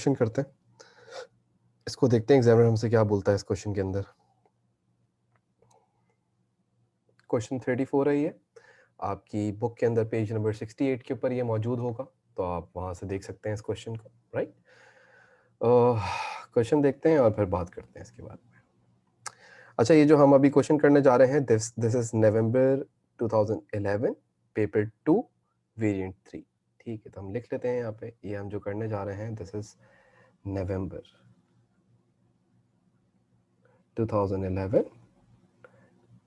Question करते हैं, इसको देखते हैं एग्जामिनर हमसे क्या बोलता है इस क्वेश्चन के अंदर। क्वेश्चन 34 है ये, आपकी बुक के अंदर पेज नंबर 68 के ऊपर ये मौजूद होगा, तो आप वहां से देख सकते हैं इस क्वेश्चन को। राइट, क्वेश्चन देखते हैं और फिर बात करते हैं इसके बारे में। अच्छा, ये जो हम अभी क्वेश्चन करने जा रहे हैं, this is November 2011 paper 2 variant 3। ठीक है, तो हम लिख लेते हैं यहाँ पे, ये हम जो करने जा रहे हैं this is November 2011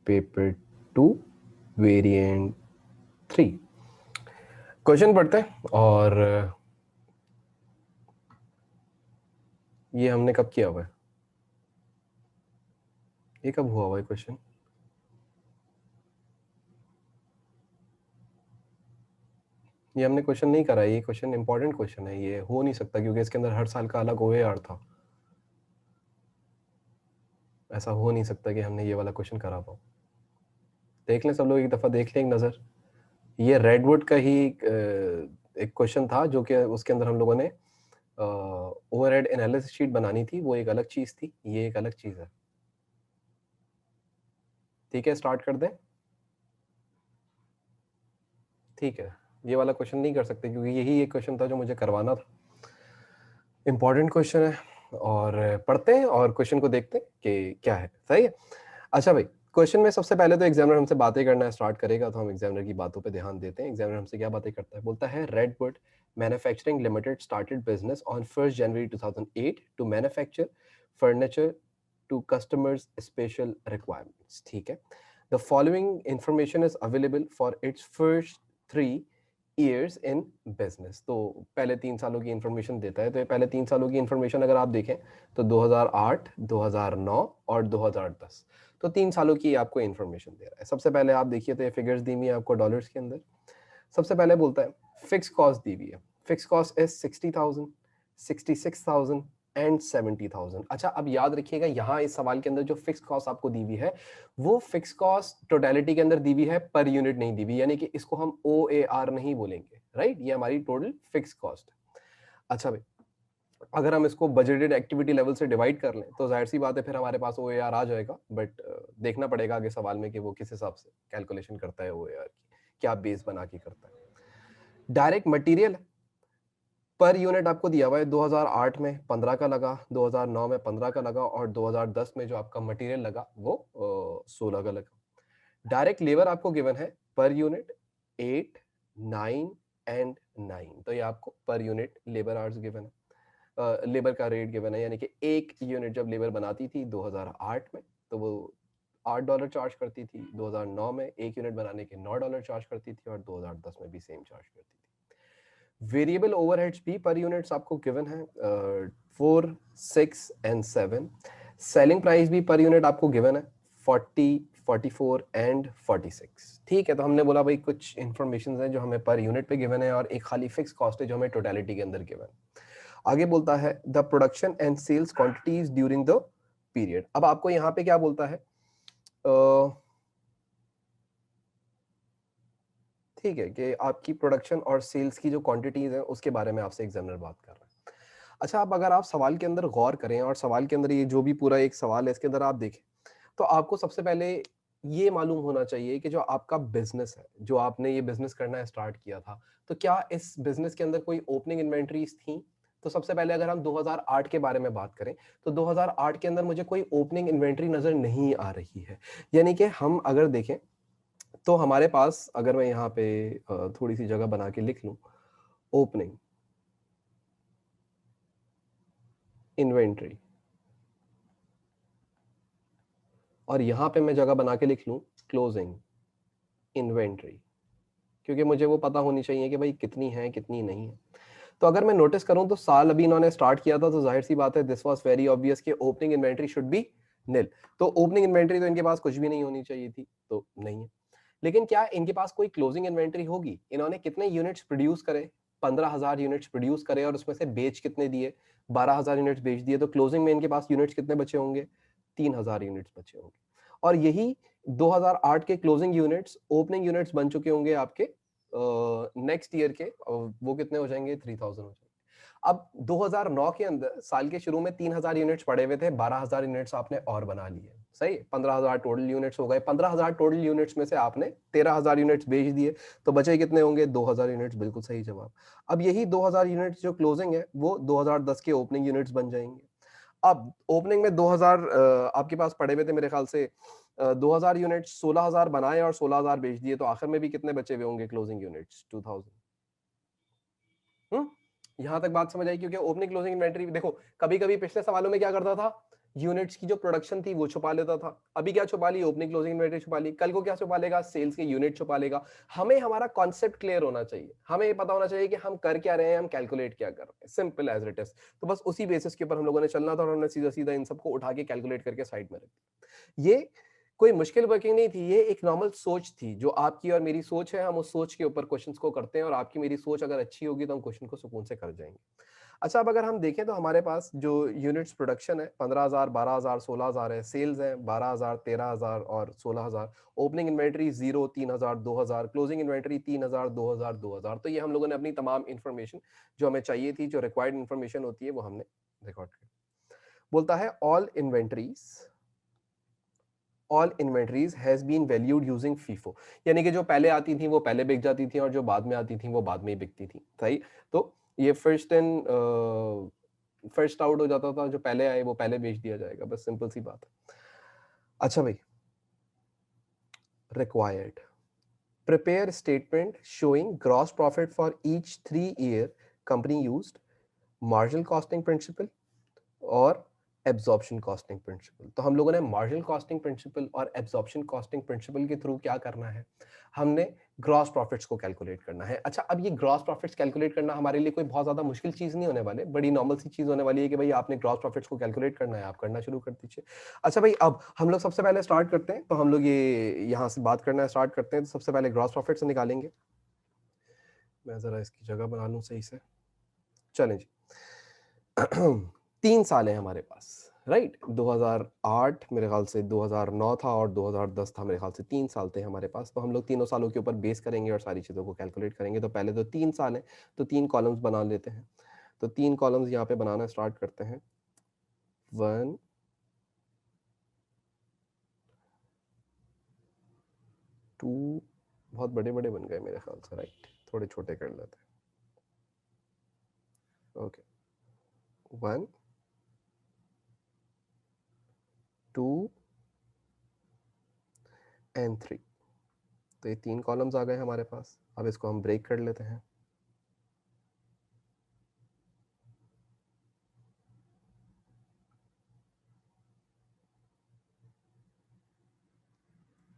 paper 2 variant 3। Question पढ़ते हैं, और ये हमने कब किया हुआ है, ये कब हुआ हुआ है क्वेश्चन? ये हमने क्वेश्चन नहीं करा है, ये क्वेश्चन इंपॉर्टेंट क्वेश्चन है, ये हो नहीं सकता क्योंकि इसके अंदर हर साल का अलग ओएआर था। ऐसा हो नहीं सकता कि हमने ये वाला क्वेश्चन करा पाओ। देख लें सब लोग, एक दफा देख लें एक नजर। ये रेडवुड का ही एक क्वेश्चन था जो कि उसके अंदर हम लोगों ने ओवरहेड एनालिसिस शीट बनानी थी, वो एक अलग चीज थी, ये एक अलग चीज है। ठीक है, स्टार्ट कर दें। ठीक है, ये वाला क्वेश्चन नहीं कर सकते क्योंकि यही एक क्वेश्चन था जो मुझे करवाना था। इंपॉर्टेंट क्वेश्चन है, और पढ़ते हैं और क्वेश्चन को देखते हैं कि क्या है। सही है। अच्छा भाई, क्वेश्चन में सबसे पहले तो एग्जामिनर हमसे बातें करना स्टार्ट करेगा, तो हम एग्जामिनर की बातों पे ध्यान देते हैं। एग्जामिनर हमसे क्या बातें करता है, बोलता है Redwood manufacturing limited started business on 1 January 2008 to manufacture furniture to customers special requirements. ठीक है, the following information is available for its first 3 years in business. तो पहले 3 सालों की इंफॉर्मेशन देता है, तो ये पहले 3 सालों की इंफॉर्मेशन अगर आप देखें तो 2008, 2009 और 2010, तो 3 सालों की आपको इंफॉर्मेशन दे रहा है। सबसे पहले आप देखिए तो ये फिगर्स दी हुई है आपको डॉलर्स के अंदर। सबसे पहले बोलता है फिक्स कॉस्ट दी हुई है, फिक्स कॉस्ट इज 60,000, 66,000 एंड 70,000। अच्छा, अब याद रखिएगा यहाँ इस सवाल के अंदर जो फिक्स कॉस्ट आपको दी हुई है वो फिक्स कॉस्ट टोटलिटी के अंदर दी हुई है, पर यूनिट नहीं दी हुई, यानी कि इसको हम OAR नहीं बोलेंगे। राइट, ये हमारी टोटल फिक्स कॉस्ट। अच्छा भाई, अगर हम इसको बजटेड एक्टिविटी लेवल से डिवाइड कर लें तो जाहिर सी बात है फिर हमारे पास OAR आ जाएगा, बट देखना पड़ेगा आगे सवाल में कि वो किस हिसाब से कैलकुलेशन करता है OAR की, क्या बेस बना के करता है। डायरेक्ट मटेरियल पर यूनिट आपको दिया हुआ है, 2008 में 15 का लगा, 2009 में 15 का लगा, और 2010 में जो आपका मटेरियल लगा वो 16 का लगा। डायरेक्ट लेबर आपको गिवन है पर यूनिट 8, 9 एंड 9, तो ये आपको per unit labour hours given है, लेबर का रेट गिवन है, यानी कि एक यूनिट जब लेबर बनाती थी 2008 में तो वो $8 चार्ज करती थी, 2009 में एक यूनिट बनाने के $9 चार्ज करती थी, और 2010 में भी सेम चार्ज करती थी। वेरिएबल ओवरहेड्स भी पर यूनिट्स आपको गिवन है 4, 6 एंड 7। सेलिंग प्राइस भी पर यूनिट आपको गिवन है 40, 44 एंड 46। ठीक है, तो हमने बोला भाई कुछ इंफॉर्मेशन है जो हमें पर यूनिट पे गिवन है और एक खाली फिक्स कॉस्ट है जो हमें टोटलिटी के अंदर गिवन है। आगे बोलता है the production and sales quantities during the period. अब आपको यहाँ पे क्या बोलता है, ठीक है, कि आपकी प्रोडक्शन और सेल्स की जो क्वांटिटीज है उसके बारे में आपसे एग्जामिनर बात कर रहा है। अच्छा, अब अगर आप सवाल के अंदर गौर करें और सवाल के अंदर ये जो भी पूरा एक सवाल है इसके अंदर आप देखें तो आपको सबसे पहले ये मालूम होना चाहिए कि जो आपका बिजनेस है, जो आपने ये बिजनेस करना स्टार्ट किया था, तो क्या इस बिजनेस के अंदर कोई ओपनिंग इन्वेंट्रीज थी? तो सबसे पहले अगर हम 2008 के बारे में बात करें तो 2008 के अंदर मुझे कोई ओपनिंग इन्वेंट्री नजर नहीं आ रही है। यानी कि हम अगर देखें तो हमारे पास, अगर मैं यहाँ पे थोड़ी सी जगह बना के लिख लूं, ओपनिंग इन्वेंट्री, और यहां पे मैं जगह बना के लिख लूं क्लोजिंग इन्वेंट्री, क्योंकि मुझे वो पता होनी चाहिए कि भाई कितनी है कितनी नहीं है। तो अगर मैं नोटिस करूं तो साल अभी इन्होंने स्टार्ट किया था, तो जाहिर सी बात है दिस वाज वेरी ऑब्वियस कि ओपनिंग इन्वेंट्री शुड बी निल। तो ओपनिंग इन्वेंट्री तो इनके पास कुछ भी नहीं होनी चाहिए थी, तो नहीं है। लेकिन क्या इनके पास कोई क्लोजिंग इन्वेंट्री होगी? इन्होंने कितने यूनिट्स प्रोड्यूस करे? 15,000 यूनिट्स प्रोड्यूस करे, और उसमें से बेच कितने दिए? 12,000 यूनिट्स बेच दिए, तो क्लोजिंग में इनके पास यूनिट्स कितने बचे होंगे? 3,000 यूनिट्स बचे होंगे। और यही 2008 के क्लोजिंग यूनिट्स ओपनिंग यूनिट्स बन चुके होंगे आपके नेक्स्ट ईयर के, वो कितने हो जाएंगे? 3,000 हो जाएंगे। अब 2009 के अंदर साल के शुरू में 3000 यूनिट्स पड़े हुए थे, 12000 यूनिट्स आपने और बना लिए, सही, 15000 टोटल यूनिट्स हो गए। 15000 टोटल यूनिट्स में से आपने 13000 यूनिट्स बेच दिए, तो बचे कितने होंगे? 2000 यूनिट्स, बिल्कुल सही जवाब। अब यही 2000 यूनिट्स जो क्लोजिंग है वो 2010 के ओपनिंग यूनिट्स बन जाएंगे। अब ओपनिंग में 2000 आपके पास पड़े हुए थे मेरे ख्याल से 2000 यूनिट्स, 16000 बनाए और 16000 बेच दिए, तो आखिर में भी कितने बचे हुए होंगे क्लोजिंग यूनिट्स? 2000। यहां तक बात समझ आई? क्योंकि ओपनिंग क्लोजिंग इन्वेंटरी देखो, कभी कभी पिछले सवालों में क्या करता था, यूनिट्स की जो प्रोडक्शन थी वो छुपा लेता था। अभी क्या छुपा ली? ओपनिंग क्लोजिंग इन्वेंटरी छुपा ली। कल को क्या छुपा लेगा? सेल्स के यूनिट छुपा लेगा। हमें हमारा कॉन्सेप्ट क्लियर होना चाहिए, हमें ये पता होना चाहिए कि हम कर क्या रहे हैं, हम कैलकुलेट क्या कर रहे हैं, सिंपल एज इट इज। तो बस उसी बेसिस के ऊपर हम लोगों ने चलना था और हमने सीधा सीधा इन सबको उठा के कैलकुलेट करके साइड में रख दिया। ये कोई मुश्किल वर्किंग नहीं थी, ये एक नॉर्मल सोच थी, जो आपकी और मेरी सोच है, हम उस सोच के ऊपर क्वेश्चंस को करते हैं, और आपकी मेरी सोच अगर अच्छी होगी तो हम क्वेश्चन को सुकून से कर जाएंगे। अच्छा, अब अगर हम देखें तो हमारे पास जो यूनिट्स प्रोडक्शन है 15000, 12000, 16000 है, सेल्स है 12000, 13000 और 16000, ओपनिंग इन्वेंटरी 0, 3000, 2000, क्लोजिंग इन्वेंटरी 3000, 2000, 2000। तो ये हम लोगों ने अपनी तमाम इंफॉर्मेशन जो हमें चाहिए थी, जो रिक्वायर्ड इंफॉर्मेशन होती है, वो हमने रिकॉर्ड कर। बोलता है all inventories has been valued using FIFO, यानी कि जो पहले आती थी वो पहले बिक जाती थी और जो बाद में आती थी वो बाद में ही बिकती थी, सही। तो ये फर्स्ट आउट हो जाता था, जो पहले आए वो पहले बेच दिया जाएगा, बस सिंपल सी बात है। अच्छा भाई, required prepare statement showing gross profit for each 3 year company used marginal costing principle और एब्जॉर्प्शन कॉस्टिंग प्रिंसिपल। तो हम लोगों ने मार्जिनल कॉस्टिंग प्रिंसिपल और एब्जॉर्प्शन कॉस्टिंग प्रिंसिपल के थ्रू क्या करना है, हमने ग्रॉस प्रॉफिट्स को कैलकुलेट करना है। अच्छा, अब ये ग्रॉस प्रॉफिट्स कैलकुलेट करना हमारे लिए कोई बहुत ज्यादा मुश्किल चीज नहीं होने वाले, बड़ी नॉर्मल सी चीज होने वाली है कि भाई आपने ग्रॉस प्रॉफिट्स को कैलकुलेट करना है, आप करना शुरू कर दीजिए। अच्छा भाई, अब हम लोग सबसे पहले स्टार्ट करते हैं, तो हम लोग ये यहाँ से बात करना स्टार्ट करते हैं। तो सबसे पहले ग्रॉस प्रॉफिट्स निकालेंगे। मैं जरा इसकी जगह बना लूं सही से। चलें जी। 3 साल है हमारे पास, राइट। 2008 मेरे ख्याल से 2009 था और 2010 था, मेरे ख्याल से 3 साल थे हमारे पास। तो हम लोग तीनों सालों के ऊपर बेस करेंगे और सारी चीज़ों को कैलकुलेट करेंगे। तो पहले तो 3 साल है, तो 3 कॉलम्स बना लेते हैं। तो 3 कॉलम्स यहाँ पे बनाना स्टार्ट करते हैं। 1, 2, बहुत बड़े बड़े बन गए मेरे ख्याल से, राइट, थोड़े छोटे कर लेते हैं। Okay, 1, 2 and 3। तो ये 3 कॉलम्स आ गए हमारे पास। अब इसको हम ब्रेक कर लेते हैं।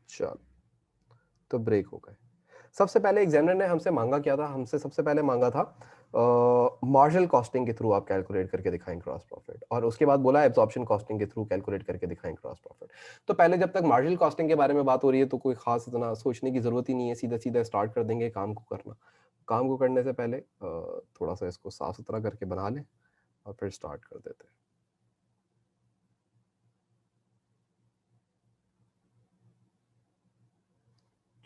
चलो, तो ब्रेक हो गए। सबसे पहले एग्जामिनर ने हमसे मांगा क्या था? हमसे सबसे पहले मांगा था मार्जिनल कॉस्टिंग के थ्रू आप कैलकुलेट करके दिखाएं ग्रॉस प्रॉफिट, और उसके बाद बोला एब्जॉर्प्शन कॉस्टिंग के थ्रू कैलकुलेट करके दिखाएं ग्रॉस प्रॉफिट। तो पहले जब तक मार्जिनल कॉस्टिंग के बारे में बात हो रही है तो कोई खास इतना सोचने की जरूरत ही नहीं है, सीधा सीधा स्टार्ट कर देंगे काम को करना। काम को करने से पहले थोड़ा सा इसको साफ सुथरा करके बना लें और फिर स्टार्ट कर देते हैं।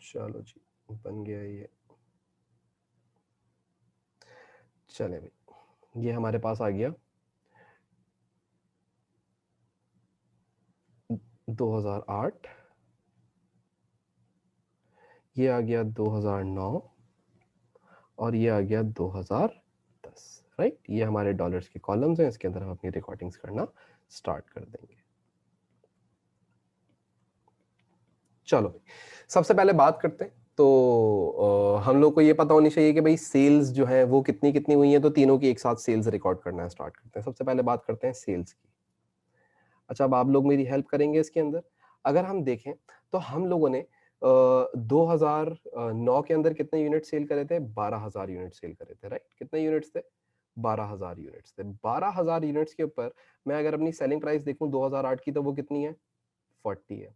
चलो जी, बन गया ये। चले भाई, ये हमारे पास आ गया 2008, ये आ गया 2009 और ये आ गया 2010, राइट। ये हमारे डॉलर्स के कॉलम्स हैं, इसके अंदर हम अपनी रिकॉर्डिंग्स करना स्टार्ट कर देंगे। चलो भाई, सबसे पहले बात करते हैं। तो हम लोग को ये पता होनी चाहिए कि भाई सेल्स जो है वो कितनी कितनी हुई है, तो तीनों की एक साथ सेल्स रिकॉर्ड करना स्टार्ट करते हैं। सबसे पहले बात करते हैं सेल्स की। अच्छा, अब आप लोग मेरी हेल्प करेंगे इसके अंदर। अगर हम देखें तो हम लोगों ने 2009 के अंदर कितने यूनिट सेल करे थे? 12000 यूनिट सेल करे थे, राइट। कितने यूनिट्स थे? 12000 यूनिट्स थे। 12000 यूनिट्स के ऊपर मैं अगर अपनी सेलिंग प्राइस देखूं 2008 की, तो वो कितनी है? 40 है।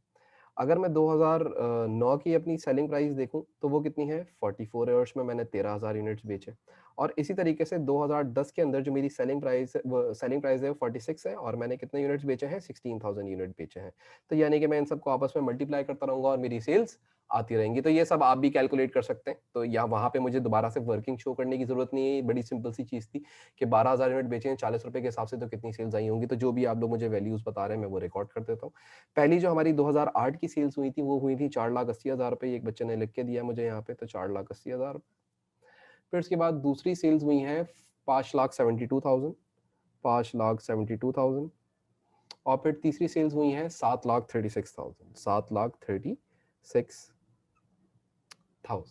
अगर मैं 2009 की अपनी सेलिंग प्राइस देखूं तो वो कितनी है? 44 है, और उसमें मैंने 13000 यूनिट्स बेचे। और इसी तरीके से 2010 के अंदर जो मेरी सेलिंग प्राइस है वो 46 है, और मैंने कितने यूनिट्स बेचे हैं? 16000 यूनिट बेचे हैं। तो यानी कि मैं इन सबको आपस में मल्टीप्लाई करता रहूंगा और मेरी सेल्स आती रहेंगी। तो ये सब आप भी कैलकुलेट कर सकते हैं। तो या वहां पे मुझे दोबारा से वर्किंग शो करने की जरूरत नहीं है, बड़ी सिंपल सी चीज थी कि 12,000 यूनिट बेचे हैं 40 रुपए के हिसाब से, तो कितनी सेल्स आई होंगी। तो जो भी आप लोग मुझे वैल्यूज बता रहे हैं मैं वो रिकॉर्ड कर देता हूँ। पहली जो हमारी 2008 की सेल्स हुई थी वो हुई थी 4,80,000 रुपए, एक बच्चे ने लिख के दिया मुझे यहाँ पे, तो 4,80,000। फिर उसके बाद दूसरी सेल्स हुई है 5,72,000, 5,72,000। और फिर तीसरी सेल्स हुई हैं 7,36,000, 7,36,000।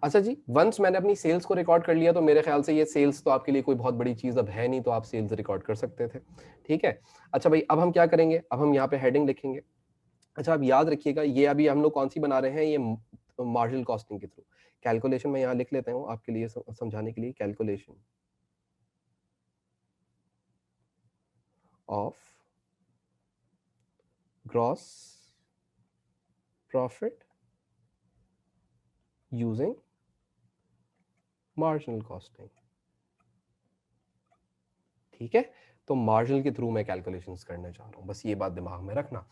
अच्छा जी, वंस मैंने अपनी सेल्स को रिकॉर्ड कर लिया तो मेरे ख्याल से ये सेल्स तो आपके लिए कोई बहुत बड़ी चीज अब है नहीं, तो आप सेल्स रिकॉर्ड कर सकते थे। ठीक है। अच्छा भाई, अब हम क्या करेंगे, अब हम यहाँ पे हेडिंग लिखेंगे। अच्छा, अब याद रखिएगा ये अभी हम लोग कौन सी बना रहे हैं, ये मार्जिनल कॉस्टिंग के थ्रू कैलकुलेशन में यहाँ लिख लेते हूँ आपके लिए समझाने के लिए। Calculation of gross profit using marginal costing. ठीक है, तो मार्जिनल के थ्रू मैं कैलकुलेशंस करने जा रहा हूं, बस ये बात दिमाग में रखना।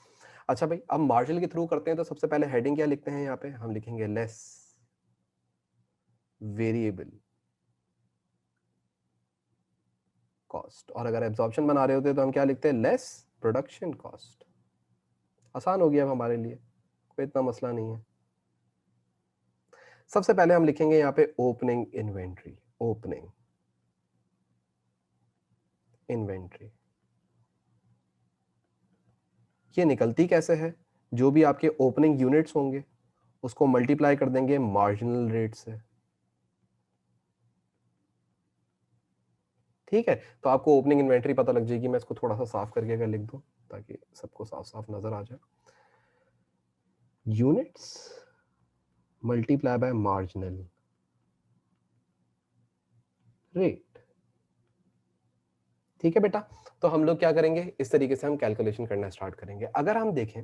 अच्छा भाई, अब मार्जिनल के थ्रू करते हैं तो सबसे पहले हेडिंग क्या लिखते हैं, यहाँ पे हम लिखेंगे लेस वेरिएबल कॉस्ट। और अगर एब्जॉर्प्शन बना रहे होते तो हम क्या लिखते हैं, लेस प्रोडक्शन कॉस्ट। आसान हो गया अब हमारे लिए, कोई इतना मसला नहीं है। सबसे पहले हम लिखेंगे यहाँ पे ओपनिंग इन्वेंट्री। ओपनिंग इन्वेंट्री ये निकलती कैसे है, जो भी आपके ओपनिंग यूनिट्स होंगे उसको मल्टीप्लाई कर देंगे मार्जिनल रेट से। ठीक है, तो आपको ओपनिंग इन्वेंट्री पता लग जाएगी। मैं इसको थोड़ा सा साफ करके अगर लिख दूं ताकि सबको साफ साफ नजर आ जाए। Units multiply bye marginal rate. ठीक है बेटा, तो हम लोग क्या करेंगे, इस तरीके से हम कैलकुलेशन करना स्टार्ट करेंगे। अगर हम देखें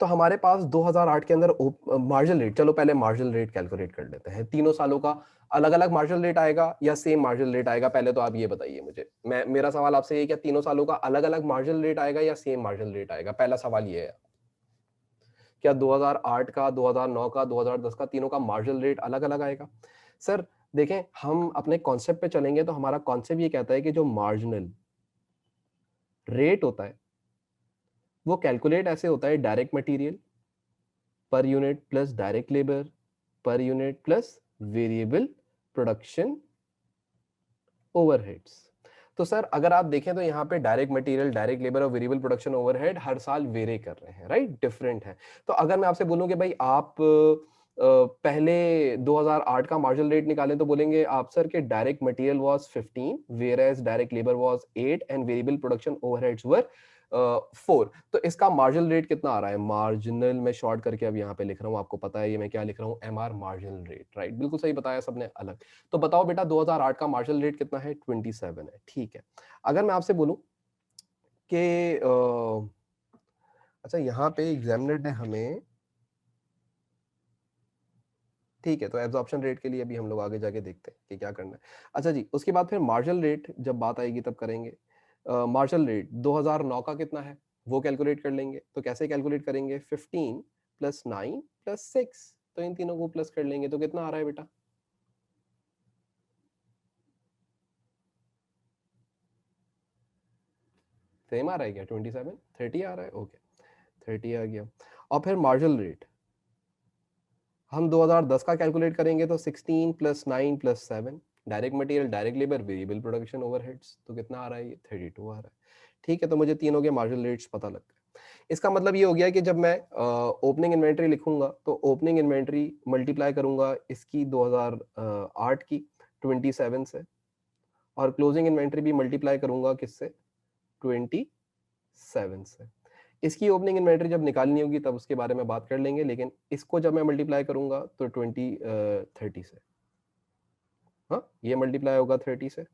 तो हमारे पास 2008 के अंदर मार्जिनल रेट, चलो पहले मार्जिनल रेट कैलकुलेट कर लेते हैं। तीनों सालों का अलग अलग मार्जिनल रेट आएगा या सेम मार्जिनल रेट आएगा, पहले तो आप ये बताइए मुझे। मेरा सवाल आपसे ये, क्या तीनों सालों का अलग अलग मार्जिनल रेट आएगा या सेम मार्जिनल रेट आएगा, पहला सवाल ये है। क्या 2008 का, 2009 का, 2010 का, तीनों का मार्जिनल रेट अलग अलग आएगा? सर देखें, हम अपने कॉन्सेप्ट पे चलेंगे तो हमारा कॉन्सेप्ट ये कहता है कि जो मार्जिनल रेट होता है वो कैलकुलेट ऐसे होता है, direct material per unit plus direct labour per unit plus variable production overheads. तो सर अगर आप देखें तो यहाँ पे डायरेक्ट मटेरियल, डायरेक्ट लेबर और वेरिएबल प्रोडक्शन ओवरहेड हर साल वेरी कर रहे हैं, राइट, डिफरेंट है। तो अगर मैं आपसे बोलूं कि भाई आप पहले 2008 का मार्जिनल रेट निकालें तो बोलेंगे आप सर के direct material was 15 whereas direct labour was 8 and variable production overheads were 4। तो इसका मार्जिनल रेट कितना आ रहा है, मार्जिनल मैं शॉर्ट करके अब यहाँ पे लिख रहा हूँ, आपको पता है ये मैं क्या लिख रहा हूँ, एमआर मार्जिनल रेट, राइट, बिल्कुल सही बताया सबने अलग। तो बताओ बेटा 2008 का मार्जिनल रेट कितना है, 27 है। ठीक है, अगर मैं आपसे बोलूं कि अच्छा यहाँ पे एग्जामिनर ने हमें, ठीक है, तो एब्जॉर्प्शन रेट के लिए अभी हम लोग आगे जाके देखते हैं कि क्या करना है। अच्छा जी, उसके बाद फिर मार्जिनल रेट जब बात आएगी तब करेंगे। मार्जिनल रेट 2009 का कितना है वो कैलकुलेट कर लेंगे। तो कैसे कैलकुलेट करेंगे, 15 प्लस 9 प्लस 6, तो इन तीनों को प्लस कर लेंगे तो कितना आ रहा है बेटा, सेम आ रहा है क्या, 27, 30 आ रहा है, ओके 30 आ गया। और फिर मार्जिनल रेट हम 2010 का कैलकुलेट करेंगे तो 16 plus 9 plus 7, direct material, direct labour, variable production overheads, तो कितना आ रहा है, ये 32 आ रहा है। ठीक है, तो मुझे तीनों के मार्जिनल रेट्स पता लग गए। इसका मतलब ये हो गया कि जब मैं ओपनिंग इन्वेंट्री लिखूंगा तो ओपनिंग इन्वेंट्री मल्टीप्लाई करूंगा इसकी 2008 की 27 से, और क्लोजिंग इन्वेंट्री भी मल्टीप्लाई करूंगा किससे, 27 से। इसकी ओपनिंग इन्वेंट्री जब निकालनी होगी तब उसके बारे में बात कर लेंगे, लेकिन इसको जब मैं मल्टीप्लाई करूंगा तो 30 से, हाँ ये मल्टीप्लाई होगा 30 से।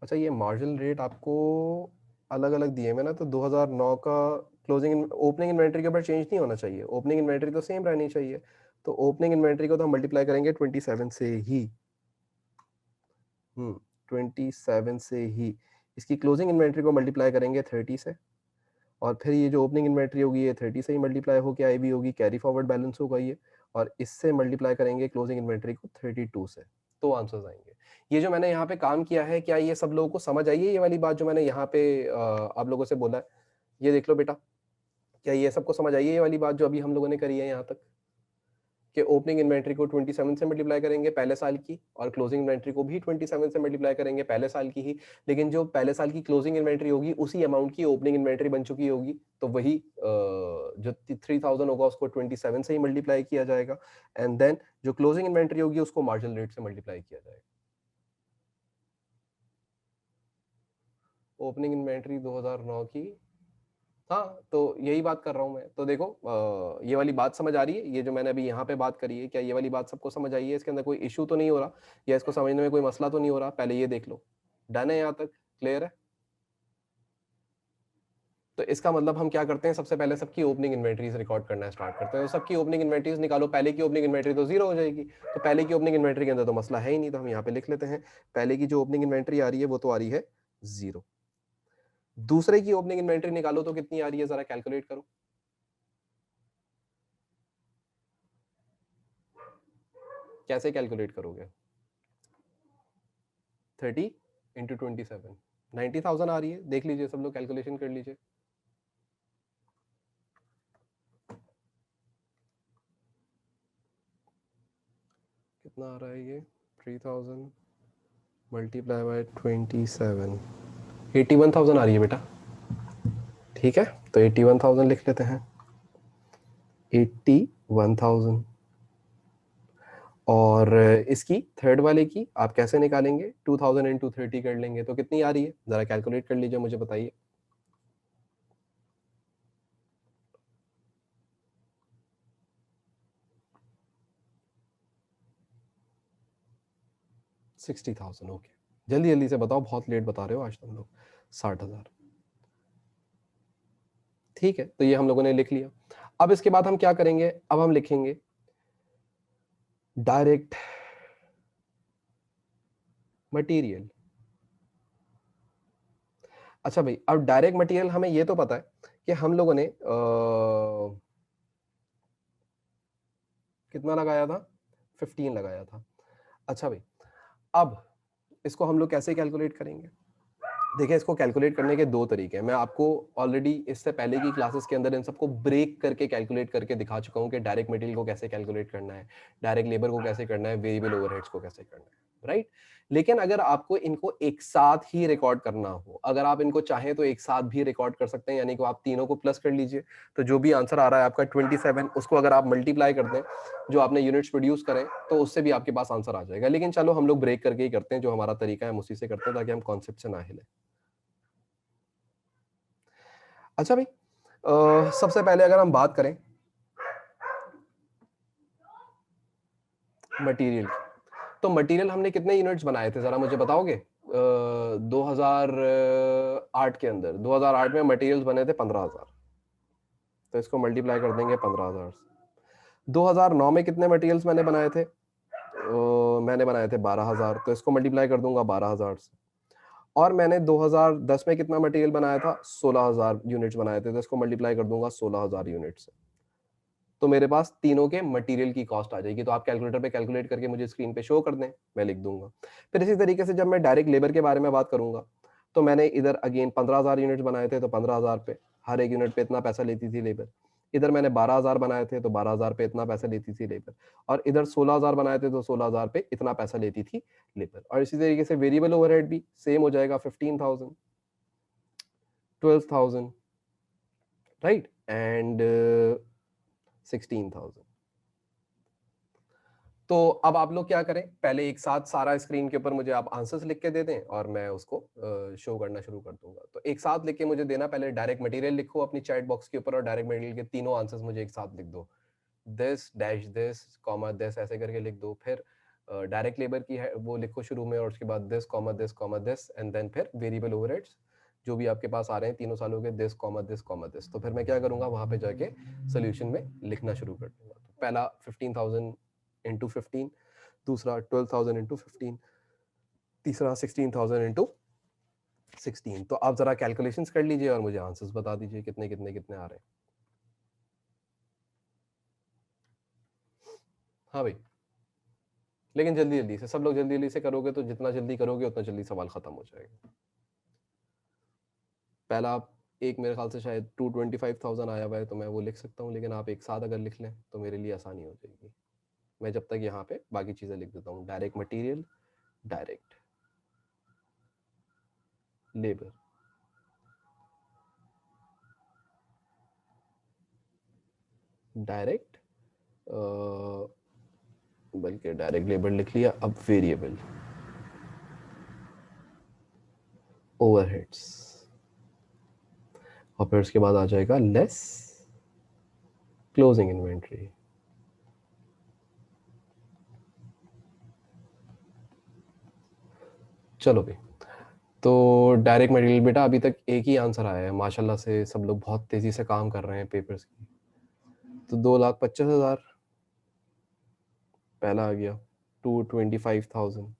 अच्छा, ये मार्जिनल रेट आपको अलग अलग दिए मैं ना, तो 2009 का क्लोजिंग ओपनिंग इन्वेंट्री के ऊपर चेंज नहीं होना चाहिए, ओपनिंग इन्वेंट्री तो सेम रहनी चाहिए। तो ओपनिंग इन्वेंट्री को तो हम मल्टीप्लाई करेंगे 27 से ही, 27 से ही। इसकी क्लोजिंग इन्वेंट्री को मल्टीप्लाई करेंगे 30 से, और फिर ये जो ओपनिंग इन्वेंट्री होगी ये 30 से ही मल्टीप्लाई होकर आई भी होगी, कैरी फॉरवर्ड बैलेंस होगा ये, और इससे मल्टीप्लाई करेंगे क्लोजिंग इन्वेंट्री को 32 से, तो आंसर्स आएंगे। ये जो मैंने यहाँ पे काम किया है, क्या ये सब लोगों को समझ आई है ये वाली बात जो मैंने यहाँ पे आप लोगों से बोला है? ये देख लो बेटा, क्या ये सबको समझ आई है ये वाली बात जो अभी हम लोगों ने करी है यहाँ तक, कि ओपनिंग इन्वेंट्री को 27 से मल्टीप्लाई करेंगे पहले साल की, और क्लोजिंग इन्वेंट्री को भी 27 से मल्टीप्लाई करेंगे पहले साल की ही, लेकिन जो पहले साल की क्लोजिंग इन्वेंट्री होगी उसी अमाउंट की ओपनिंग इन्वेंट्री बन चुकी होगी, तो वही जो 3000 होगा उसको 27 से ही मल्टीप्लाई किया जाएगा, एंड देन जो क्लोजिंग इन्वेंट्री होगी उसको मार्जिनल रेट से मल्टीप्लाई किया जाएगा। ओपनिंग इन्वेंट्री 2009 की, हाँ तो यही बात कर रहा हूँ मैं। तो देखो ये वाली बात समझ आ रही है, ये जो मैंने अभी यहाँ पे बात करी है, क्या ये वाली बात सबको समझ आई है? इसके अंदर कोई इशू तो नहीं हो रहा, या इसको समझने में कोई मसला तो नहीं हो रहा? पहले ये देख लो, डन है यहाँ तक, क्लियर है? तो इसका मतलब हम क्या करते हैं, सबसे पहले सबकी ओपनिंग इन्वेंट्रीज रिकॉर्ड करना स्टार्ट करते हैं। तो सबकी ओपनिंग इन्वेंट्रीज निकालो, पहले की ओपनिंग इन्वेंट्री तो जीरो हो जाएगी, तो पहले की ओपनिंग इन्वेंट्री के अंदर तो मसला है ही नहीं, तो हम यहाँ पे लिख लेते हैं पहले की जो ओपनिंग इन्वेंट्री आ रही है वो तो आ रही है जीरो। दूसरे की ओपनिंग इन्वेंट्री निकालो तो कितनी आ रही है, जरा कैलकुलेट करो। कैसे कैलकुलेट करोगे? 30 इंटू 27, 90,000 आ रही है। देख लीजिए सब लोग, कैलकुलेशन कर लीजिए। कितना आ रहा है ये? 3000 मल्टीप्लाई बाय 27, 81,000 आ रही है बेटा। ठीक है, तो 81,000 लिख लेते हैं, 81,000। और इसकी थर्ड वाले की आप कैसे निकालेंगे? 2000 इंटू 30 कर लेंगे, तो कितनी आ रही है जरा कैलकुलेट कर लीजिए, मुझे बताइए। 60,000। ओके, जल्दी जल्दी से बताओ, बहुत लेट बता रहे हो आज तुम लोग। 60,000। ठीक है, तो ये हम लोगों ने लिख लिया। अब इसके बाद हम क्या करेंगे, अब हम लिखेंगे डायरेक्ट मटेरियल। अच्छा भाई, अब डायरेक्ट मटेरियल हमें ये तो पता है कि हम लोगों ने कितना लगाया था, 15 लगाया था। अच्छा भाई, अब इसको हम लोग कैसे कैलकुलेट करेंगे? देखिए, इसको कैलकुलेट करने के दो तरीके हैं। मैं आपको ऑलरेडी इससे पहले की क्लासेस के अंदर इन सबको ब्रेक करके कैलकुलेट करके दिखा चुका हूं कि डायरेक्ट मटेरियल को कैसे कैलकुलेट करना है, डायरेक्ट लेबर को कैसे करना है, वेरिएबल ओवरहेड्स को कैसे करना है, राइट? लेकिन अगर आपको इनको एक साथ ही रिकॉर्ड करना हो, अगर आप इनको चाहें तो एक साथ भी रिकॉर्ड कर सकते हैं, यानी कि आप तीनों को प्लस कर लीजिए, तो जो भी आंसर आ रहा है आपका 27, उसको अगर आप मल्टीप्लाई कर दें जो आपने यूनिट्स प्रोड्यूस करें, तो उससे भी आपके पास आंसर आ जाएगा। लेकिन चलो हम लोग ब्रेक करके ही करते हैं, जो हमारा तरीका है हम उसी से करते हैं, ताकि हम कॉन्सेप्ट से ना हिले। अच्छा भाई, सबसे पहले अगर हम बात करें मटेरियल की, तो मटेरियल हमने कितने यूनिट्स बनाए थे जरा मुझे बताओगे? 2008 के अंदर, 2008 में मटेरियल्स बने थे 15,000, तो इसको मल्टीप्लाई कर देंगे 15,000 से। 2009 में कितने मटेरियल्स मैंने बनाए थे? मैंने बनाए थे 12,000, तो इसको मल्टीप्लाई कर दूंगा 12,000 से। और मैंने 2010 में कितना मटेरियल बनाया था? 16,000 यूनिट्स बनाए थे, तो इसको मल्टीप्लाई कर दूंगा 16,000 यूनिट से। तो मेरे पास तीनों के मटेरियल की कॉस्ट आ जाएगी। तो आप कैलकुलेटर पे कैलकुलेट करके मुझे स्क्रीन पे शो कर दें, मैं लिख दूंगा। फिर इसी तरीके से जब मैं डायरेक्ट लेबर के बारे में बात करूंगा, तो मैंने इधर अगेन 15,000 यूनिट बनाए थे, तो 15,000 पे हर एक यूनिट पे इतना पैसा लेती थी लेबर। इधर मैंने 12,000 बनाए थे, तो 12,000 पे इतना पैसा लेती थी लेबर। और इधर 16,000 बनाए थे, तो 16,000 पे इतना पैसा लेती थी लेबर। और इसी तरीके से वेरिएबल ओवरहेड भी सेम हो जाएगा, 15,000, 12,000, राइट, एंड 16,000। तो अब आप लोग क्या करें, पहले एक साथ सारा स्क्रीन के ऊपर मुझे आप आंसर्स लिख के दे दें और मैं उसको शो करना शुरू कर दूंगा। तो एक साथ लिख के मुझे देना, पहले डायरेक्ट मटेरियल लिखो अपनी चैट बॉक्स के ऊपर, और डायरेक्ट मटेरियल के तीनों आंसर्स मुझे एक साथ लिख दो। This dash this comma this ऐसे करके लिख दो। फिर डायरेक्ट लेबर की है वो लिखो शुरू में, और उसके बाद this comma this, and then फिर वेरिएबल ओवरहेड्स जो भी आपके पास आ रहे हैं तीनों सालों के, दिस कॉमा दिस। तो फिर मैं क्या करूंगा, वहां पे जाके सोल्यूशन में लिखना शुरू कर दूंगा। तो पहला 15,000 इंटू 15, दूसरा 12,000 इंटू 15, तीसरा 16,000 इंटू 16। तो आप जरा कैलकुलेशंस कर लीजिए और मुझे आंसर्स बता दीजिए कितने कितने कितने आ रहे हैं। हाँ भाई, लेकिन जल्दी जल्दी से, सब लोग जल्दी जल्दी से करोगे तो जितना जल्दी करोगे उतना जल्दी सवाल खत्म हो जाएगा। पहला आप एक, मेरे ख्याल से शायद 225,000 आया हुआ है, तो मैं वो लिख सकता हूँ, लेकिन आप एक साथ अगर लिख लें तो मेरे लिए आसानी हो जाएगी। मैं जब तक यहाँ पे बाकी चीजें लिख देता हूँ। Direct material, direct labour, direct बल्कि डायरेक्ट लेबर लिख लिया। अब वेरिएबल ओवरहेड्स, और फिर उसके बाद आ जाएगा लेस क्लोजिंग इन्वेंट्री। चलो भाई, तो डायरेक्ट मटेरियल बेटा अभी तक एक ही आंसर आया है, माशाल्लाह से सब लोग बहुत तेजी से काम कर रहे हैं पेपर्स की। तो 2,25,000 पहला आ गया, 225,000।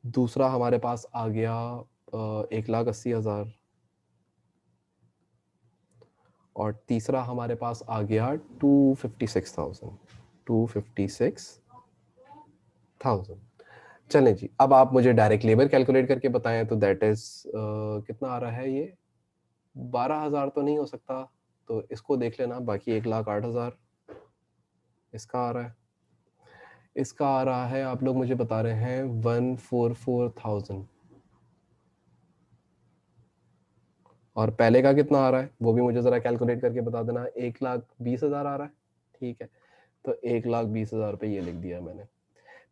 दूसरा हमारे पास आ गया 1,80,000, और तीसरा हमारे पास आ गया 256,000, 256,000। चलें जी, अब आप मुझे डायरेक्ट लेबर कैलकुलेट करके बताएं, तो दैट इज कितना आ रहा है ये? 12,000 तो नहीं हो सकता, तो इसको देख लेना। बाकी 1,08,000 इसका आ रहा है। इसका आ रहा है, आप लोग मुझे बता रहे हैं 144,000। और पहले का कितना आ रहा है वो भी मुझे जरा कैलकुलेट करके बता देना। 1,20,000 आ रहा है, ठीक है। तो 1,20,000 रुपये ये लिख दिया मैंने।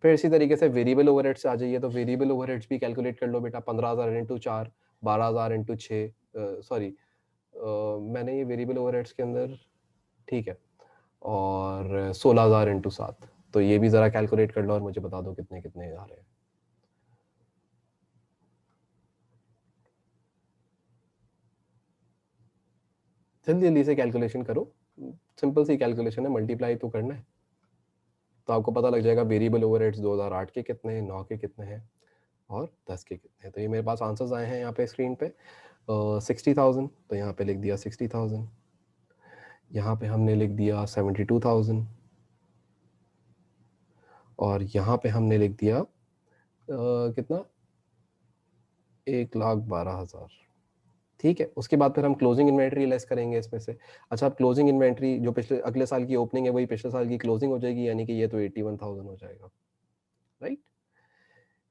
फिर इसी तरीके से वेरिएबल ओवरहेड से आ जाइए, तो वेरिएबल ओवरहेड्स भी कैलकुलेट कर लो बेटा। 15,000 इंटू 4, 12,000 इंटू 6, सॉरी मैंने ये वेरिएबल ओवरहेड्स के अंदर, ठीक है, और 16,000 इंटू 7। तो ये भी ज़रा कैलकुलेट कर लो और मुझे बता दो कितने कितने आ रहे हैं। जल्दी जल्दी से कैलकुलेशन करो, सिंपल सी कैलकुलेशन है, मल्टीप्लाई तो करना है। तो आपको पता लग जाएगा वेरिएबल ओवरहेड्स 2008 के कितने हैं, 9 के कितने हैं, और 10 के कितने हैं। तो ये मेरे पास आंसर्स आए हैं यहाँ पे स्क्रीन पे। 60,000, तो यहाँ पे लिख दिया 60,000। यहाँ पे हमने लिख दिया 72,000, और यहाँ पे हमने लिख दिया कितना, 1,12,000। ठीक है, उसके बाद फिर हम क्लोजिंग इन्वेंट्री लेस करेंगे इसमें से। अच्छा, अब क्लोजिंग इन्वेंट्री जो पिछले अगले साल की ओपनिंग है वही पिछले साल की क्लोजिंग हो जाएगी, यानी कि ये तो 81,000 हो जाएगा, राइट।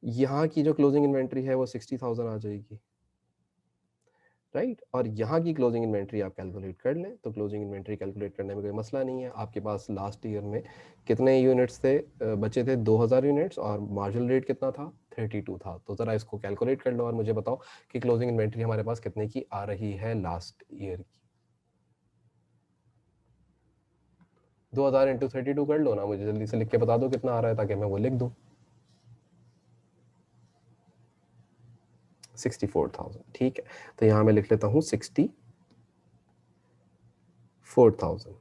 यहाँ की जो क्लोजिंग इन्वेंट्री है वो 60,000 आ जाएगी, राइट। और यहाँ की क्लोजिंग इन्वेंट्री आप कैलकुलेट कर लें, तो क्लोजिंग इन्वेंट्री कैलकुलेट करने में कोई मसला नहीं है। आपके पास लास्ट ईयर में कितने यूनिट्स थे, बचे थे 2,000 यूनिट्स, और मार्जिनल रेट कितना था, 32 था। तो ज़रा इसको कैलकुलेट कर लो और मुझे बताओ कि क्लोजिंग इन्वेंट्री हमारे पास कितने की आ रही है लास्ट ईयर की। 2,000 इंटू 32 कर लो ना, मुझे जल्दी से लिख के बता दो कितना आ रहा है, ताकि मैं वो लिख दूँ। 64,000, ठीक है। तो यहाँ मैं लिख लेता हूँ 64,000,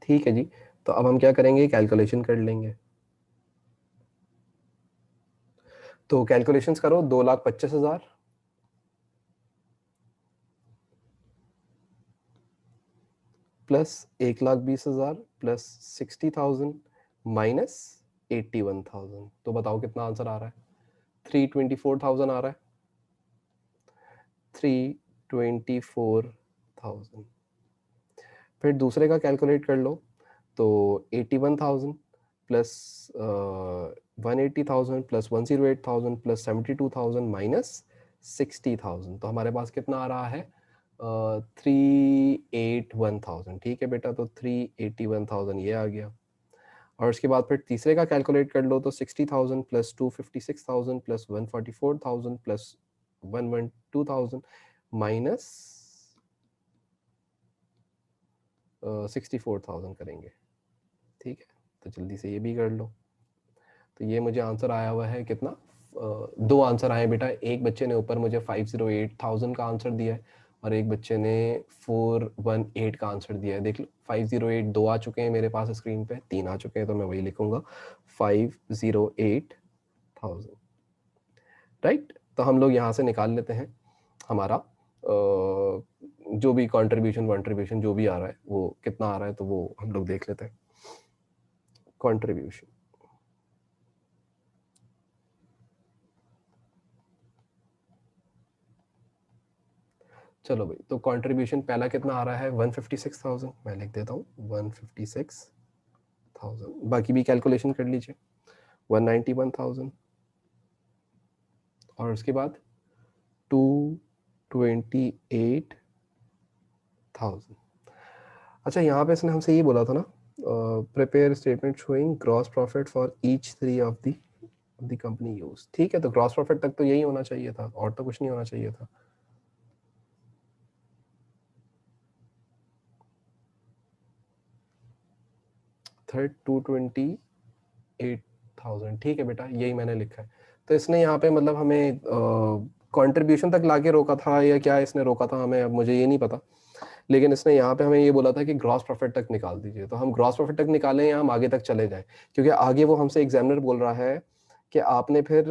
ठीक है जी। तो अब हम क्या करेंगे, कैलकुलेशन कर लेंगे। तो कैलकुलेशंस करो, 2,25,000 प्लस 1,20,000 प्लस 60,000 माइनस 81,000। तो बताओ कितना आंसर आ रहा है? 324,000 आ रहा है, 324,000। फिर दूसरे का कैलकुलेट कर लो, तो 81,000 प्लस 180,000 प्लस 108,000 प्लस 72,000 माइनस 60,000। तो हमारे पास कितना आ रहा है, 381,000। ठीक है बेटा, तो 381,000 ये आ गया। और उसके बाद फिर तीसरे का कैलकुलेट कर लो, तो 60,000 प्लस 256,000 प्लस 144,000 प्लस 112,000 माइनस 64,000 करेंगे, ठीक है। तो जल्दी से ये भी कर लो। तो ये मुझे आंसर आया हुआ है कितना, दो आंसर आए बेटा। एक बच्चे ने ऊपर मुझे 508,000 का आंसर दिया है, और एक बच्चे ने 418 का आंसर दिया है। देख लो, 508 दो आ चुके हैं मेरे पास स्क्रीन पे, 3 आ चुके हैं, तो मैं वही लिखूंगा 508,000, राइट। तो हम लोग यहाँ से निकाल लेते हैं हमारा जो भी कंट्रीब्यूशन जो भी आ रहा है वो कितना आ रहा है, तो वो हम लोग देख लेते हैं। कंट्रीब्यूशन, चलो भाई, तो कंट्रीब्यूशन पहला कितना आ रहा है 156,000, मैं लिख देता हूँ 156,000। बाकी भी कैलकुलेशन कर लीजिए, 191,000 और उसके बाद 228,000। अच्छा, यहाँ पे इसने हमसे ये बोला था ना, prepare statement showing gross profit for each three of the company use. ठीक है, तो ग्रॉस प्रॉफिट तक तो यही होना चाहिए था, और तो कुछ नहीं होना चाहिए था। थर्ड 228,000, ठीक है बेटा, यही मैंने लिखा है। तो इसने यहाँ पे मतलब हमें कंट्रीब्यूशन तक लाके रोका था या क्या इसने रोका था हमें, अब मुझे ये नहीं पता। लेकिन इसने यहाँ पे हमें ये बोला था कि ग्रॉस प्रॉफिट तक निकाल दीजिए, तो हम ग्रॉस प्रॉफिट तक निकालें या हम आगे तक चले जाएं, क्योंकि आगे वो हमसे एग्जामिनर बोल रहा है कि आपने फिर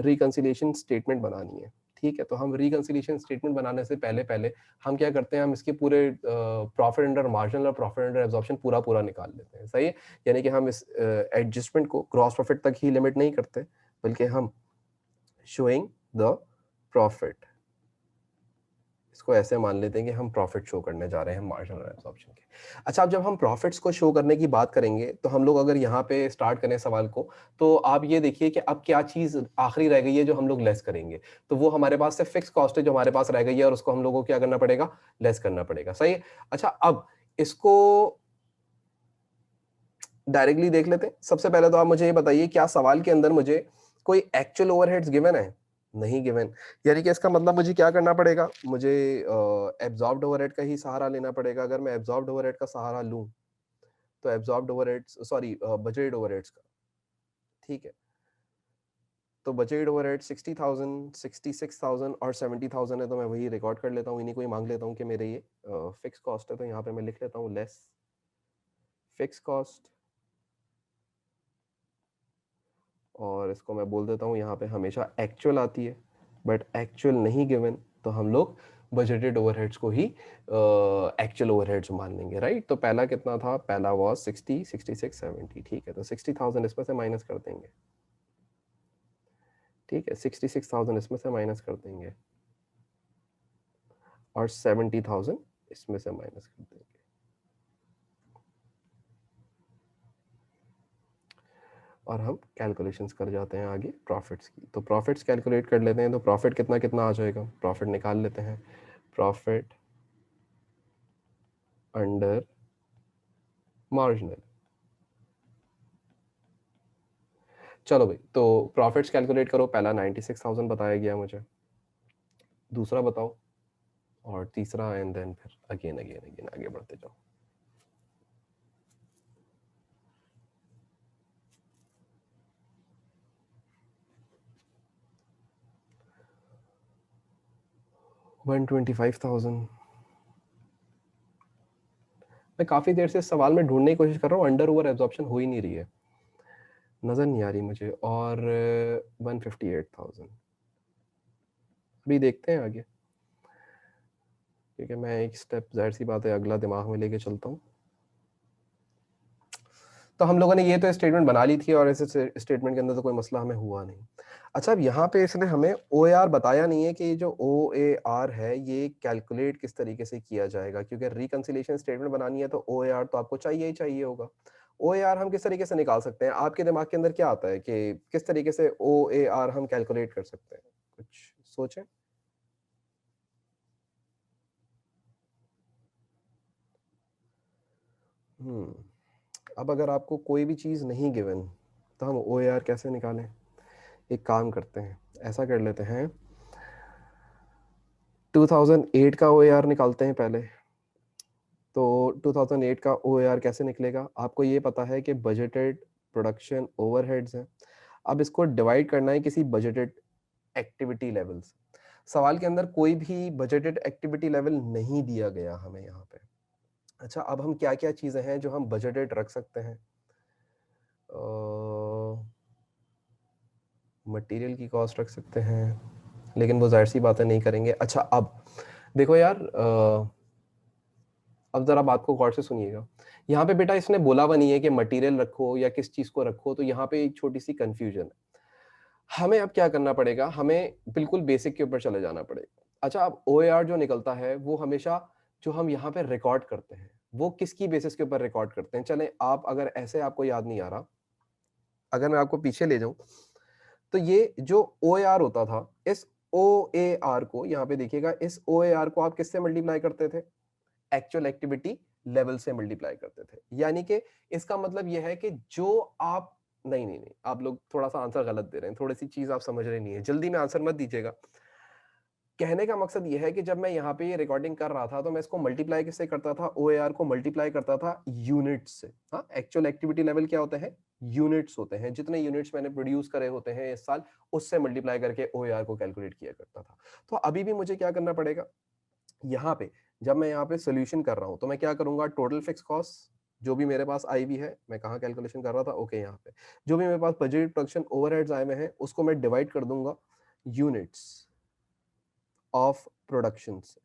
रिकंसिलिएशन स्टेटमेंट बनानी है। ठीक है, तो हम रिकंसिलिएशन स्टेटमेंट बनाने से पहले पहले हम क्या करते हैं, हम इसके पूरे प्रॉफिट अंडर मार्जिनल और प्रॉफिट अंडर एब्जॉर्प्शन पूरा पूरा निकाल लेते हैं। सही है, यानी कि हम इस एडजस्टमेंट को ग्रॉस प्रॉफिट तक ही लिमिट नहीं करते, बल्कि हम शोइंग द प्रॉफिट, इसको ऐसे मान लेते हैं कि हम प्रॉफिट शो करने जा रहे हैं मार्जिनल एब्जॉर्प्शन के। अच्छा, अब जब हम प्रॉफिट्स को शो करने की बात करेंगे, तो हम लोग अगर यहाँ पे स्टार्ट करें सवाल को, तो आप ये देखिए कि अब क्या चीज आखिरी रह गई है जो हम लोग लेस करेंगे। तो वो हमारे पास से फिक्स कॉस्ट है जो हमारे पास रह गई है, और उसको हम लोगों को क्या करना पड़ेगा, लेस करना पड़ेगा। सही है। अच्छा, अब इसको डायरेक्टली देख लेते हैं। सबसे पहले तो आप मुझे ये बताइए, क्या सवाल के अंदर मुझे कोई एक्चुअल ओवरहेड्स गिवन है? नहीं गिवन। यानी कि इसका मतलब मुझे क्या करना पड़ेगा, मुझे एब्जॉर्ब्ड ओवरहेड का ही सहारा लेना पड़ेगा। अगर मैं एब्जॉर्ब्ड ओवरहेड का सहारा लूं, तो absorbed overheads, sorry budgeted overheads का, ठीक है, तो बजटेड ओवरहेड 60,000, 66,000 और 70,000 है, तो मैं वही रिकॉर्ड कर लेता हूँ, इन्हीं को ही मांग लेता हूँ कि मेरे ये फिक्स कॉस्ट है। तो यहाँ पे मैं लिख लेता हूँ लेस फिक्स कॉस्ट, और इसको मैं बोल देता हूँ यहाँ पे हमेशा एक्चुअल आती है, बट एक्चुअल नहीं गिवन, तो हम लोग बजटेड ओवरहेड्स को ही एक्चुअल ओवरहेड्स मान लेंगे। राइट, तो पहला कितना था, पहला वाज 60, 66, 70। ठीक है, तो 60,000 इसमें से माइनस कर देंगे। ठीक है, 66,000 इसमें से माइनस कर देंगे, और 70,000 इसमें से माइनस कर देंगे, और हम कैलकुलेशंस कर जाते हैं आगे प्रॉफिट्स की। तो प्रॉफिट्स कैलकुलेट कर लेते हैं, तो प्रॉफिट कितना कितना आ जाएगा, प्रॉफिट निकाल लेते हैं। प्रॉफिट अंडर मार्जिनल, चलो भाई, तो प्रॉफिट्स कैलकुलेट करो। पहला 96,000 बताया गया मुझे, दूसरा बताओ, और तीसरा, एंड देन फिर अगेन अगेन अगेन आगे बढ़ते जाओ। $125,000। मैं काफी देर से इस सवाल में ढूंढने की कोशिश कर रहा हूँ, अंडर ओवर एब्जॉर्प्शन हो ही नहीं रही है, नजर नहीं आ रही मुझे। और 158,000, अभी देखते हैं आगे, क्योंकि मैं एक स्टेप, जाहिर सी बात है, अगला दिमाग में लेके चलता हूँ। तो हम लोगों ने ये तो स्टेटमेंट बना ली थी, और ऐसे स्टेटमेंट के अंदर तो कोई मसला हमें हुआ नहीं। अच्छा, अब यहाँ पे इसने हमें ओ ए आर बताया नहीं है कि ये जो ओ ए आर है ये कैलकुलेट किस तरीके से किया जाएगा, क्योंकि रिकंसिलिएशन स्टेटमेंट बनानी है तो ओ ए आर तो आपको चाहिए ही चाहिए होगा। ओ ए आर हम किस तरीके से निकाल सकते हैं, आपके दिमाग के अंदर क्या आता है कि किस तरीके से ओ ए आर हम कैलकुलेट कर सकते हैं, कुछ सोचें। अब अगर आपको कोई भी चीज़ नहीं गिवन, तो हम ओ ए आर कैसे निकालें? एक काम करते हैं, ऐसा कर लेते हैं, 2008 का ओएआर निकालते हैं पहले। तो 2008 का ओएआर कैसे निकलेगा, आपको ये पता है कि बजटेड प्रोडक्शन ओवरहेड्स हैं। अब इसको डिवाइड करना है किसी बजटेड एक्टिविटी लेवल से। सवाल के अंदर कोई भी बजटेड एक्टिविटी लेवल नहीं दिया गया हमें यहाँ पे। अच्छा, अब हम क्या क्या चीज़ें हैं जो हम बजटेड रख सकते हैं? मटेरियल की कॉस्ट रख सकते हैं, लेकिन वो जाहिर सी बातें नहीं करेंगे। अच्छा अब देखो यार, अब जरा बात को गौर से सुनिएगा। यहाँ पे बेटा इसने बोला हुआ नहीं है कि मटेरियल रखो या किस चीज को रखो, तो यहाँ पे एक छोटी सी कंफ्यूजन है। हमें अब क्या करना पड़ेगा, हमें बिल्कुल बेसिक के ऊपर चले जाना पड़ेगा। अच्छा, अब OAR जो निकलता है वो हमेशा जो हम यहाँ पे रिकॉर्ड करते हैं वो किसकी बेसिस के ऊपर रिकॉर्ड करते हैं। चले आप अगर ऐसे आपको याद नहीं आ रहा, अगर मैं आपको पीछे ले जाऊं, तो ये जो OAR होता था, इस OAR को यहाँ पे देखिएगा, इस OAR को आप किससे मल्टीप्लाई करते थे, एक्चुअल एक्टिविटी लेवल से मल्टीप्लाई करते थे। यानी कि इसका मतलब यह है कि जो आप, नहीं नहीं नहीं, आप लोग थोड़ा सा आंसर गलत दे रहे हैं, थोड़ी सी चीज आप समझ रहे नहीं है, जल्दी में आंसर मत दीजिएगा। कहने का मकसद यह है कि जब मैं यहाँ पे ये रिकॉर्डिंग कर रहा था तो मैं इसको मल्टीप्लाई किससे करता था, OAR को मल्टीप्लाई करता था यूनिट्स से। हाँ, एक्चुअल एक्टिविटी लेवल क्या होते हैं, यूनिट्स होते हैं। जितने यूनिट्स मैंने प्रोड्यूस करे होते हैं इस साल, उससे मल्टीप्लाई करके OAR को कैलकुलेट किया करता था। तो अभी भी मुझे क्या करना पड़ेगा, यहाँ पे जब मैं यहाँ पे सोल्यूशन कर रहा हूँ तो मैं क्या करूंगा, टोटल फिक्स कॉस्ट जो भी मेरे पास आई हुई है, मैं कहाँ कैलकुलेशन कर रहा था, ओके यहाँ पे जो भी मेरे पास बजट प्रोडक्शन ओवरहेड्स आए हुए हैं उसको मैं डिवाइड कर दूंगा यूनिट्स ऑफ प्रोडक्शन से।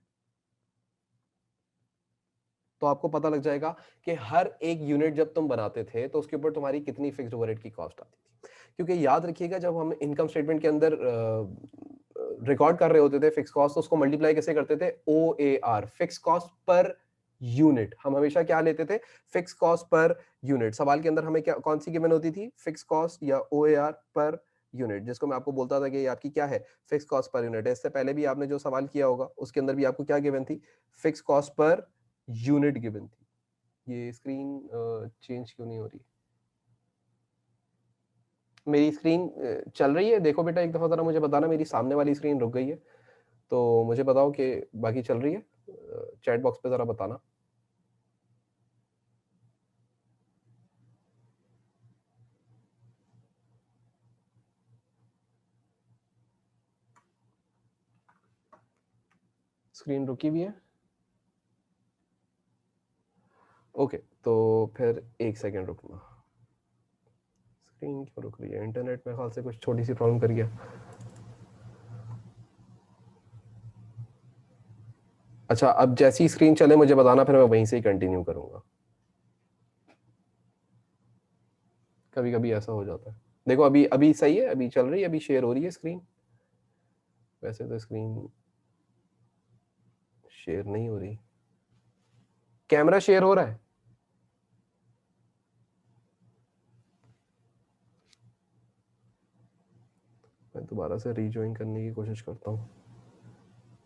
तो आपको पता लग जाएगा कि हर एक यूनिट जब तुम बनाते थे तो उसके ऊपर तुम्हारी कितनी फिक्स्ड ओवरहेड की कॉस्ट आती थी। क्योंकि याद रखिएगा, जब हम इनकम स्टेटमेंट के अंदर रिकॉर्ड कर रहे होते थे फिक्स कॉस्ट, तो उसको मल्टीप्लाई कैसे करते थे, OAR, fix cost per unit. हम हमेशा क्या लेते थे, फिक्स कॉस्ट पर यूनिट। सवाल के अंदर हमें क्या, कौन सी गिवन होती थी, फिक्स कॉस्ट या OAR पर यूनिट, जिसको मैं आपको बोलता था कि ये आपकी क्या है, फिक्स कॉस्ट पर यूनिट है। इससे पहले भी आपने जो सवाल किया होगा उसके अंदर भी आपको क्या गिवन थी, fix cost per unit given थी। ये स्क्रीन चेंज क्यों नहीं हो रही, मेरी स्क्रीन चल रही है, देखो बेटा एक दफा जरा मुझे बताना, मेरी सामने वाली स्क्रीन रुक गई है, तो मुझे बताओ कि बाकी चल रही है, चैट बॉक्स पे जरा बताना। स्क्रीन रुकी भी है, ओके, तो फिर एक सेकंड रुकना। स्क्रीन क्यों रुक रही है, इंटरनेट में ख्याल से कुछ छोटी सी प्रॉब्लम कर गया। अच्छा, अब जैसी स्क्रीन चले मुझे बताना, फिर मैं वहीं से ही कंटिन्यू करूंगा। कभी कभी ऐसा हो जाता है। देखो अभी अभी सही है, अभी चल रही है, अभी शेयर हो रही है स्क्रीन। वैसे तो स्क्रीन शेयर नहीं हो रही, कैमरा शेयर हो रहा है। मैं दोबारा से रीजॉइन करने की कोशिश करता हूँ।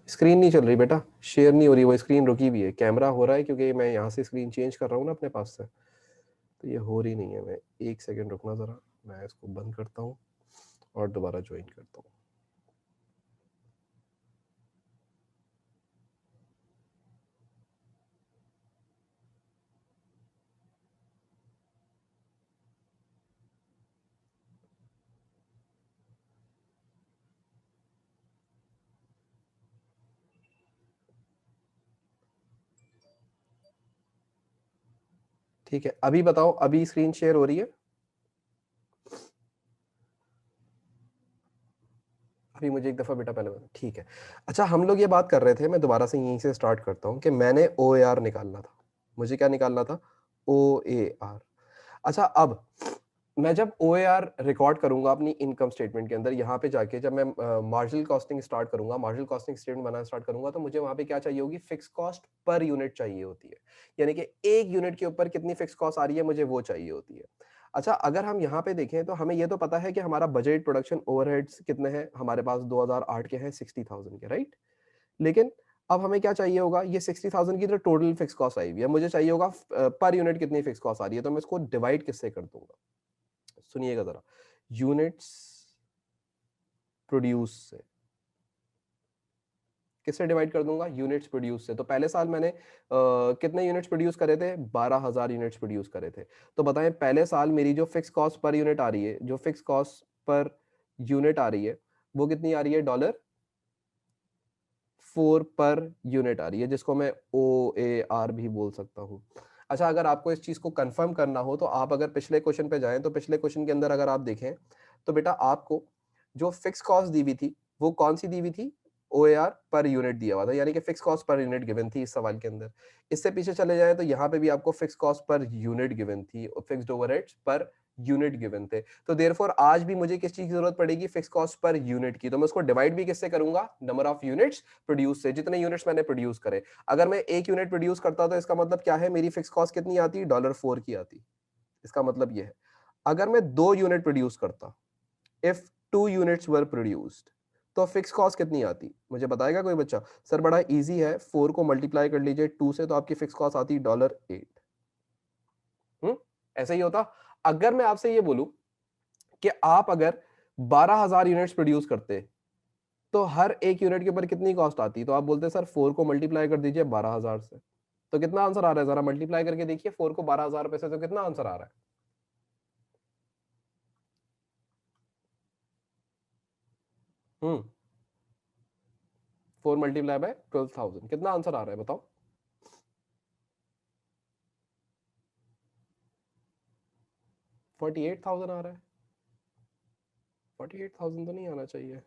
स्क्रीन नहीं चल रही बेटा, शेयर नहीं हो रही, वो स्क्रीन रुकी भी है। कैमरा हो रहा है क्योंकि मैं यहाँ से स्क्रीन चेंज कर रहा हूँ ना अपने पास से, तो ये हो रही नहीं है। मैं एक सेकंड रुकना जरा, मैं इसको बंद करता हूँ और दोबारा ज्वाइन करता हूँ। ठीक है, अभी बताओ, अभी स्क्रीन शेयर हो रही है, अभी मुझे एक दफा बेटा पहले बता, ठीक है। अच्छा, हम लोग ये बात कर रहे थे, मैं दोबारा से यहीं से स्टार्ट करता हूँ कि मैंने OAR निकालना था। मुझे क्या निकालना था, OAR। अच्छा, अब मैं जब OAR रिकॉर्ड करूंगा अपनी इनकम स्टेटमेंट के अंदर, यहाँ पे जाके जब मैं मार्जिनल कॉस्टिंग स्टार्ट करूंगा, मार्जिनल कॉस्टिंग स्टेटमेंट बनाना स्टार्ट करूंगा, तो मुझे वहां पे क्या चाहिए होगी, फिक्स कॉस्ट पर यूनिट चाहिए होती है। यानी कि एक यूनिट के ऊपर कितनी फिक्स कॉस्ट आ रही है, मुझे वो चाहिए होती है। अच्छा, अगर हम यहाँ पे देखें तो हमें ये तो पता है कि हमारा बजट प्रोडक्शन ओवरहेड्स कितने हैं, हमारे पास 2008 के हैं, 60,000 के, राइट। लेकिन अब हमें क्या चाहिए होगा, ये 60,000 की तो टोटल फिक्स कॉस्ट आई हुई है, मुझे चाहिए होगा पर यूनिट कितनी फिक्स कॉस्ट आ रही है। तो मैं इसको डिवाइड किससे कर दूंगा, सुनिएगा जरा, यूनिट्स प्रोड्यूस से। किससे डिवाइड कर दूंगा, यूनिट्स प्रोड्यूस से। तो पहले साल मैंने कितने यूनिट्स प्रोड्यूस करे थे, 12,000 यूनिट्स प्रोड्यूस करे थे। तो बताएं पहले साल मेरी जो फिक्स कॉस्ट पर यूनिट आ रही है, जो फिक्स कॉस्ट पर यूनिट आ रही है, वो कितनी आ रही है, $4 पर यूनिट आ रही है, जिसको मैं OAR भी बोल सकता हूँ। अच्छा, अगर आपको इस चीज को कंफर्म करना हो तो आप अगर पिछले क्वेश्चन पे जाएं, तो पिछले क्वेश्चन के अंदर अगर आप देखें तो बेटा आपको जो फिक्स कॉस्ट दी हुई थी वो कौन सी दी हुई थी? OAR पर यूनिट दिया हुआ था, यानी कि fix cost per unit given थी इस सवाल के अंदर। इससे पीछे चले जाएँ तो यहाँ पे भी आपको fix cost per unit given थी और fixed overheads per unit given थे। तो देयरफॉर आज भी मुझे किस चीज़ की ज़रूरत पड़ेगी? फिक्स कॉस्ट पर यूनिट की। तो मैं उसको डिवाइड भी किससे करूँगा? नंबर ऑफ यूनिट्स प्रोड्यूस से, जितने यूनिट्स मैंने प्रोड्यूस करे। अगर मैं 1 यूनिट प्रोड्यूस करता तो इसका मतलब क्या है? मेरी फिक्स कॉस्ट कितनी आती? $4 की आती। इसका मतलब ये है। अगर मैं 2 यूनिट प्रोड्यूस करता, इफ 2 यूनिट्स वर प्रोड्यूस्ड, तो फिक्स कॉस्ट कितनी आती? मुझे बताएगा कोई बच्चा? सर बड़ा इजी है, 4 को मल्टीप्लाई कर लीजिए 2 से, तो आपकी फिक्स कॉस्ट आती $8। ऐसे ही होता। अगर मैं आपसे ये बोलूं कि आप अगर 12,000 यूनिट्स प्रोड्यूस करते, तो हर एक यूनिट के ऊपर कितनी कॉस्ट आती? तो आप बोलते सर 4 को मल्टीप्लाई कर दीजिए 12,000 से। तो कितना आंसर आ रहा है? जरा मल्टीप्लाई करके देखिए 4 को 12,000 रुपए से, तो कितना आंसर आ रहा है? हम्म 4 मल्टीप्लाई बाय 12,000, कितना आंसर आ रहा है बताओ? 48,000 आ रहा है। 48,000 तो नहीं आना चाहिए।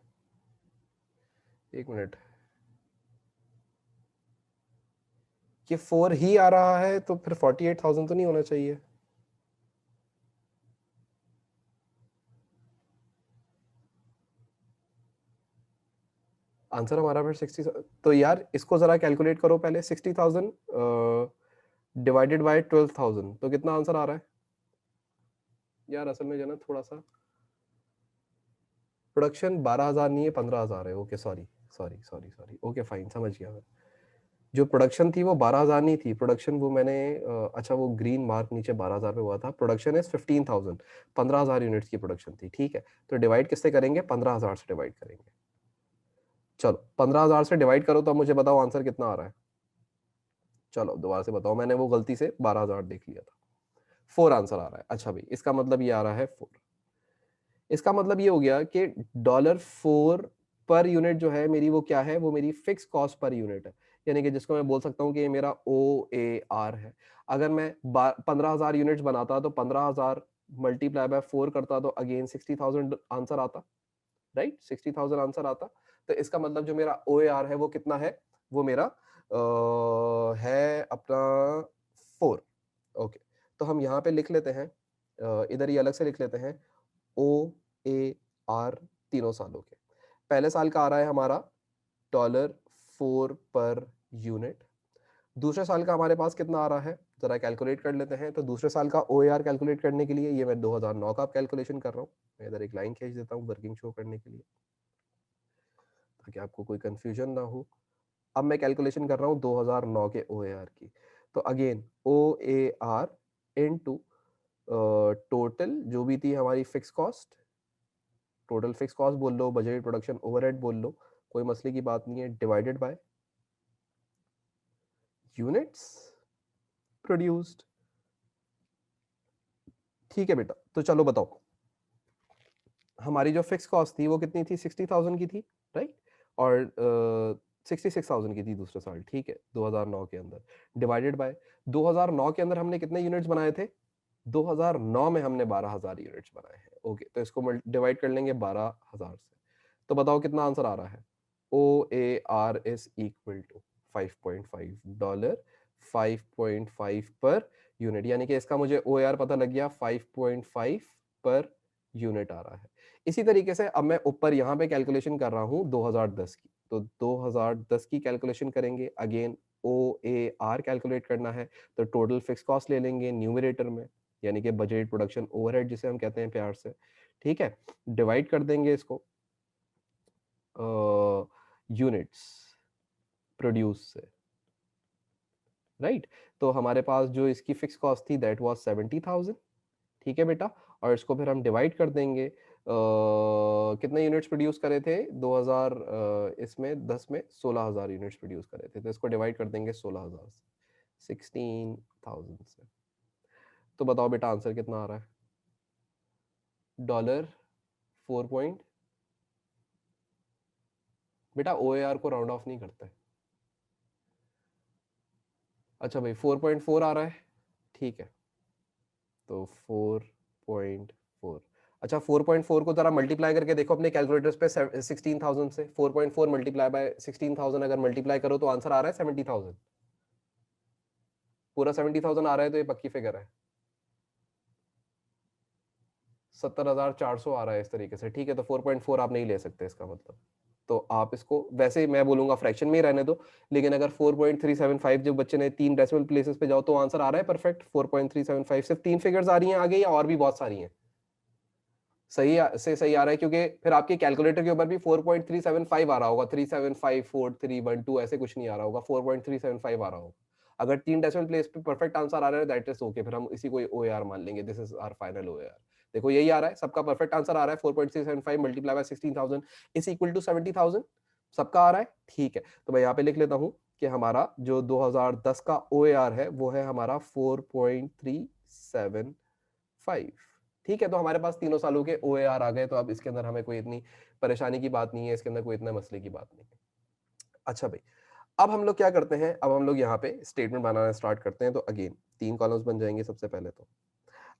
एक मिनट, ये 4 ही आ रहा है तो फिर 48,000 तो नहीं होना चाहिए। आंसर हमारा फिर 60। तो यार इसको जरा कैलकुलेट करो पहले। 60,000 डिवाइडेड बाय 12,000, तो कितना आंसर आ रहा है? यार असल में जो है ना, थोड़ा सा प्रोडक्शन 12,000 नहीं है, 15,000 है। Okay sorry sorry sorry sorry, okay fine, समझ गया मैं। जो प्रोडक्शन थी वो 12,000 नहीं थी प्रोडक्शन, वो मैंने अच्छा वो ग्रीन मार्क नीचे 12,000 पे हुआ था। प्रोडक्शन इज 15,000, 15,000 यूनिट्स की प्रोडक्शन थी, ठीक है। तो डिवाइड किससे करेंगे? 15,000 से डिवाइड करेंगे। चलो 15,000 से डिवाइड करो, तो अब मुझे बताओ आंसर कितना आ रहा है? चलो दोबारा से बताओ, मैंने वो गलती से 12,000 देख लिया था। 4 आंसर आ रहा है। अच्छा भाई, इसका मतलब ये आ रहा है 4। इसका मतलब ये हो गया कि $4 पर यूनिट जो है मेरी, वो क्या है? वो मेरी फिक्स कॉस्ट पर यूनिट है, यानी कि जिसको मैं बोल सकता हूँ कि ये मेरा OAR है। अगर मैं 15,000 यूनिट्स बनाता तो 15,000 मल्टीप्लाई बाय 4 करता तो अगेन 60,000 आंसर आता, राइट? 60,000 आंसर आता। तो इसका मतलब जो मेरा OAR है वो कितना है? वो मेरा है अपना 4। ओके, तो हम यहाँ पे लिख लेते हैं, इधर ही अलग से लिख लेते हैं। OAR तीनों सालों के। पहले साल का आ रहा है हमारा $4 पर यूनिट। दूसरे साल का हमारे पास कितना आ रहा है? जरा कैलकुलेट कर लेते हैं। तो दूसरे साल का OAR कैलकुलेट करने के लिए, ये मैं 2009 का कैलकुलेशन कर रहा हूँ। मैं इधर एक लाइन खींच देता हूँ वर्किंग शो करने के लिए, ताकि आपको कोई कंफ्यूजन ना हो। अब मैं कैलकुलेशन कर रहा हूँ 2009 के OAR की। तो अगेन OAR इनटू टोटल जो भी थी हमारी fix cost, total fix cost बोल लो, बजट, प्रोडक्शन, ओवरहेड बोल लो, कोई मसले की बात नहीं है, डिवाइडेड बाय यूनिट्स प्रोड्यूस्ड। ठीक है बेटा, तो चलो बताओ, हमारी जो फिक्स कॉस्ट थी वो कितनी थी? 60,000 की थी, राइट? और 66,000 की थी दूसरे साल, ठीक है, 2009 के अंदर। डिवाइडेड बाय 2009 के अंदर हमने कितने यूनिट्स बनाए थे? 2009 में हमने 12,000 यूनिट्स बनाए हैं। ओके, तो इसको डिवाइड कर लेंगे 12,000 से। तो बताओ कितना आंसर आ रहा है? OAR is equal to $5.5, 5.5 per unit, यानी कि इसका मुझे OAR पता लग गया, 5.5 पर यूनिट आ रहा है। इसी तरीके से अब मैं ऊपर यहाँ पे कैलकुलेशन कर रहा हूँ 2010 की, तो 2010 की कैलकुलेशन करेंगे। अगेन OAR कैलकुलेट करना है, तो टोटल फिक्स कॉस्ट ले लेंगे न्यूमरेटर में, यानी कि बजट, प्रोडक्शन, ओवरहेड जिसे हम कहते हैं प्यार से, ठीक है। डिवाइड कर देंगे इसको यूनिट्स प्रोड्यूस से, राइट? तो हमारे पास जो इसकी फिक्स कॉस्ट थी दैट वाज 70,000, ठीक है बेटा। और इसको फिर हम डिवाइड कर देंगे, कितने यूनिट्स प्रोड्यूस करे थे 2000, इसमें 10 में 16,000 यूनिट्स प्रोड्यूस करे थे, तो इसको डिवाइड कर देंगे 16,000 से, 16,000 से। तो बताओ बेटा आंसर कितना आ रहा है? डॉलर 4 पॉइंट, बेटा OAR को राउंड ऑफ नहीं करता है। अच्छा भाई 4.4 आ रहा है, ठीक है। तो 4.4, अच्छा 4.4 को जरा मल्टीप्लाई करके देखो अपने कैलकुलेटर्स पे 16,000 से। 4.4 मल्टीप्लाई बाय 16,000 अगर मल्टीप्लाई करो तो आंसर आ रहा है 70,000। पूरा 70,000 आ रहा है तो ये पक्की फिगर है। 70,400 आ रहा है इस तरीके से, ठीक है। तो 4.4 आप नहीं ले सकते इसका मतलब। तो आप इसको वैसे मैं बोलूंगा फ्रैक्शन में ही रहने दो, लेकिन अगर 4.375 जो बच्चे ने 3 डेसिमल प्लेसेस पे जाओ तो आंसर आ रहा है परफेक्ट 4.375। सिर्फ 3 फिगर्स आ रही हैं आगे या और भी बहुत सारी हैं? सही से सही आ रहा है, क्योंकि फिर आपके कैलकुलेटर के ऊपर भी 4.375 आ रहा होगा, 3754312 ऐसे कुछ नहीं आ रहा होगा, 4.375 आ रहा होगा। अगर 3 डेसिमल प्लेस पे परफेक्ट आंसर आ रहा है दैट इज ओके, फिर हम इसी को ओएआर मान लेंगे, दिस इज आवर फाइनल ओएआर। देखो यही आ रहा है, सबका परफेक्ट आंसर आ रहा है 4.375 multiply by 16,000 is equal to 70,000। सबका आ रहा है, ठीक है। तो मैं यहाँ पे लिख लेता हूँ कि हमारा जो 2010 का ओएआर है वो है हमारा 4.375। ठीक है, तो हमारे पास तीनों सालों के ओएआर आ गए, तो अब इसके अंदर हमें कोई इतनी परेशानी की बात नहीं है, इसके अंदर कोई इतना मसले की बात नहीं है। अच्छा भाई, अब हम लोग क्या करते हैं, अब हम लोग यहाँ पे स्टेटमेंट बनाना स्टार्ट करते हैं। तो अगेन 3 कॉलम्स बन जाएंगे सबसे पहले तो।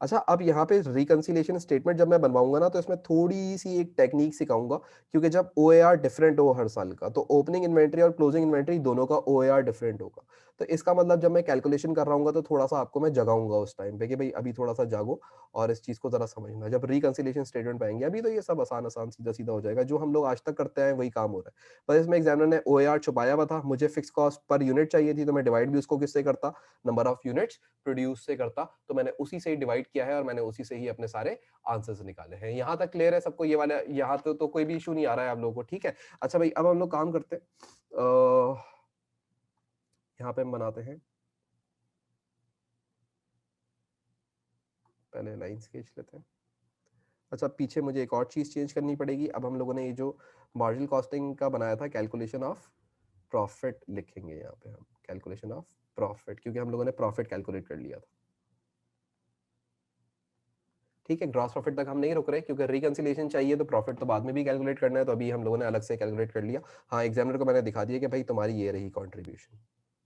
अच्छा, अब यहाँ पे रिकंसिलिएशन स्टेटमेंट जब मैं बनवाऊंगा ना तो इसमें थोड़ी सी एक टेक्निक सिखाऊंगा, क्योंकि जब ओएआर डिफरेंट हो हर साल का तो ओपनिंग इन्वेंट्री और क्लोजिंग इन्वेंट्री दोनों का ओएआर डिफरेंट होगा। तो इसका मतलब जब मैं कैलकुलेशन कर रहा हूँ तो थोड़ा सा आपको मैं जगाऊंगा उस टाइम पे कि भाई अभी थोड़ा सा जागो और इस चीज को जरा समझना। जब रिकंसिलिएशन स्टेटमेंट पाएंगे अभी तो ये सब आसान आसान सीधा सीधा हो जाएगा, जो हम लोग आज तक करते हैं वही काम हो रहा है। पर इसमें एग्जामिनर ने ओएआर छुपाया हुआ था, मुझे फिक्स कॉस्ट पर यूनिट चाहिए थी, तो मैं डिवाइड भी उसको किससे करता, नंबर ऑफ यूनिट्स प्रोड्यूस से करता। तो मैंने उसी से ही डिवाइड किया है और मैंने उसी से ही अपने सारे आंसर्स निकाले हैं। यहां तक क्लियर है सबको? ये वाला यहाँ तो कोई भी इशू नहीं आ रहा है आप लोगों को, ठीक है। अच्छा भाई, अब हम लोग काम करते हैं, यहाँ पे हम बनाते हैं, पहले लाइन खींच लेते हैं। अच्छा, पीछे मुझे एक और चीज चेंज करनी पड़ेगी। अब हम लोगों ने ये जो मार्जिनल कॉस्टिंग का बनाया था, कैलकुलेशन ऑफ प्रॉफिट लिखेंगे यहाँ पे हम, कैलकुलेशन ऑफ प्रॉफिट, क्योंकि हम लोगों ने प्रॉफिट कैलकुलेट कर लिया था। ठीक है, ग्रॉस प्रॉफिट तक हम नहीं रुक रहे, क्योंकि रिकंसिलिएशन चाहिए तो प्रॉफिट तो बाद में भी कैलकुलेट करना है, तो अभी हम लोगों ने अलग से कैलकुलेट कर लिया। हाँ, एग्जामिनर को मैंने दिखा दिया कि भाई तुम्हारी ये रही कंट्रीब्यूशन,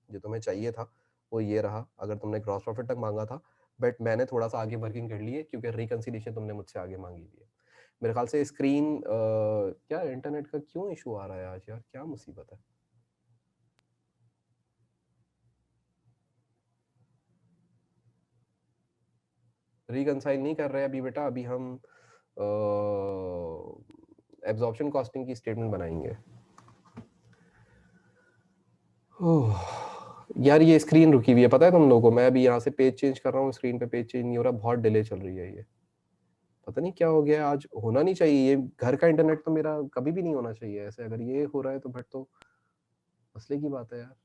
जो तुम्हें चाहिए था वो ये रहा, अगर तुमने ग्रॉस प्रॉफिट तक मांगा था। बट मैंने थोड़ा सा आगे वर्किंग कर ली है, क्योंकि रिकंसिलिएशन तुमने मुझसे आगे मांगी हुई है। मेरे ख्याल से स्क्रीन क्या इंटरनेट का क्यों इशू आ रहा है आज यार, क्या मुसीबत है। रिकंसाइल नहीं कर रहे अभी बेटा, अभी हम एब्जॉर्प्शन कॉस्टिंग की स्टेटमेंट बनाएंगे। ओह, यार ये स्क्रीन रुकी हुई है, पता है तुम लोगों को? मैं अभी यहाँ से पेज चेंज कर रहा हूँ, स्क्रीन पे पेज चेंज नहीं हो रहा, बहुत डिले चल रही है ये, पता नहीं क्या हो गया है आज। होना नहीं चाहिए ये, घर का इंटरनेट तो मेरा कभी भी नहीं होना चाहिए ऐसे, अगर ये हो रहा है तो फिर तो मसले की बात है यार।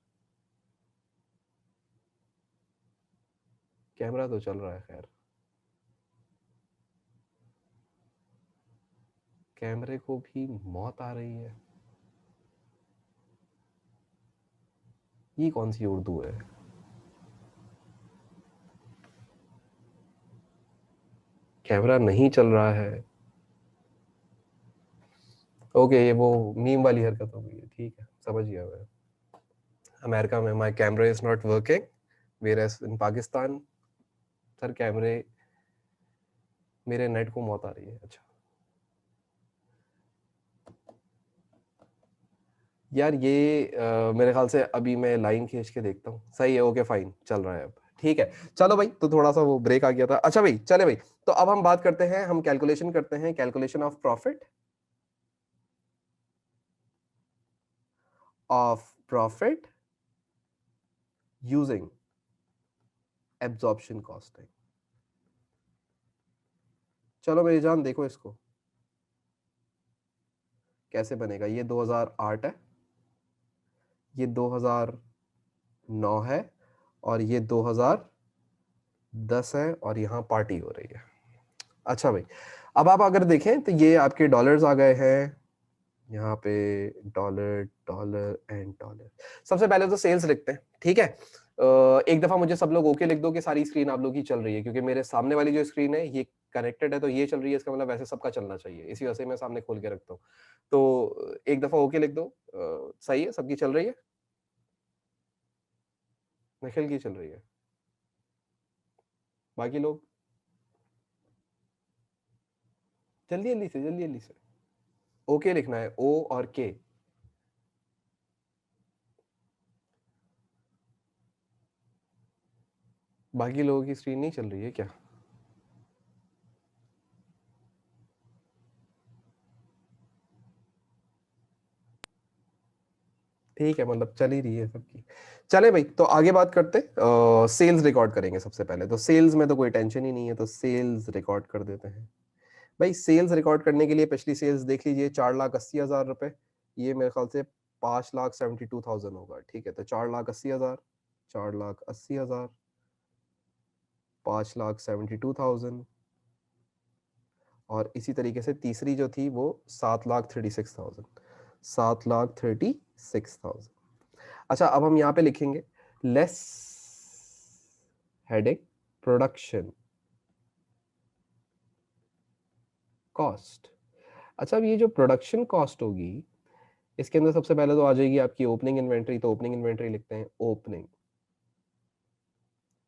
कैमरा तो चल रहा है खैर, कैमरे को भी मौत आ रही है। ये कौन सी उर्दू है? कैमरा नहीं चल रहा है। ओके, ये वो मीम वाली हरकत हो गई है, ठीक है समझ गया मैं। अमेरिका में my camera is not working, whereas in Pakistan sir कैमरे, मेरे नेट को मौत आ रही है। अच्छा यार, ये मेरे ख्याल से अभी मैं लाइन खींच के देखता हूँ, सही है, ओके फाइन चल रहा है अब, ठीक है। चलो भाई, तो थोड़ा सा वो ब्रेक आ गया था। अच्छा भाई, चले भाई, तो अब हम बात करते हैं, हम कैलकुलेशन करते हैं, calculation of profit using absorption costing. चलो मेरी जान, देखो इसको कैसे बनेगा। ये 2008 है, ये 2009 है, और ये 2010 है, और यहाँ पार्टी हो रही है। अच्छा भाई, अब आप अगर देखें तो ये आपके डॉलर्स आ गए हैं यहाँ पे, डॉलर डॉलर एंड डॉलर। सबसे पहले तो सेल्स लिखते हैं, ठीक है। एक दफा मुझे सब लोग ओके लिख दो कि सारी स्क्रीन आप लोग की चल रही है, क्योंकि मेरे सामने वाली जो स्क्रीन है ये कनेक्टेड है, तो ये चल रही है, इसका मतलब वैसे सबका चलना चाहिए, इसी वजह से मैं सामने खोल के रखता हूँ। तो एक दफा ओके लिख दो। सही है, सबकी चल रही है, निखिल की चल रही है, बाकी लोग जल्दी जल्दी से, जल्दी जल्दी से। ओके लिखना है, ओ और के। बाकी लोगों की स्क्रीन नहीं चल रही है क्या? ठीक है, मतलब चल ही रही है सबकी। चले भाई, तो आगे बात करते। सेल्स रिकॉर्ड करेंगे सबसे पहले। तो सेल्स में तो कोई टेंशन ही नहीं है, तो सेल्स रिकॉर्ड कर देते हैं। भाई सेल्स रिकॉर्ड करने के लिए पिछली सेल्स देख लीजिए, 4,80,000 रुपए। ये मेरे ख्याल से 5,72,000 होगा। ठीक है, तो 4,80,000, 4,80,000, 5,72,000। और इसी तरीके से तीसरी जो थी वो 7,36,000, 7,36,000। अच्छा, अब हम यहाँ पे लिखेंगे लेस हेडिंग प्रोडक्शन कॉस्ट। अच्छा, अब ये जो प्रोडक्शन कॉस्ट होगी, इसके अंदर सबसे पहले तो आ जाएगी आपकी ओपनिंग इन्वेंट्री। तो ओपनिंग इन्वेंट्री लिखते हैं, ओपनिंग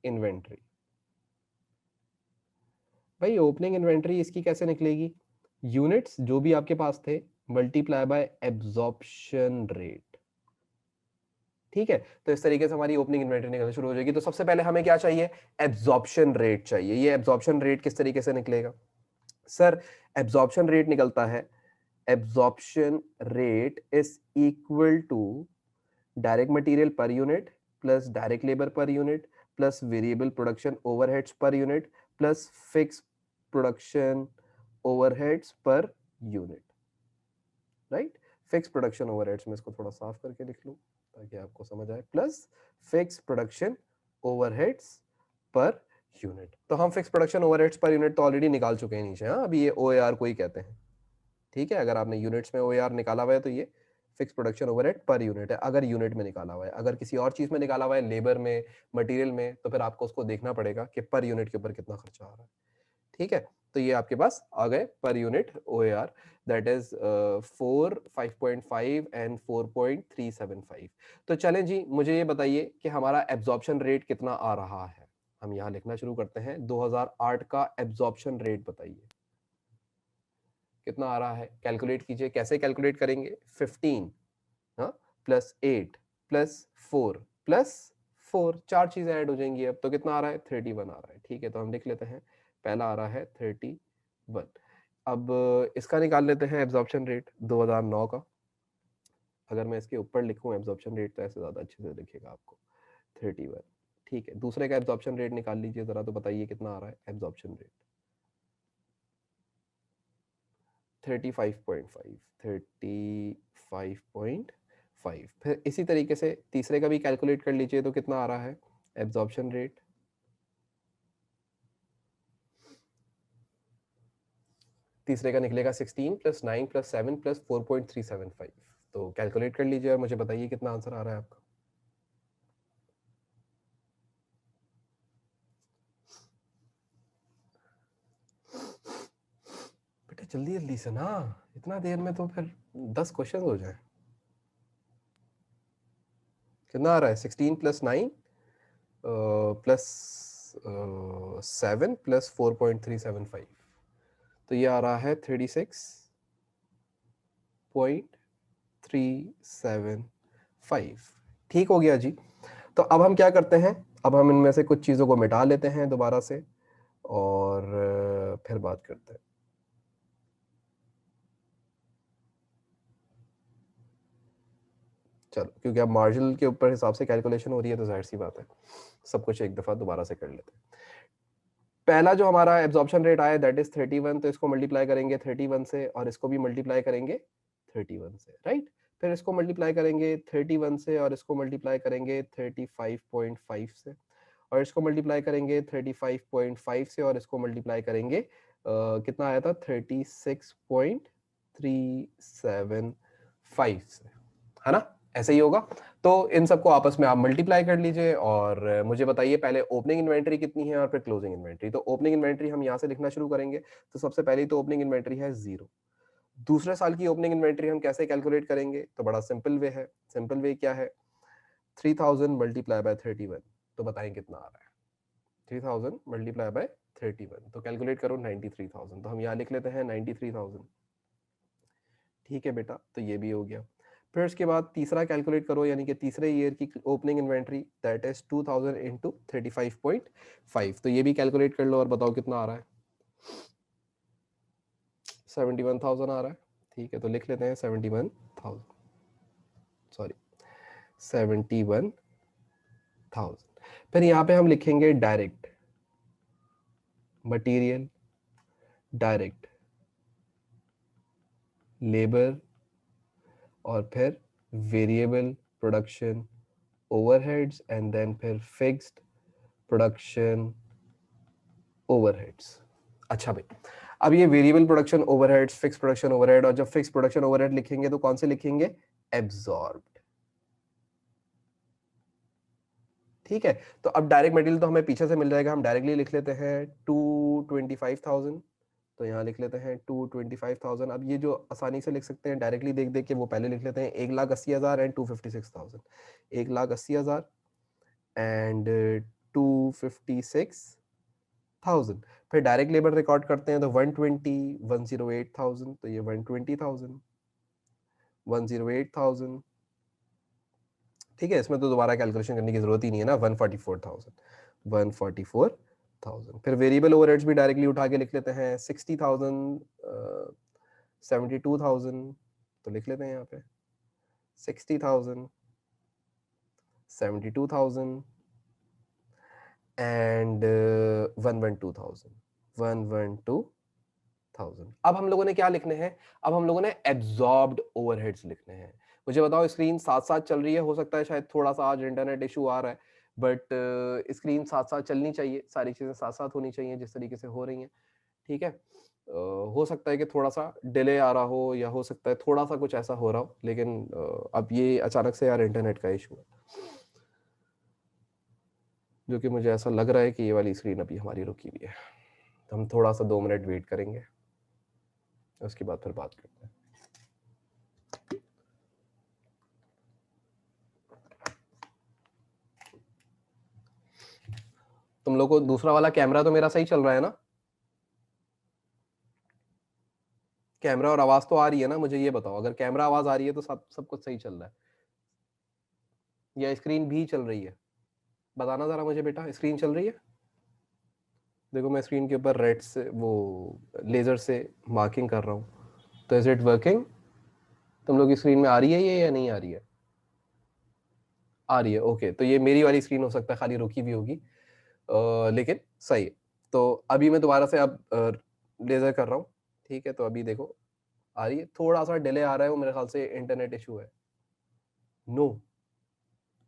इन्वेंट्री। भाई ओपनिंग इन्वेंट्री इसकी कैसे निकलेगी? यूनिट्स जो भी आपके पास थे मल्टीप्लाई बाय एब्जॉर्प्शन रेट। ठीक है, तो इस तरीके से हमारी ओपनिंग इन्वेंट्री निकलना शुरू हो जाएगी। तो सबसे पहले हमें क्या चाहिए? एब्जॉर्प्शन रेट चाहिए। ये एब्जॉर्प्शन रेट किस तरीके से निकलेगा सर? एब्जॉर्प्शन रेट निकलता है, absorption rate is equal to direct material per unit plus direct labour per unit plus variable production overheads per unit plus fix production overheads per unit. Right, fix production overheads में इसको थोड़ा साफ करके लिख लूं ताकि आपको समझ आए, plus fix production overheads per unit. तो हम fix production overheads per unit तो ऑलरेडी निकाल चुके हैं नीचे। हाँ, अभी ये ओएआर को ही कहते हैं। ठीक है, अगर आपने यूनिट्स में ओएआर निकाला हुआ है तो ये fix production overhead per unit है, अगर यूनिट में निकाला हुआ है। अगर किसी और चीज में निकाला हुआ है, लेबर में, मटेरियल में, तो फिर आपको उसको देखना पड़ेगा कि पर यूनिट के ऊपर कितना खर्चा आ रहा है। ठीक है, तो ये आपके पास आ गए पर unit OAR, that is 4, 5.5 and 4.375। तो चलें जी, मुझे ये बताइए कि हमारा एब्जॉर्प्शन रेट कितना आ रहा है। हम यहाँ लिखना शुरू करते हैं, 2008 का एब्जॉर्प्शन रेट बताइए कितना आ रहा है। कैलकुलेट कीजिए, कैसे कैलकुलेट करेंगे? 15 हाँ प्लस 8 प्लस 4 प्लस 4, चार चीजें ऐड हो जाएंगी। अब तो कितना आ रहा है? 31 आ रहा है। ठीक है, तो हम लिख लेते हैं, पहला आ रहा है 31। अब इसका निकाल लेते हैं एब्जॉर्प्शन रेट 2009 का। अगर मैं इसके ऊपर लिखूं एब्जॉर्प्शन रेट तो ऐसे ज्यादा अच्छे से दिखेगा आपको, 31। ठीक है, दूसरे का एब्जॉर्प्शन रेट निकाल लीजिए जरा, तो बताइए कितना आ रहा है एब्जॉर्प्शन रेट? 35.5, 35.5। फिर इसी तरीके से तीसरे का भी कैलकुलेट कर लीजिए, तो कितना आ रहा है एब्जॉर्प्शन रेट? तीसरे का निकलेगा 16 प्लस 9 प्लस 7 प्लस 4.375। तो कैलकुलेट कर लीजिए और मुझे बताइए कितना आंसर आ रहा है आपका। बेटा जल्दी जल्दी से ना, इतना देर में तो फिर 10 क्वेश्चन हो जाए। कितना आ रहा है? 16 प्लस 9 प्लस 7 प्लस 4.375। तो ये आ रहा है 36.375। ठीक हो गया जी। तो अब हम क्या करते हैं? अब हम इनमें से कुछ चीज़ों को मिटा लेते हैं दोबारा से, और फिर बात करते हैं। चलो, क्योंकि अब मार्जिनल के ऊपर हिसाब से कैलकुलेशन हो रही है तो जाहिर सी बात है सब कुछ एक दफा दोबारा से कर लेते हैं। पहला जो हमारा एब्जॉर्प्शन रेट आया दैट इज 31, तो इसको मल्टीप्लाई करेंगे 31 से और इसको भी मल्टीप्लाई करेंगे 31 से, राइट। फिर इसको मल्टीप्लाई करेंगे 31 से और इसको मल्टीप्लाई करेंगे 35.5 से, और इसको मल्टीप्लाई करेंगे 35.5 से और इसको मल्टीप्लाई करेंगे कितना आया था? 36.375 से, है ना? ऐसे ही होगा। तो इन सबको आपस में आप मल्टीप्लाई कर लीजिए और मुझे बताइए पहले ओपनिंग इन्वेंट्री कितनी है और फिर क्लोजिंग इन्वेंट्री। तो ओपनिंग इन्वेंट्री हम यहाँ से लिखना शुरू करेंगे। तो सबसे पहले तो ओपनिंग इन्वेंट्री है 0। दूसरे साल की ओपनिंग इन्वेंट्री हम कैसे कैलकुलेट करेंगे? तो बड़ा सिंपल वे है। सिंपल वे क्या है? 3000 मल्टीप्लाई बाय 31। तो बताएं कितना आ रहा है? 93,000 मल्टीप्लाई बाय 31, तो कैलकुलेट करो 93,000, तो हम यहाँ लिख लेते हैं 93,000। ठीक है बेटा, तो ये भी हो गया। फिर उसके बाद तीसरा कैलकुलेट करो, यानी कि तीसरे ईयर की opening inventory, that is 2000 into 35.5, तो ये भी कैलकुलेट कर लो और बताओ कितना आ रहा है। 71,000 आ रहा है। ठीक है, तो लिख लेते हैं 71,000, सॉरी 71,000। फिर यहाँ पे हम लिखेंगे डायरेक्ट मटेरियल, डायरेक्ट लेबर, और फिर variable production overheads, and then फिर फिक्स्ड प्रोडक्शन ओवरहेड्स। अच्छा भाई, अब ये variable production overheads, fix production overhead, और जब फिक्स प्रोडक्शन ओवरहेड लिखेंगे तो कौन से लिखेंगे? एब्जॉर्ब्ड। ठीक है, तो अब डायरेक्ट मटेरियल तो हमें पीछे से मिल जाएगा, हम डायरेक्टली लिख लेते हैं 225,000, तो यहाँ लिख लेते हैं 225,000। अब ये जो आसानी से लिख सकते हैं डायरेक्टली देख देख के, वो पहले लिख लेते हैं 1,80,000 एंड 256,000, 1,80,000 एंड 256,000। फिर डायरेक्ट लेबर रिकॉर्ड करते हैं तो 108,000, तो ये 120,000, 108,000। ठीक है, इसमें तो दोबारा कैलकुलेशन करने की जरूरत ही नहीं है ना, 144,000, 144,000। फिर वेरिएबल ओवरहेड्स भी डायरेक्टली उठा के लिख लेते हैं 60,000, 72,000, तो लिख लेते हैं यहाँ पे 60,000, 72,000 एंड 112,000, 112,000। अब हम लोगों ने क्या लिखने हैं? अब हम लोगों ने एब्जॉर्ब्ड ओवरहेड्स लिखने हैं। मुझे बताओ, स्क्रीन साथ साथ चल रही है? हो सकता है शायद थोड़ा सा आज इंटरनेट इशू आ रहा है, बट स्क्रीन साथ साथ चलनी चाहिए, सारी चीजें साथ साथ होनी चाहिए जिस तरीके से हो रही हैं। ठीक है, हो सकता है कि थोड़ा सा डिले आ रहा हो, या हो सकता है थोड़ा सा कुछ ऐसा हो रहा हो, लेकिन अब ये अचानक से यार इंटरनेट का इशू है, जो कि मुझे ऐसा लग रहा है कि ये वाली स्क्रीन अभी हमारी रुकी हुई है। तो हम थोड़ा सा 2 मिनट वेट करेंगे, उसके बाद फिर बात करते हैं। तुम लोग को दूसरा वाला कैमरा तो मेरा सही चल रहा है ना? कैमरा और आवाज तो आ रही है ना? मुझे ये बताओ, अगर कैमरा आवाज आ रही है तो सब कुछ सही चल रहा है, या स्क्रीन भी चल रही है? बताना जरा मुझे बेटा, स्क्रीन चल रही है? देखो मैं स्क्रीन के ऊपर रेड से, वो लेजर से मार्किंग कर रहा हूँ, तो इज इट वर्किंग? तुम लोग की स्क्रीन में आ रही है ये या नहीं आ रही है? आ रही है, ओके। तो ये मेरी वाली स्क्रीन हो सकता है खाली रुकी भी होगी, लेकिन सही है। तो अभी मैं दोबारा से अब लेजर कर रहा हूँ। ठीक है, तो अभी देखो आ रही है, थोड़ा सा डिले आ रहा है, वो मेरे ख्याल से इंटरनेट इशू है। नो,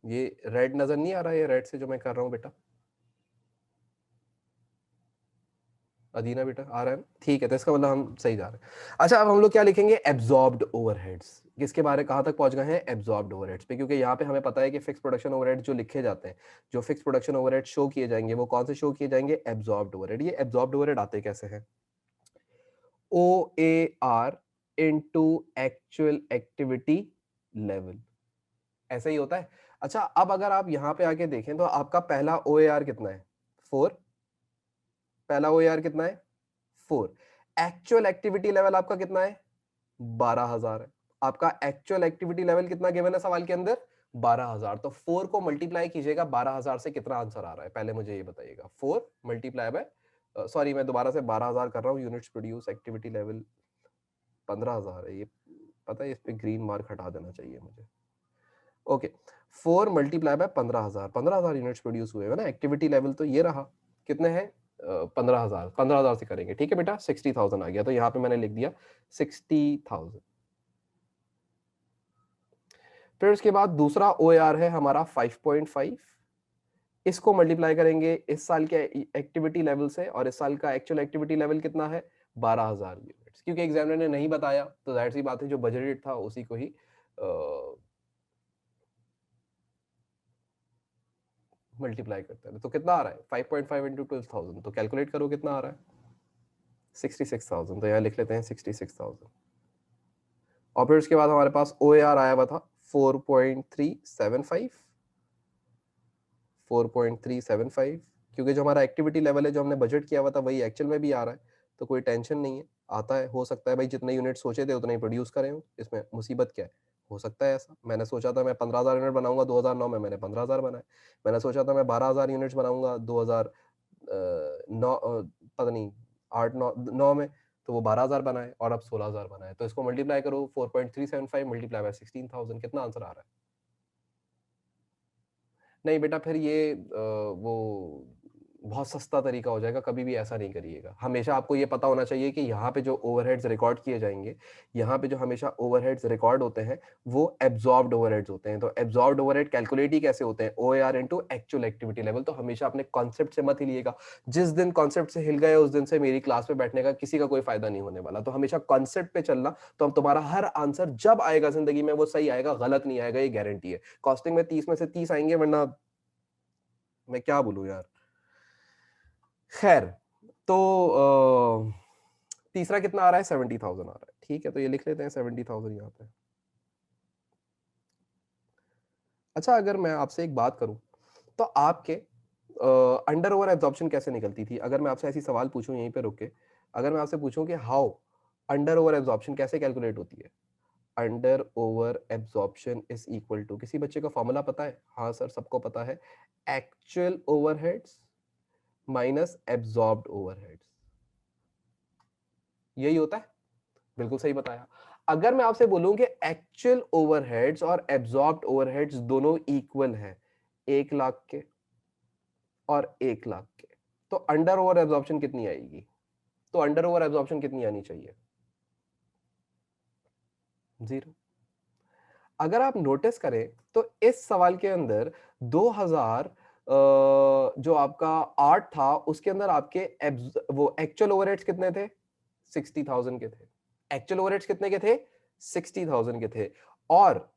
ये रेड नजर नहीं आ रहा है, ये रेड से जो मैं कर रहा हूँ बेटा। अदीना बेटा आ रहा है? ठीक है, तो इसका मतलब हम सही जा रहे हैं। अच्छा, अब हम लोग क्या लिखेंगे? Absorbed overheads. किसके बारे, कहां तक पहुंच गए हैं? एब्जॉर्ब्ड ओवरहेड्स पे, क्योंकि यहाँ पे हमें पता है कि फिक्स प्रोडक्शन ओवरहेड जो लिखे जाते हैं, जो फिक्स प्रोडक्शन ओवरहेड शो किए जाएंगे, वो कौन से शो किए जाएंगे? Absorbed overhead. ये एब्जॉर्ब्ड ओवरहेड आते कैसे हैं? OAR into actual activity level, ऐसे ही होता है। अच्छा, अब अगर आप यहां पे आके देखें तो आपका पहला OAR कितना है? 4। पहला OAR कितना है? 4। एक्चुअल एक्टिविटी लेवल आपका कितना है? 12,000 है। आपका एक्चुअल एक्टिविटी लेवल कितना गिवन है सवाल के अंदर? 12,000। तो 4 को मल्टीप्लाई कीजिएगा 12,000 से, कितना आंसर आ रहा है पहले मुझे ये बताइएगा। 4 मल्टीप्लाई बाय, सॉरी मैं दोबारा से 12,000 कर रहा हूँ, यूनिट्स प्रोड्यूस एक्टिविटी लेवल 15,000 है ये, पता है, इस पे ग्रीन मार्क हटा देना चाहिए मुझे। Okay, 4 multiply by 15,000, 15,000 units produce हुए ना। एक्टिविटी लेवल तो ये रहा, कितने हैं? 15,000, 15,000 से करेंगे। ठीक है बेटा, 60,000 आ गया, तो यहाँ पे मैंने लिख दिया 60,000। फिर उसके बाद दूसरा OAR है हमारा 5.5। इसको मल्टीप्लाई करेंगे इस साल के एक्टिविटी लेवल से, और इस साल का एक्चुअल एक्टिविटी लेवल कितना है? 12,000 यूनिट्स। क्योंकि एग्जामिनर ने नहीं बताया, तो जाहिर सी बात है जो बजटेड था उसी को ही मल्टीप्लाई करते हैं। तो कितना आ रहा है? 5.5 इंटू 12,000, तो कैलकुलेट करो कितना आ रहा है? 66,000, तो यहाँ लिख लेते हैं 66,000। और फिर उसके बाद हमारे पास OAR आया हुआ था 4.375, 4.375। क्योंकि जो हमारा एक्टिविटी लेवल है, जो हमने बजट किया हुआ था, वही एक्चुअल में भी आ रहा है, तो कोई टेंशन नहीं है, आता है। हो सकता है भाई जितने यूनिट सोचे थे उतने ही प्रोड्यूस करें हो, इसमें मुसीबत क्या है? हो सकता है ऐसा। मैंने सोचा था मैं 15,000 यूनिट बनाऊंगा 2009 में, मैंने 15,000 बनाए। मैंने सोचा था मैं 12,000 यूनिट्स बनाऊंगा 2009 पता नहीं 8 9 में, तो वो 12,000 बनाए और अब 16,000 बनाए। तो इसको मल्टीप्लाई करो, 4.375 मल्टीप्लाई बाय 16,000, कितना आंसर आ रहा है? नहीं बेटा, फिर ये वो बहुत सस्ता तरीका हो जाएगा, कभी भी ऐसा नहीं करिएगा। हमेशा आपको ये पता होना चाहिए कि यहाँ पे जो ओवरहेड्स रिकॉर्ड किए जाएंगे, यहाँ पे जो हमेशा ओवरहेड्स रिकॉर्ड होते हैं, वो एब्जॉर्ब्ड ओवरहेड्स होते हैं। तो एब्जॉर्ब्ड ओवरहेड कैलकुलेट ही कैसे होते हैं? OAR into actual activity level. तो हमेशा अपने कॉन्सेप्ट से मत हिलिएगा। जिस दिन कॉन्सेप्ट से हिल गए, उस दिन से मेरी क्लास में बैठने का किसी का कोई फायदा नहीं होने वाला। तो हमेशा कॉन्सेप्ट पे चलना, तो अब तुम्हारा हर आंसर जब आएगा जिंदगी में वो सही आएगा, गलत नहीं आएगा, ये गारंटी है। कॉस्टिंग में 30 में से 30 आएंगे, वरना मैं क्या बोलूं यार। खैर, तो तीसरा कितना आ रहा है? 70,000 आ रहा है। ठीक है, तो ये लिख लेते हैं 70,000 यहाँ पे। अच्छा, अगर मैं आपसे एक बात करूं, तो आपके अंडर ओवर एब्जॉर्प्शन कैसे निकलती थी? अगर मैं आपसे ऐसी सवाल पूछूं यहीं पे रुक के, अगर मैं आपसे पूछूं कि हाउ अंडर ओवर एब्जॉर्प्शन कैसे कैलकुलेट होती है? Under over absorption is equal to, किसी बच्चे का फॉर्मूला पता है? हाँ सर, सबको पता है। Actual overheads minus absorbed overheads, यही होता है। बिल्कुल सही बताया। अगर मैं आपसे बोलूं कि एक्चुअल ओवरहेड्स और एब्जॉर्ब्ड ओवरहेड्स दोनों इक्वल हैं, 1 लाख के और 1 लाख के, तो अंडर ओवर एब्जॉर्प्शन कितनी आएगी? तो अंडर ओवर एब्जॉर्प्शन कितनी आनी चाहिए? 0। अगर आप नोटिस करें तो इस सवाल के अंदर 2000 जो आपका 8 था, उसके अंदर आपके वो एक्चुअल ओवरहेड्स कितने थे? 60,000 के थे। एक्चुअल ओवरहेड्स कितने के थे? 60,000 के थे। और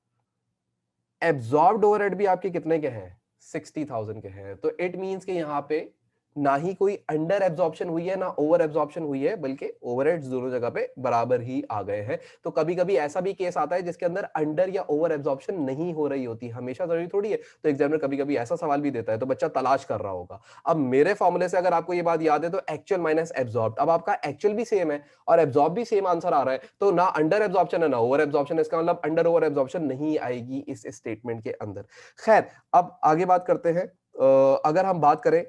एब्जॉर्ब्ड ओवरहेड भी आपके कितने के हैं? 60,000 के हैं। तो इट मींस कि यहां पे ना ही कोई अंडर एब्जॉर्प्शन हुई है, ना ओवर एब्जॉर्प्शन हुई है, बल्कि ओवरहेड्स दोनों जगह पे बराबर ही आ गए हैं। तो कभी कभी ऐसा भी केस आता है जिसके अंदर अंडर या ओवर एब्जॉर्प्शन नहीं हो रही होती, हमेशा जरूरी थोड़ी है। तो एग्जामिनर कभी कभी ऐसा सवाल भी देता है, तो बच्चा तलाश कर रहा होगा। अब मेरे फॉर्मूले से अगर आपको ये बात याद है, तो एक्चुअल माइनस एब्जॉर्ब, अब आपका एक्चुअल भी सेम है और एब्जॉर्ब भी सेम आंसर आ रहा है, तो ना अंडर एब्जॉर्प्शन है ना ओवर एब्जॉर्प्शन। इसका मतलब अंडर ओवर एब्जॉर्प्शन नहीं आएगी इस स्टेटमेंट के अंदर। खैर, अब आगे बात करते हैं। अगर हम बात करें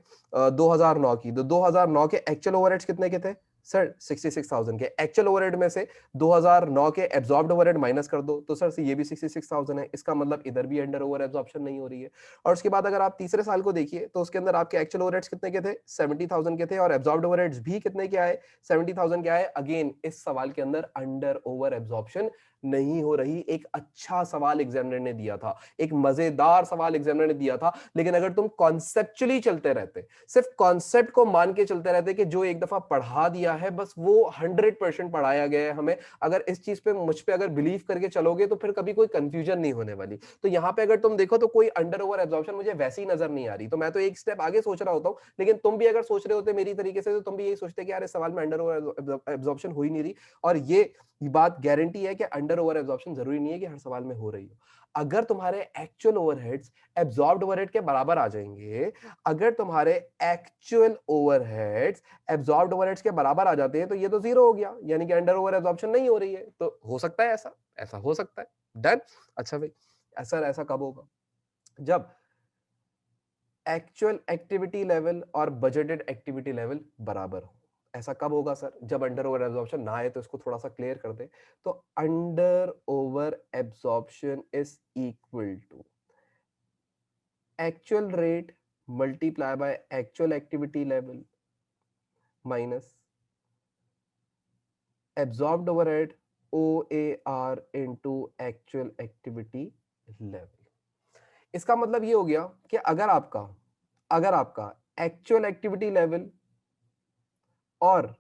2009 की, तो 2009 के एक्चुअल ओवरहेड्स कितने के थे? सर 66,000 के। एक्चुअल ओवरहेड में से 2009 के एब्जॉर्ब्ड ओवरहेड माइनस कर दो, तो सर ये भी 66,000 है। इसका मतलब इधर भी अंडर ओवर एब्जॉर्प्शन नहीं हो रही है। और उसके बाद अगर आप तीसरे साल को देखिए, तो उसके अंदर आपके एक्चुअल ओवरहेड्स कितने के थे? 70,000 के थे। और एब्जॉर्ब्ड ओवरहेड्स भी कितने के आए? 70,000 के आए। अगेन इस सवाल के अंदर अंडर ओवर एब्जॉर्प्शन नहीं हो रही। एक अच्छा सवाल एग्जामिनर ने दिया था, एक मजेदार सवाल एग्जामिनर ने दिया था। लेकिन अगर तुम कॉन्सेप्चुअली चलते रहते, सिर्फ कॉन्सेप्ट को मान के चलते रहते कि जो एक दफा पढ़ा दिया है बस वो 100% पढ़ाया गया है हमें, अगर इस चीज पे मुझ पे अगर बिलीव करके चलोगे, तो फिर कभी कोई कंफ्यूजन नहीं होने वाली। तो यहाँ पे अगर तुम देखो, तो कोई अंडर ओवर एब्जॉर्प्शन मुझे वैसी नजर नहीं आ रही। तो मैं तो एक स्टेप आगे सोच रहा होता हूँ, लेकिन तुम भी अगर सोच रहे होते मेरी तरीके से, तो तुम भी यही सोचते कि यार इस सवाल में अंडर ओवर एब्जॉर्प्शन हो ही नहीं रही। और ये बात गारंटी है कि अंडर ओवर एब्जॉर्प्शन जरूरी नहीं है कि हर सवाल में हो रही हो। अगर तुम्हारे एक्चुअल ओवरहेड्स एब्जॉर्ब्ड ओवरहेड के बराबर आ जाएंगे, अगर तुम्हारे एक्चुअल ओवरहेड्स एब्जॉर्ब्ड ओवरहेड्स के बराबर आ जाते हैं, तो ये तो जीरो हो गया, यानी कि अंडर ओवर एब्जॉर्प्शन नहीं हो रही है। तो हो सकता है ऐसा, ऐसा हो सकता है। डन। अच्छा भाई, ऐसा ऐसा कब होगा? जब एक्चुअल एक्टिविटी लेवल और बजटेड एक्टिविटी लेवल बराबर हो। ऐसा कब होगा सर? जब अंडर ओवर एब्जॉर्प्शन ना आए। तो इसको थोड़ा सा क्लियर कर दे। तो under over absorption is equal to actual rate multiply by actual activity level minus absorbed overhead OAR into actual activity level. इसका मतलब ये हो गया कि अगर आपका एक्चुअल एक्टिविटी लेवल और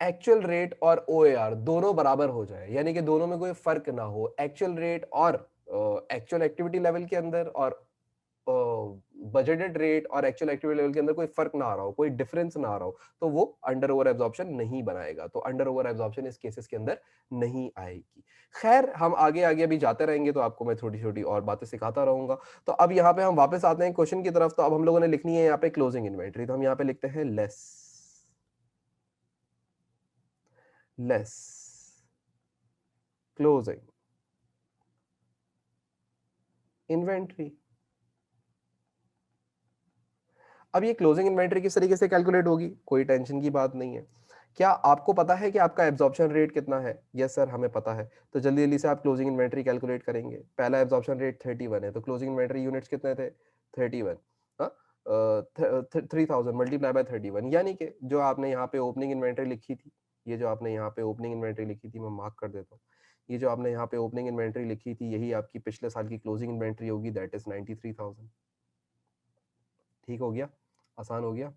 एक्चुअल रेट और OAR दोनों बराबर हो जाए, यानी कि दोनों में कोई फर्क ना हो, एक्चुअल रेट और एक्चुअल एक्टिविटी लेवल के अंदर और बजटेड रेट और एक्चुअल एक्टिविटी लेवल के अंदर कोई फर्क ना आ रहा हो, कोई डिफरेंस ना आ रहा हो, तो वो अंडर ओवर एब्जॉर्प्शन नहीं बनाएगा। तो अंडर ओवर एब्जॉर्प्शन इस केसेस के अंदर नहीं आएगी। खैर हम आगे आगे अभी जाते रहेंगे तो आपको मैं छोटी छोटी और बातें सिखाता रहूंगा। तो अब यहाँ पे हम वापस आते हैं क्वेश्चन की तरफ। तो अब हम लोगों ने लिखनी है यहाँ पे क्लोजिंग इन्वेंट्री। तो हम यहाँ पे लिखते हैं लेस क्लोजिंग इन्वेंट्री। अब ये क्लोजिंग इन्वेंट्री किस तरीके से कैलकुलेट होगी, कोई टेंशन की बात नहीं है। क्या आपको पता है कि आपका एब्जॉर्प्शन रेट कितना है? यस सर हमें पता है। तो जल्दी जल्दी से आप क्लोजिंग इन्वेंट्री कैलकुलेट करेंगे। पहला एब्जॉर्प्शन रेट 31 है, तो क्लोजिंग इन्वेंट्री यूनिट्स कितने थे? 31। हाँ, 3000 मल्टीप्लाई बाय 31, यानी कि जो आपने यहाँ पे ओपनिंग इन्वेंट्री लिखी थी, ये जो आपने यहाँ पे ओपनिंग इन्वेंट्री लिखी थी, मैं मार्क कर देता हूँ। ये जो आपने यहाँ पे ओपनिंग इन्वेंट्री लिखी थी, यही आपकी पिछले साल की क्लोजिंग इन्वेंट्री होगी, दैट इज 93,000। ठीक हो गया, आसान हो गया।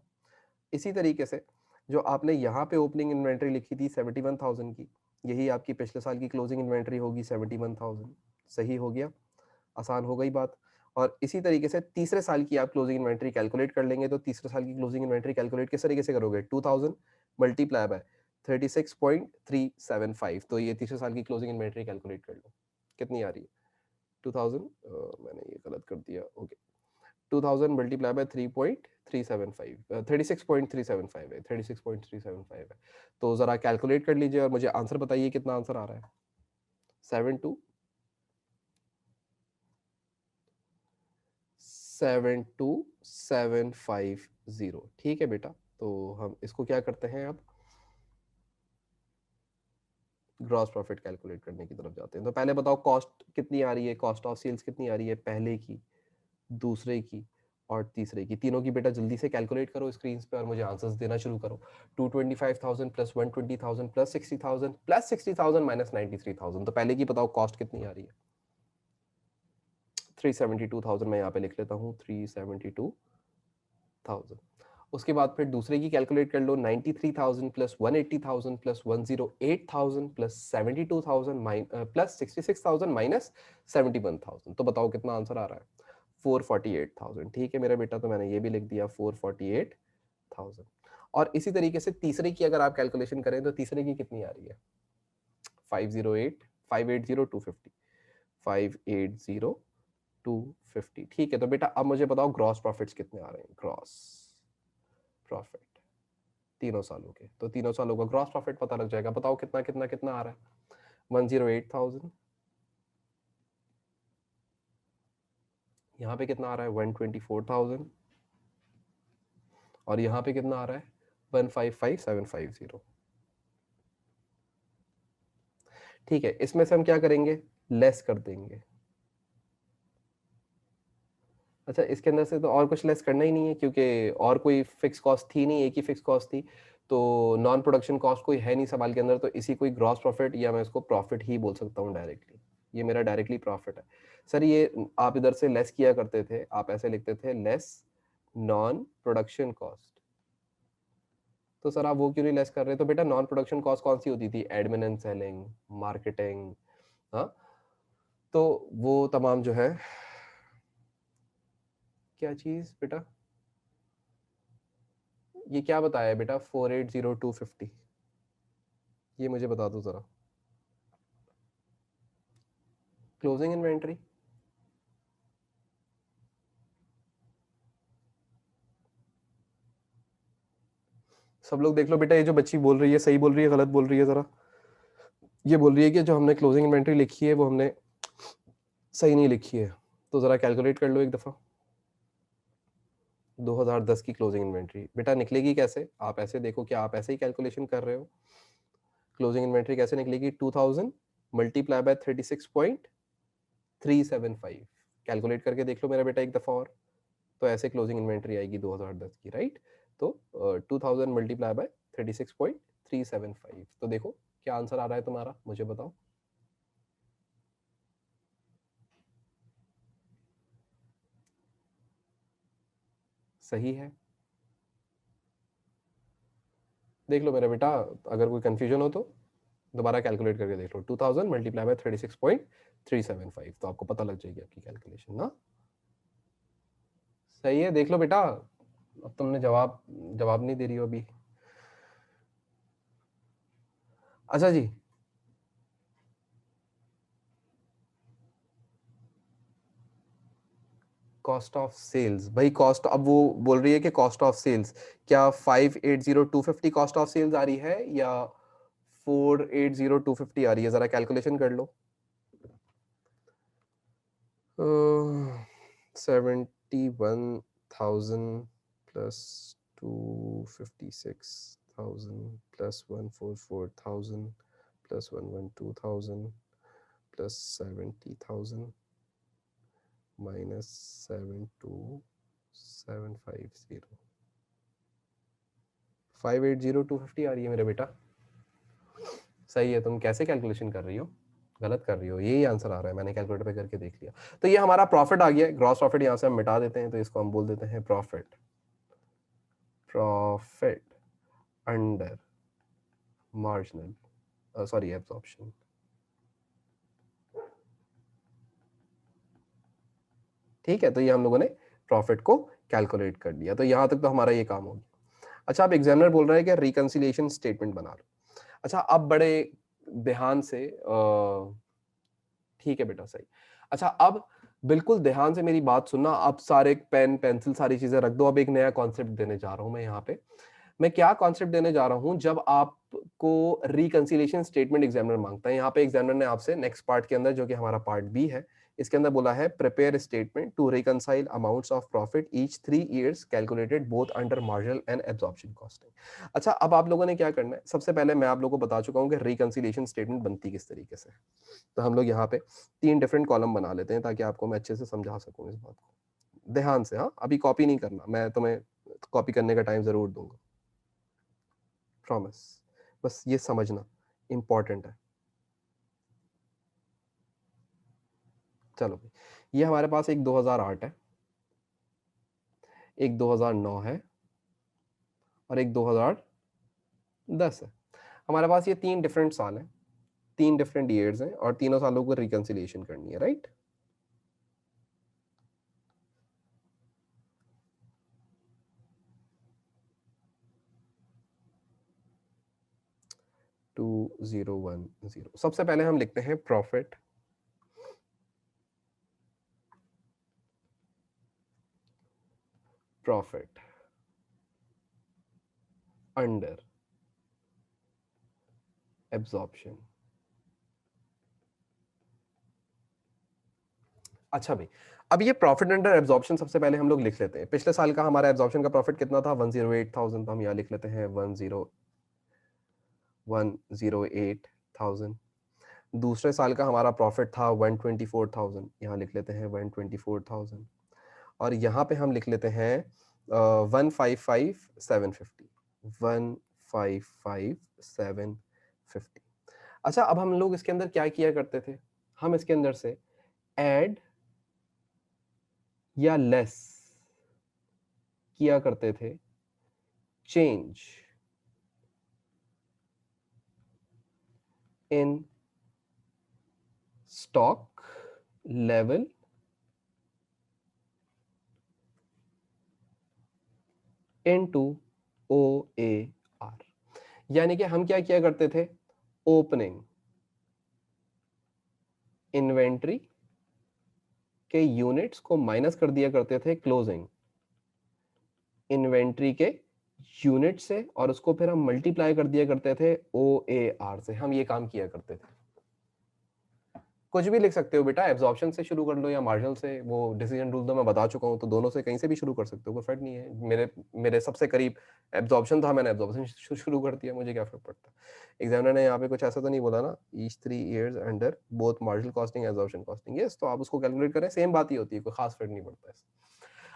इसी तरीके से जो आपने यहाँ पे ओपनिंग इन्वेंट्री लिखी थी 71,000 की, यही आपकी पिछले साल की क्लोजिंग इन्वेंट्री होगी 71,000। सही हो गया, आसान हो गई बात। और इसी तरीके से तीसरे साल की आप क्लोजिंग इन्वेंट्री कैलकुलेट कर लेंगे। तो तीसरे साल की क्लोजिंग इन्वेंट्री कैलकुलेट किस तरीके से करोगे? 2000 मल्टीप्लाई बाय 36.375। तो ये तीसरे साल की क्लोजिंग इन्वेंट्री कैलकुलेट कर लो, कितनी आ रही है? 2000, मैंने ये गलत कर दिया, ओके। 2000 मल्टीप्लाई बाय 3.375, 36.375 है, 36.375 है। तो जरा कैलकुलेट कर लीजिए और मुझे आंसर बताइए कितना आंसर आ रहा है। 72750। ठीक है बेटा, तो हम इसको क्या करते हैं, अब ग्रॉस प्रॉफिट कैलकुलेट करने की तरफ जाते हैं। तो पहले बताओ कॉस्ट कितनी आ रही है, कॉस्ट ऑफ सेल्स कितनी आ रही है, पहले की, दूसरे की और तीसरे की, तीनों की बेटा जल्दी से कैलकुलेट करो स्क्रीन पे और मुझे आंसर्स देना शुरू करो। 225,000 प्लस 120,000 प्लस 60,000 प्लस 60,000 माइनस 93,000। तो पहले की बताओ कॉस्ट कितनी आ रही है? 372,000 मैं यहाँ पे लिख लेता हूँ, 372,000। उसके बाद फिर दूसरे की कैलकुलेट कर लो, 93,000 plus 180,000 plus 108,000 plus 72,000 plus 66,000 minus 71,000। तो बताओ कितना आंसर आ रहा है? 448,000। ठीक है मेरा बेटा, तो मैंने ये भी लिख दिया 448,000। और इसी तरीके से तीसरे की अगर आप कैलकुलेशन करें तो तीसरे की कितनी आ रही है? 508 580 250, 580 250। ठीक है, तो बेटा अब मुझे बताओ ग्रॉस प्रॉफिट्स कितने आ रहे हैं? ग्रॉस प्रॉफिट तीनों सालों के, तो तीनों सालों का ग्रॉस प्रॉफिट पता लग जाएगा। बताओ कितना कितना कितना आ रहा है? 108,000। यहाँ पे कितना आ रहा है? 124,000। और यहाँ पे कितना आ रहा है? 155,750। ठीक है, इसमें से हम क्या करेंगे? लेस कर देंगे। अच्छा, इसके अंदर से तो और कुछ लेस करना ही नहीं है, क्योंकि और कोई फिक्स कॉस्ट थी नहीं, एक ही फिक्स कॉस्ट थी। तो नॉन प्रोडक्शन कॉस्ट कोई है नहीं सवाल के अंदर, तो इसी कोई ग्रॉस प्रॉफिट या मैं इसको प्रॉफिट ही बोल सकता हूँ डायरेक्टली। ये मेरा डायरेक्टली प्रॉफिट है। सर ये आप इधर से लेस किया करते थे, आप ऐसे लिखते थे लेस नॉन प्रोडक्शन कॉस्ट। तो सर आप वो क्यों नहीं लेस कर रहे? तो बेटा नॉन प्रोडक्शन कॉस्ट कौन सी होती थी? एडमिन एंड सेलिंग, मार्केटिंग, हाँ। तो वो तमाम जो है, क्या चीज बेटा, ये क्या बताया बेटा 480 250? ये मुझे बता दो जरा। Closing inventory. सब लोग देख लो बेटा, ये जो बच्ची बोल रही है सही बोल रही है गलत बोल रही है? जरा ये बोल रही है कि जो हमने क्लोजिंग इन्वेंट्री लिखी है वो हमने सही नहीं लिखी है। तो जरा कैलकुलेट कर लो एक दफा। 2010 की क्लोजिंग इन्वेंट्री बेटा निकलेगी कैसे? आप ऐसे देखो, क्या आप ऐसे ही कैलकुलेशन कर रहे हो? क्लोजिंग इन्वेंट्री कैसे निकलेगी? 2000 मल्टीप्लाई बाय 36.375। कैलकुलेट करके देख लो मेरा बेटा एक दफा और। तो ऐसे क्लोजिंग इन्वेंट्री आएगी 2010 की, राइट? तो 2000 मल्टीप्लाई बाय 36.375। तो देखो क्या आंसर आ रहा है तुम्हारा, मुझे बताओ। सही है? देख लो मेरा बेटा, अगर कोई कंफ्यूजन हो तो दोबारा कैलकुलेट करके देख लो। 2000 मल्टीप्लाई बाय 36.375, तो आपको पता लग जाएगी आपकी कैलकुलेशन ना। सही है, देख लो बेटा, अब तुमने जवाब जवाब नहीं दे रही हो अभी। अच्छा जी, कॉस्ट ऑफ सेल्स, भाई कॉस्ट, अब वो बोल रही है कि कॉस्ट ऑफ सेल्स, क्या 580250 कॉस्ट ऑफ सेल्स आ रही है या 480250 आ रही है? जरा कैलकुलेशन कर लो। 71,000 plus 256,000 plus 144,000 plus 112,000 plus 70,000 minus 72750, 580250 आ रही है मेरे बेटा। सही है, तुम कैसे कैलकुलेशन कर रही हो? गलत कर रही हो, यही आंसर आ रहा है, मैंने कैलकुलेटर पे करके देख लिया। तो ये हमारा प्रॉफिट आ गया, ग्रॉस प्रॉफिट यहाँ से हम मिटा देते हैं, तो इसको हम बोल देते हैं profit, profit under marginal, sorry absorption. ठीक है, तो ये हम लोगों ने प्रॉफिट को कैलकुलेट कर लिया, तो यहां तक तो हमारा ये काम हो गया। अच्छा, अब एग्जामिनर बोल रहा है कि रिकंसिलिएशन स्टेटमेंट बना लो। अच्छा, अब बड़े ध्यान से ठीक है बेटा, सही। अच्छा, अब बिल्कुल ध्यान से मेरी बात सुनना, अब सारे पेन पेंसिल सारी चीजें रख दो। अब एक नया कॉन्सेप्ट देने जा रहा हूं मैं यहाँ पे। मैं क्या कॉन्सेप्ट देने जा रहा हूं, जब आपको रिकंसिलिएशन स्टेटमेंट एग्जामिनर मांगता है, यहाँ पे एग्जामिनर ने आपसे नेक्स्ट पार्ट के अंदर, जो कि हमारा पार्ट बी है, इसके अंदर बोला है prepare statement to reconcile amounts of profit each 3 years calculated both under marginal and absorption costing. अच्छा, अब आप लोगों ने क्या करना है, सबसे पहले मैं आप लोगों को बता चुका हूं कि रिकंसिलिएशन स्टेटमेंट बनती किस तरीके से। तो हम लोग यहाँ पे 3 डिफरेंट कॉलम बना लेते हैं, ताकि आपको मैं अच्छे से समझा सकूं इस बात को। ध्यान से, हाँ, अभी कॉपी नहीं करना, मैं तुम्हें कॉपी करने का टाइम जरूर दूंगा, प्रॉमिस। बस ये समझना इंपॉर्टेंट है। चलो भाई, ये हमारे पास एक 2008 है, एक 2009 है, और एक 2010 है। हमारे पास ये 3 डिफरेंट साल हैं, 3 डिफरेंट ईयर्स हैं, और तीनों सालों को रिकंसिलिएशन करनी है, राइट? टू 2010, सबसे पहले हम लिखते हैं प्रॉफिट प्रॉफिट अंडर एब्जॉर्प्शन। अच्छा भाई, अब ये प्रॉफिट अंडर एब्जॉर्प्शन सबसे पहले हम लोग लिख लेते हैं। पिछले साल का हमारा एब्जॉर्प्शन का प्रॉफिट कितना था? 108,000, तो हम यहाँ लिख लेते हैं 108,000। दूसरे साल का हमारा प्रॉफिट था 124,000, यहाँ लिख लेते हैं 124,000। और यहाँ पे हम लिख लेते हैं 155,750, 155,750। अच्छा, अब हम लोग इसके अंदर क्या किया करते थे, हम इसके अंदर से ऐड या लेस किया करते थे change in stock level into OAR। यानी कि हम क्या किया करते थे, ओपनिंग इन्वेंट्री के यूनिट्स को माइनस कर दिया करते थे क्लोजिंग इन्वेंट्री के यूनिट से, और उसको फिर हम मल्टीप्लाई कर दिया करते थे OAR से। हम ये काम किया करते थे। कुछ भी लिख सकते हो बेटा, एब्जॉर्प्शन से शुरू कर लो या मार्जिनल से, वो डिसीजन रूल तो मैं बता चुका हूँ, तो दोनों से कहीं से भी शुरू कर सकते हो, कोई फर्क नहीं है। मेरे मेरे सबसे करीब एब्जॉर्प्शन था, मैंने एब्जॉर्प्शन शुरू कर दिया, मुझे क्या फर्क पड़ता है। एग्जामिनर ने यहाँ पे कुछ ऐसा तो नहीं बोला ना, each 3 years under both marginal costing absorption costing, yes, तो आप उसको कैलकुलेट करें, सेम बात ही होती है, कोई खास फर्क नहीं पड़ता है।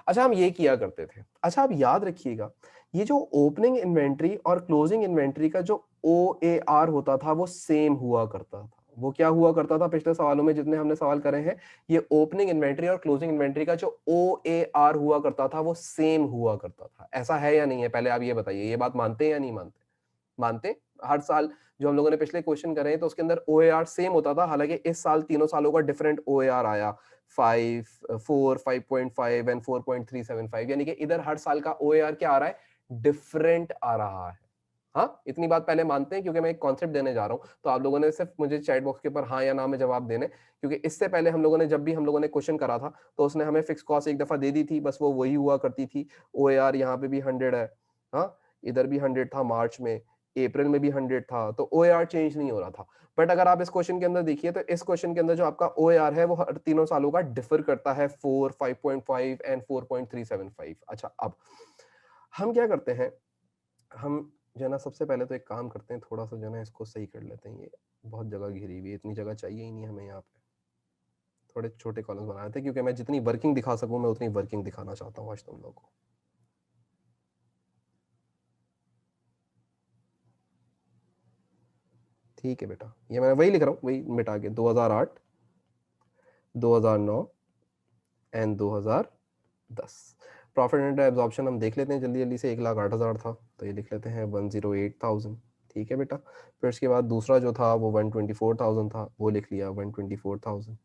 अच्छा, हम ये किया करते थे। अच्छा, आप याद रखिएगा, ये जो ओपनिंग इन्वेंट्री और क्लोजिंग इन्वेंट्री का जो OAR होता था, वो सेम हुआ करता था। वो क्या हुआ करता था, पिछले सवालों में जितने हमने सवाल करे हैं, ये ओपनिंग इन्वेंट्री और क्लोजिंग इन्वेंट्री का जो OAR हुआ करता था, वो सेम हुआ करता था। ऐसा है या नहीं है, पहले आप ये बताइए, ये बात मानते हैं या नहीं मानते? मानते? हर साल जो हम लोगों ने पिछले क्वेश्चन करे हैं, तो उसके अंदर OAR सेम होता था, हालांकि इस साल तीनों सालों का डिफरेंट OAR आया। 5, 4, 5.5 एंड 4.375, यानी कि इधर हर साल का OAR क्या आ रहा है, डिफरेंट आ रहा है। हाँ, इतनी बात पहले मानते हैं क्योंकि मैं एक कॉन्सेप्ट देने जा रहा हूं, तो आप लोगों ने सिर्फ मुझे चैट बॉक्स के ऊपर हाँ या ना में जवाब देने, क्योंकि इससे पहले हम लोगों ने जब भी हम लोगों ने क्वेश्चन करा था तो उसने हमें फिक्स कॉस्ट एक दफा दे दी थी, बस वो वही हुआ करती थी। OAR यहाँ पे भी 100 है, हाँ इधर भी 100 था मार्च में, अप्रैल में भी 100 था, तो OAR चेंज नहीं हो रहा था। बट अगर आप इस क्वेश्चन के अंदर देखिए तो इस क्वेश्चन के अंदर जो आपका OAR है वो हर तीनों सालों का डिफर करता है, 4, 5.5 एंड 4.375। अच्छा, अब हम क्या करते हैं, हम जो है ना सबसे पहले तो एक काम करते हैं, थोड़ा सा जो है ना इसको सही कर लेते हैं। ये बहुत जगह घिरी हुई है, इतनी जगह चाहिए ही नहीं हमें यहाँ पे। थोड़े छोटे कॉलम्स बनाए थे क्योंकि मैं जितनी वर्किंग दिखा सकूं मैं उतनी वर्किंग दिखाना चाहता हूँ आज तुम लोगों को। ठीक है बेटा, ये मैं वही लिख रहा हूँ, वही मिटा के 2008, 2009 एंड 2010। प्रॉफिट एंड एब्जॉर्प्शन हम देख लेते हैं जल्दी जल्दी से। 1,08,000 था तो ये लिख लेते हैं 108,000। ठीक है बेटा, फिर उसके बाद दूसरा जो था वो 124,000 था, वो लिख लिया 124,000।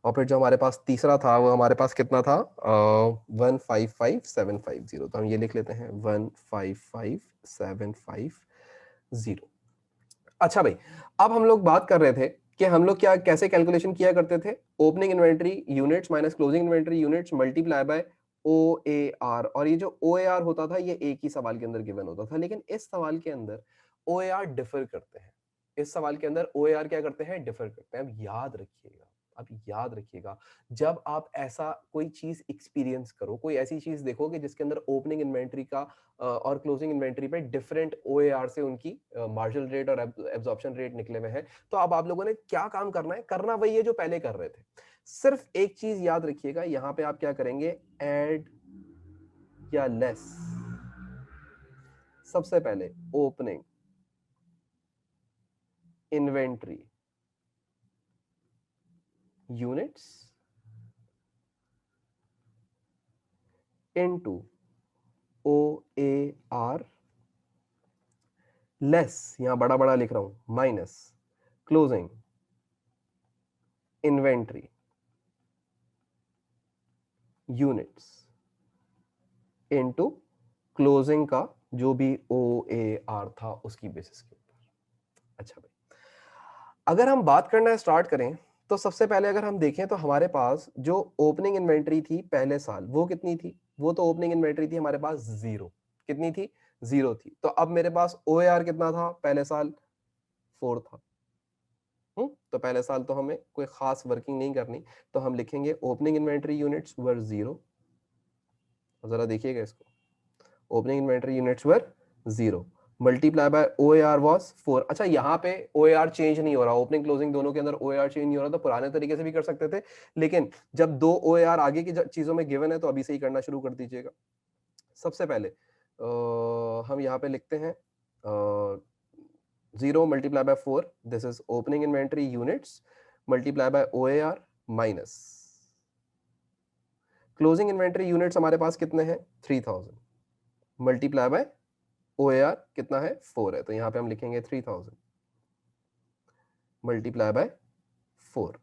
और फिर जो हमारे पास तीसरा था वो हमारे पास कितना था, 155,750, तो हम ये लिख लेते हैं 155,750। अच्छा भाई, अब हम लोग बात कर रहे थे कि हम लोग क्या कैसे कैलकुलेशन किया करते थे, opening inventory units minus closing inventory units multiply bye OAR। और ये जो OAR होता था ये एक ही सवाल के अंदर गिवन होता था, लेकिन इस सवाल के अंदर OAR डिफर करते हैं। इस सवाल के अंदर OAR क्या करते हैं, डिफर करते हैं। अब याद रखिएगा, अब याद रखिएगा, जब आप ऐसा कोई चीज एक्सपीरियंस करो, कोई ऐसी चीज देखोगे जिसके अंदर ओपनिंग इन्वेंटरी का और क्लोजिंग इन्वेंटरी पे डिफरेंट OAR से उनकी मार्जिनल रेट और एब्जॉर्प्शन रेट निकले हुए हैं, तो अब आप लोगों ने क्या काम करना है, करना वही है जो पहले कर रहे थे। सिर्फ एक चीज याद रखिएगा, यहां पे आप क्या करेंगे, ऐड या लेस। सबसे पहले opening inventory units into OAR less, यहां बड़ा बड़ा लिख रहा हूं, minus closing inventory units into closing का जो भी OAR था उसकी बेसिस के ऊपर। अच्छा भाई, अगर हम बात करना स्टार्ट करें तो सबसे पहले अगर हम देखें तो हमारे पास जो ओपनिंग इन्वेंटरी थी पहले साल वो कितनी थी, वो तो ओपनिंग इन्वेंटरी थी हमारे पास 0। कितनी थी, 0 थी। तो अब मेरे पास OAR कितना था पहले साल, 4 था। तो पहले साल तो हमें कोई खास वर्किंग नहीं करनी, तो हम लिखेंगे ओपनिंग इन्वेंटरी यूनिट्स वर 0। जरा देखिएगा इसको, opening inventory units were 0 multiply by OAR was 4। अच्छा, यहाँ पे OAR चेंज नहीं हो रहा, ओपनिंग क्लोजिंग दोनों के अंदर OAR चेंज नहीं हो रहा, तो पुराने तरीके से भी कर सकते थे, लेकिन जब दो OAR आगे की चीजों में गिवन है तो अभी से ही करना शुरू कर दीजिएगा। सबसे पहले हम यहाँ पे लिखते हैं 0 multiply by 4, this is opening inventory units multiply bye OAR minus closing inventory units हमारे पास कितने हैं, 3000 मल्टीप्लाई बाय OAR कितना है, 4 है, तो यहां पे हम लिखेंगे 3000 मल्टीप्लाई बाय 4।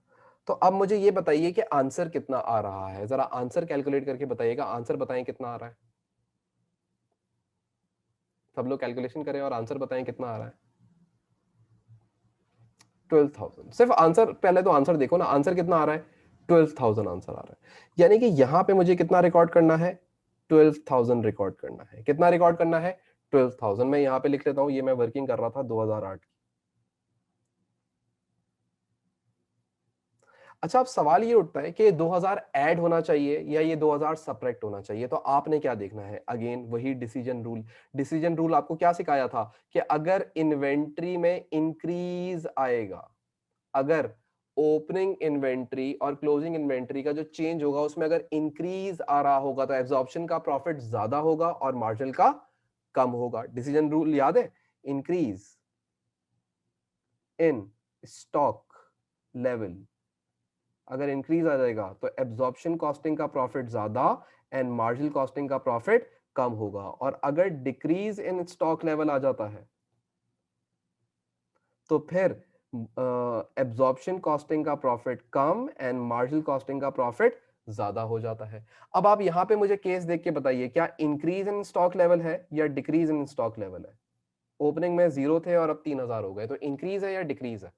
तो अब मुझे ये बताइए कि आंसर कितना आ रहा है, जरा आंसर कैलकुलेट करके बताइएगा, आंसर बताएं कितना आ रहा है। सब लोग कैलकुलेशन करें और आंसर बताएं कितना आ रहा है। 12,000। सिर्फ आंसर, पहले तो आंसर देखो ना, आंसर कितना आ रहा है, 12,000 आंसर आ रहा है। यानी कि यहां पे मुझे कितना रिकॉर्ड करना है, 12,000 रिकॉर्ड करना है। कितना रिकॉर्ड करना है, 12,000। मैं यहां पे लिख लेता हूं, ये मैं वर्किंग कर रहा था 2008। अच्छा, अब सवाल ये उठता है कि 2000 ऐड होना चाहिए या ये 2000 सब्ट्रैक्ट होना चाहिए, तो आपने क्या देखना है, अगेन वही डिसीजन रूल। डिसीजन रूल आपको क्या सिखाया था कि अगर इन्वेंट्री में इंक्रीज आएगा, अगर ओपनिंग इन्वेंट्री और क्लोजिंग इन्वेंट्री का जो चेंज होगा उसमें अगर इंक्रीज आ रहा होगा तो एब्जॉर्प्शन का प्रॉफिट ज्यादा होगा और मार्जिन का कम होगा। डिसीजन रूल याद है, इंक्रीज इन स्टॉक लेवल, अगर इंक्रीज आ जाएगा तो एब्जॉर्प्शन कॉस्टिंग का प्रॉफिट ज्यादा एंड मार्जिनल कॉस्टिंग का प्रॉफिट कम होगा। और अगर डिक्रीज इन स्टॉक लेवल आ जाता है तो फिर एब्जॉर्प्शन कॉस्टिंग का profit come and marginal costing का प्रॉफिट ज्यादा हो जाता है। अब आप यहां पे मुझे केस देख के बताइए, क्या इंक्रीज इन स्टॉक लेवल है या डिक्रीज इन स्टॉक लेवल है? ओपनिंग में 0 थे और अब 3000 हो गए, तो इंक्रीज है या डिक्रीज है?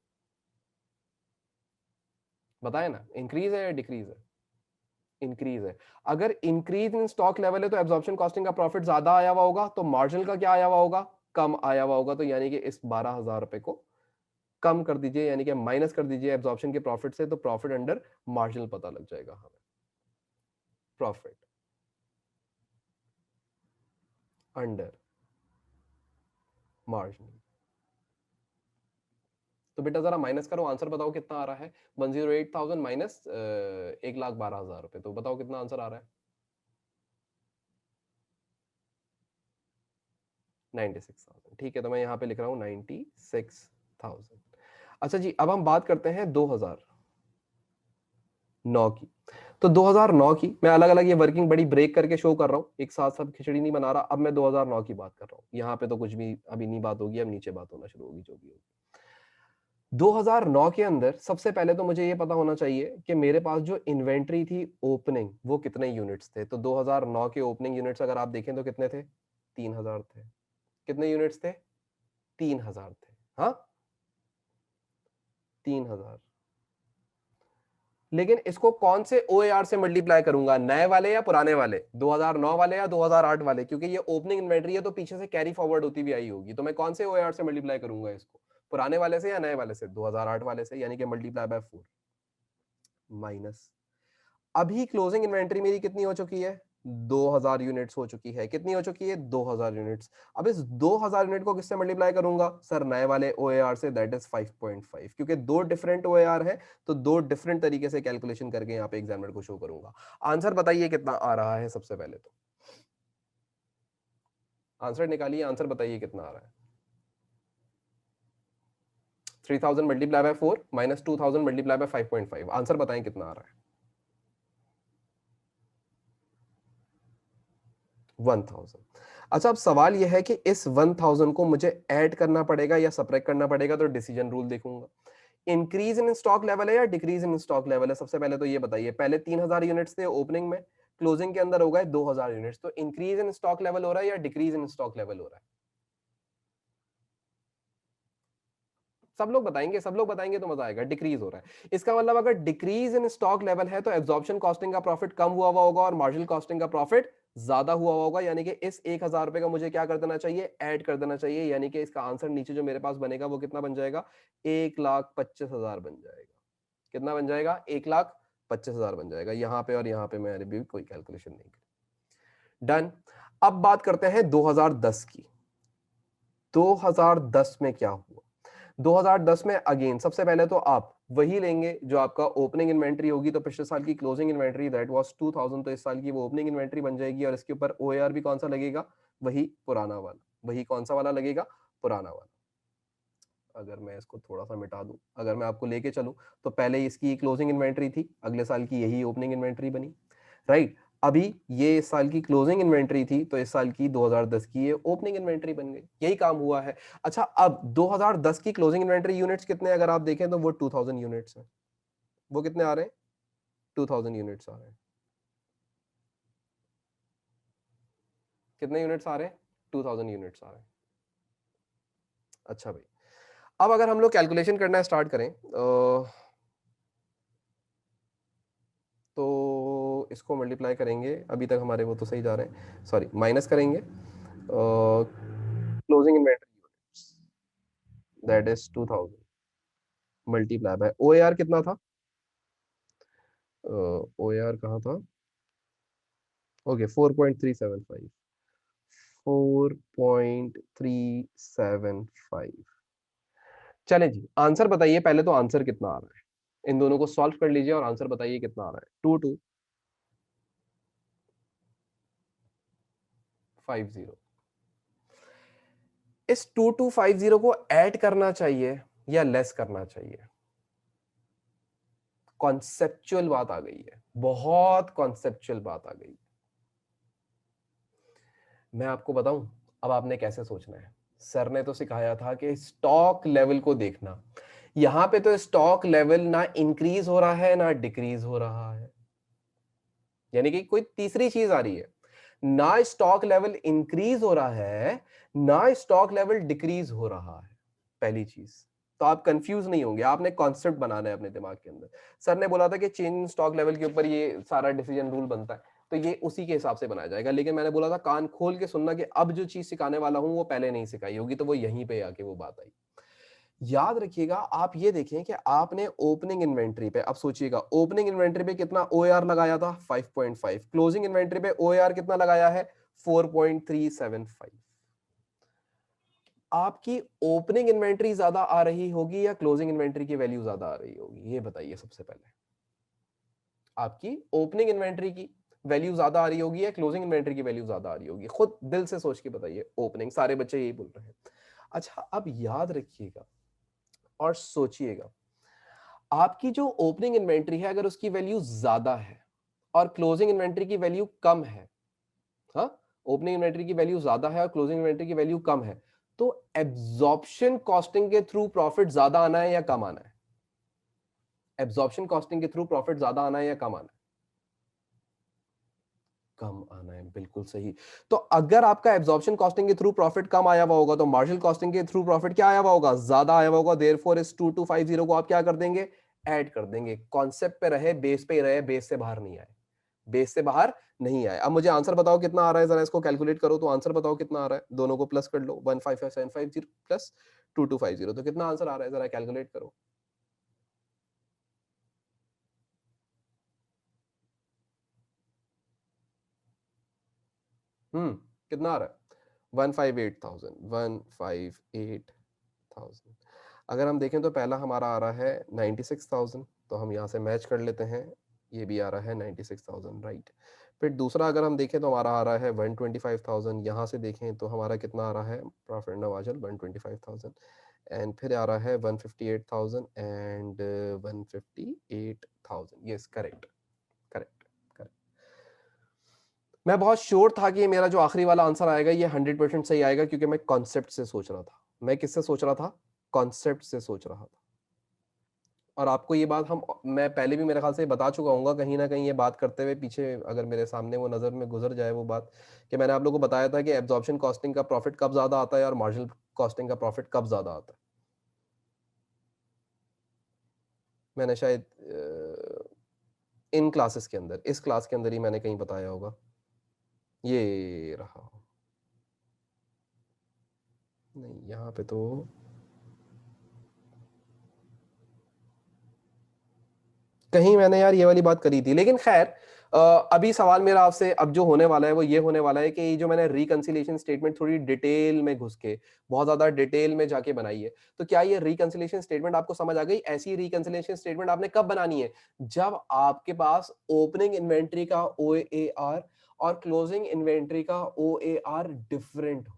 बताए ना, इंक्रीज है या डिक्रीज है? इंक्रीज है। अगर इंक्रीज इन स्टॉक लेवल है तो एब्जॉर्प्शन कॉस्टिंग का प्रॉफिट ज्यादा आया हुआ होगा, तो मार्जिनल का क्या आया हुआ होगा? कम आया हुआ होगा। तो यानी कि इस 12,000 रुपए को कम कर दीजिए, यानी कि माइनस कर दीजिए एब्जॉर्प्शन के प्रॉफिट से, तो प्रॉफिट अंडर मार्जिनल पता लग जाएगा हमें। Profit under marginal. तो बेटा जरा माइनस करो, आंसर बताओ कितना आ रहा है? 108,000 माइनस 1,12,000 रुपए, तो बताओ कितना आंसर आ रहा है? 96,000। ठीक है, तो मैं यहाँ पे लिख रहा हूँ 96,000। अच्छा जी, अब हम बात करते हैं 2009 की। तो 2009 की मैं अलग अलग ये वर्किंग बड़ी ब्रेक करके शो कर रहा हूँ, एक साथ सब खिचड़ी नहीं बना रहा। अब मैं 2009 की बात कर रहा हूँ, यहाँ पे तो कुछ भी अभी नहीं बात होगी, अब नीचे बात होना शुरू होगी जो भी होगी। 2009 के अंदर सबसे पहले तो मुझे ये पता होना चाहिए कि मेरे पास जो इन्वेंट्री थी ओपनिंग, वो कितने यूनिट्स थे। तो 2009 के ओपनिंग यूनिट्स अगर आप देखें तो कितने थे? 3000 थे। कितने यूनिट्स थे? 3000 थे। हाँ, 3000। लेकिन इसको कौन से ओएआर से मल्टीप्लाई करूंगा, नए वाले या पुराने वाले, 2009 वाले या 2008 वाले? क्योंकि ये ओपनिंग इन्वेंट्री है तो पीछे से कैरी फॉरवर्ड होती भी आई होगी, तो मैं कौन से ओएआर से मल्टीप्लाई करूंगा इसको? पुराने वाले से या नए वाले से? 2008 वाले से, यानी कि मल्टीप्लाई बाय 4 माइनस। अभी क्लोजिंग इन्वेंट्री मेरी कितनी हो चुकी है? 2000 यूनिट्स हो चुकी है। कितनी हो चुकी है? 2000 यूनिट्स। अब इस 2000 यूनिट को किससे मल्टीप्लाई करूंगा सर? नए वाले ओएआर से, दैट इज 5.5। क्योंकि दो डिफरेंट ओएआर है तो दो डिफरेंट तरीके से कैलकुलेशन करके यहाँ पे एग्जामिनर को शो करूंगा। आंसर बताइए कितना आ रहा है? सबसे पहले तो आंसर निकालिए, आंसर बताइए कितना आ रहा है? 3000 multiply by 4 minus 2000 multiply bye 5.5। Answer बताएं कितना आ रहा है? 1000। अच्छा, अब सवाल यह है कि इस 1000 को मुझे ऐड करना पड़ेगा या सब्ट्रैक्ट करना पड़ेगा, तो डिसीजन रूल देखूंगा। इंक्रीज इन स्टॉक लेवल है या डिक्रीज इन स्टॉक लेवल है? सबसे पहले तो ये बताइए, पहले 3000 यूनिट्स थे ओपनिंग में, क्लोजिंग के अंदर हो गए 2000 यूनिट्स, तो इंक्रीज इन स्टॉक लेवल हो रहा है या डिक्रीज इन स्टॉक लेवल हो रहा है? सब लोग बताएंगे, सब लोग बताएंगे तो मजा आएगा। डिक्रीज हो रहा है, इसका मतलब अगर डिक्रीज इन स्टॉक लेवल है तो एब्जॉर्प्शन कॉस्टिंग का प्रॉफिट कम हुआ होगा और मार्जिनल कॉस्टिंग का प्रॉफिट ज्यादा हुआ होगा। यानी कि इस 1000 रुपए का मुझे क्या कर देना चाहिए? ऐड कर देना चाहिए। यानी कि इसका आंसर नीचे जो मेरे पास बनेगा वो कितना बन जाएगा? 1,25,000 बन जाएगा। कितना बन जाएगा? 1,25,000 बन जाएगा। यहाँ पे और यहाँ पे मैंने भी कोई कैलकुलेशन नहीं की। डन। अब बात करते हैं 2010 की। 2010 में क्या हुआ? 2010 में अगेन सबसे पहले तो आप वही लेंगे जो आपका ओपनिंग इन्वेंट्री होगी, तो पिछले साल की क्लोजिंग इन्वेंट्री दैट वाज 2000, तो इस साल की वो ओपनिंग इन्वेंट्री बन जाएगी और इसके ऊपर ओएआर भी कौन सा लगेगा? वही पुराना वाला। वही कौन सा वाला लगेगा? पुराना वाला। अगर मैं इसको थोड़ा सा मिटा दूं, अगर मैं आपको लेके चलूं, तो पहले इसकी क्लोजिंग इन्वेंट्री थी, अगले साल की यही ओपनिंग इन्वेंट्री बनी, राइट? अभी ये इस साल की क्लोजिंग इन्वेंट्री थी तो इस साल की 2010 की ये ओपनिंग इन्वेंट्री बन गई। यही काम हुआ है। अच्छा, अब 2010 की क्लोजिंग इन्वेंट्री यूनिट्स कितने अगर आप देखें तो वो 2000 यूनिट्स हैं। वो कितने आ रहे हैं? 2000 यूनिट्स आ रहे हैं। कितने यूनिट्स आ रहे हैं? 2000 यूनिट्स आ रहे हैं। अच्छा भाई, अब अगर हम लोग कैलकुलेशन करना स्टार्ट करें तो इसको मल्टीप्लाई करेंगे, अभी तक हमारे वो तो सही जा रहे हैं, सॉरी माइनस करेंगे closing inventory units that is 2000 multiply by OAR कितना था? ओएआर कहाँ था? ओके, 4.375। 4.375। चलें जी, आंसर बताइए पहले तो, आंसर कितना आ रहा है? इन दोनों को सॉल्व कर लीजिए और आंसर बताइए कितना आ रहा है। 2250। इस 2250 को ऐड करना चाहिए या लेस करना चाहिए? कॉन्सेप्चुअल बात आ गई है, बहुत कॉन्सेप्चुअल बात आ गई। मैं आपको बताऊं अब आपने कैसे सोचना है। सर ने तो सिखाया था कि स्टॉक लेवल को देखना, यहां पे तो स्टॉक लेवल ना इंक्रीज हो रहा है ना डिक्रीज हो रहा है, यानी कि कोई तीसरी चीज आ रही है, ना स्टॉक लेवल इंक्रीज हो रहा है ना स्टॉक लेवल डिक्रीज हो रहा है। पहली चीज तो आप कंफ्यूज नहीं होंगे, आपने कॉन्सेप्ट बनाना है अपने दिमाग के अंदर। सर ने बोला था कि चेंज स्टॉक लेवल के ऊपर ये सारा डिसीजन रूल बनता है, तो ये उसी के हिसाब से बनाया जाएगा। लेकिन मैंने बोला था कान खोल के सुनना कि अब जो चीज सिखाने वाला हूं वो पहले नहीं सिखाई होगी, तो वो यहीं पे आके वो बात आई। याद रखिएगा, आप ये देखें कि आपने ओपनिंग इन्वेंट्री पे, अब सोचिएगा ओपनिंग इन्वेंट्री पे कितना ओएआर लगाया था 5.5, क्लोजिंग इन्वेंट्री पे ओएआर कितना लगाया है 4.375। आपकी ओपनिंग इन्वेंट्री ज्यादा आ रही होगी या क्लोजिंग इन्वेंट्री की वैल्यू ज्यादा आ रही होगी, ये बताइए सबसे पहले। आपकी ओपनिंग इन्वेंट्री की वैल्यू ज्यादा आ रही होगी या क्लोजिंग इन्वेंट्री की वैल्यू ज्यादा आ रही होगी, खुद दिल से सोच के बताइए। ओपनिंग, सारे बच्चे यही बोल रहे हैं। अच्छा, अब याद रखिएगा और सोचिएगा, आपकी जो ओपनिंग इन्वेंट्री है अगर उसकी वैल्यू ज्यादा है और क्लोजिंग इन्वेंट्री की वैल्यू कम है, हाँ, ओपनिंग इन्वेंट्री की वैल्यू ज्यादा है और क्लोजिंग इन्वेंट्री की वैल्यू कम है, तो एब्जॉर्प्शन कॉस्टिंग के थ्रू प्रॉफिट ज्यादा आना है या कम आना है? एब्जॉर्प्शन कॉस्टिंग के थ्रू प्रॉफिट ज्यादा आना है या कम आना है? कम आना है, बिल्कुल सही। तो अगर आपका एब्जॉर्प्शन कॉस्टिंग के थ्रू प्रॉफिट कम आया हुआ होगा तो मार्जिनल कॉस्टिंग के थ्रू प्रॉफिट क्या आया हुआ होगा, ज्यादा आया हुआ होगा। देयरफॉर इस 2250 को आप क्या कर देंगे, ऐड कर देंगे। कॉन्सेप्ट पे रहे, बेस पे ही रहे, बेस से बाहर नहीं आए, बेस से बाहर नहीं आए। अब मुझे आंसर बताओ कितना आ रहा है, जरा इसको कैलकुलेट करो। तो आंसर बताओ कितना आ रहा है, दोनों को प्लस कर लो, 155750 प्लस 2250, तो कितना आंसर आ रहा है, जरा कैलकुलेट करो। कितना आ रहा है, 158,000। अगर हम देखें तो पहला हमारा आ रहा है 96,000, तो हम यहाँ से मैच कर लेते हैं, ये भी आ रहा है 96,000, राइट। फिर दूसरा अगर हम देखें तो हमारा आ रहा है 125,000, यहाँ से देखें तो हमारा कितना आ रहा है प्रॉफिट नवाजल 125,000, एंड फिर आ रहा है 158,000 and 158,000। Yes, correct, correct, correct. मैं बहुत श्योर था कि ये मेरा जो आखिरी वाला आंसर आएगा ये 100% सही आएगा, क्योंकि मैं कॉन्सेप्ट से सोच रहा था। मैं किससे सोच रहा था, कॉन्सेप्ट से सोच रहा था। और आपको ये बात मैं पहले भी मेरे ख्याल से बता चुका हूँ, कहीं ना कहीं ये बात करते हुए पीछे अगर मेरे सामने वो नज़र में गुजर जाए वो बात, कि मैंने आप लोगों को बताया था कि एब्जॉर्प्शन कॉस्टिंग का प्रॉफिट कब ज़्यादा आता है और मार्जिनल कॉस्टिंग का प्रॉफिट कब ज़्यादा आता है। मैंने शायद इन क्लासेस के अंदर, इस क्लास के अंदर ही मैंने कहीं बताया होगा। ये रहा, नहीं यहाँ पे तो कहीं मैंने यार ये वाली बात करी थी, लेकिन खैर अभी सवाल मेरा आपसे अब जो होने वाला है वो ये होने वाला है कि ये जो मैंने रिकंसिलिएशन स्टेटमेंट थोड़ी डिटेल में घुस के, बहुत ज्यादा डिटेल में जाके बनाई है, तो क्या ये रिकंसिलिएशन स्टेटमेंट आपको समझ आ गई? ऐसी रिकंसिलिएशन स्टेटमेंट आपने कब बनानी है, जब आपके पास ओपनिंग इन्वेंट्री का ओएआर और क्लोजिंग इन्वेंट्री का ओएआर डिफरेंट हो।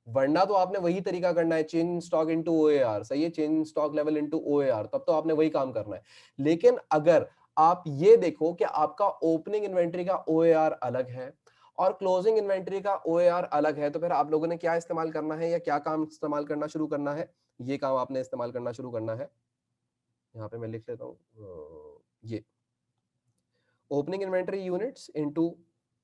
वरना तो आपने वही तरीका करना है, चेंज स्टॉक इनटू ओएआर, सही है, चेंज स्टॉक लेवल इनटू ओएआर, तब तो आपने वही काम करना है। लेकिन अगर आप ये देखो कि आपका ओपनिंग इन्वेंट्री का ओएआर अलग है और क्लोजिंग इन्वेंट्री का ओएआर अलग है, तो फिर आप लोगों ने क्या इस्तेमाल करना है या क्या काम इस्तेमाल करना शुरू करना है, ये काम आपने इस्तेमाल करना शुरू करना है। यहाँ पे मैं लिख लेता हूँ, ये opening inventory units into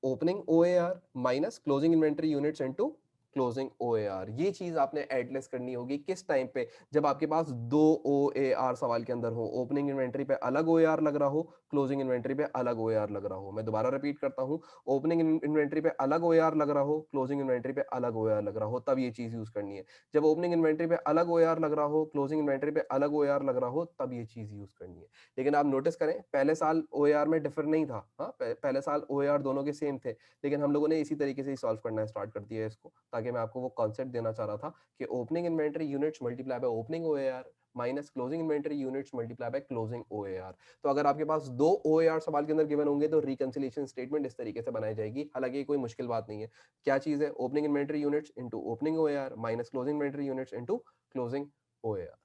opening OAR minus closing inventory units into closing OAR. ये चीज आपने एडलेस करनी होगी किस टाइम पे, जब आपके पास दो ओएआर सवाल के अंदर हो, ओपनिंग इन्वेंट्री पे अलग ओएआर लग रहा हो, क्लोजिंग इन्वेंट्री पे अलग ओएआर लग रहा हो। मैं दोबारा रिपीट करता हूँ, ओपनिंग इन्वेंट्री पे अलग ओएआर लग रहा हो, क्लोजिंग इन्वेंट्री पे अलग ओएआर लग रहा हो, तब ये चीज यूज करनी है। जब ओपनिंग इन्वेंट्री पे अलग ओएआर लग रहा हो, क्लोजिंग इन्वेंट्री पे अलग ओएआर लग रहा हो, तब ये चीज यूज करनी है। लेकिन आप नोटिस करें, पहले साल ओएआर में डिफर नहीं था, हाँ, पहले साल ओएआर दोनों के सेम थे, लेकिन हम लोगों ने इसी तरीके से ही सॉल्व करना स्टार्ट कर दिया है इसको, ताकि मैं आपको वो कॉन्सेप्ट देना चाह रहा था कि opening inventory units multiply by opening OAR minus closing inventory units multiply by closing OAR. तो अगर आपके पास दो ओएआर सवाल के अंदर गिवन होंगे तो रिकंसिलिएशन स्टेटमेंट इस तरीके से बनाई जाएगी। हालांकि कोई मुश्किल बात नहीं है। क्या चीज है, opening inventory units into opening OAR minus closing inventory units into closing OAR.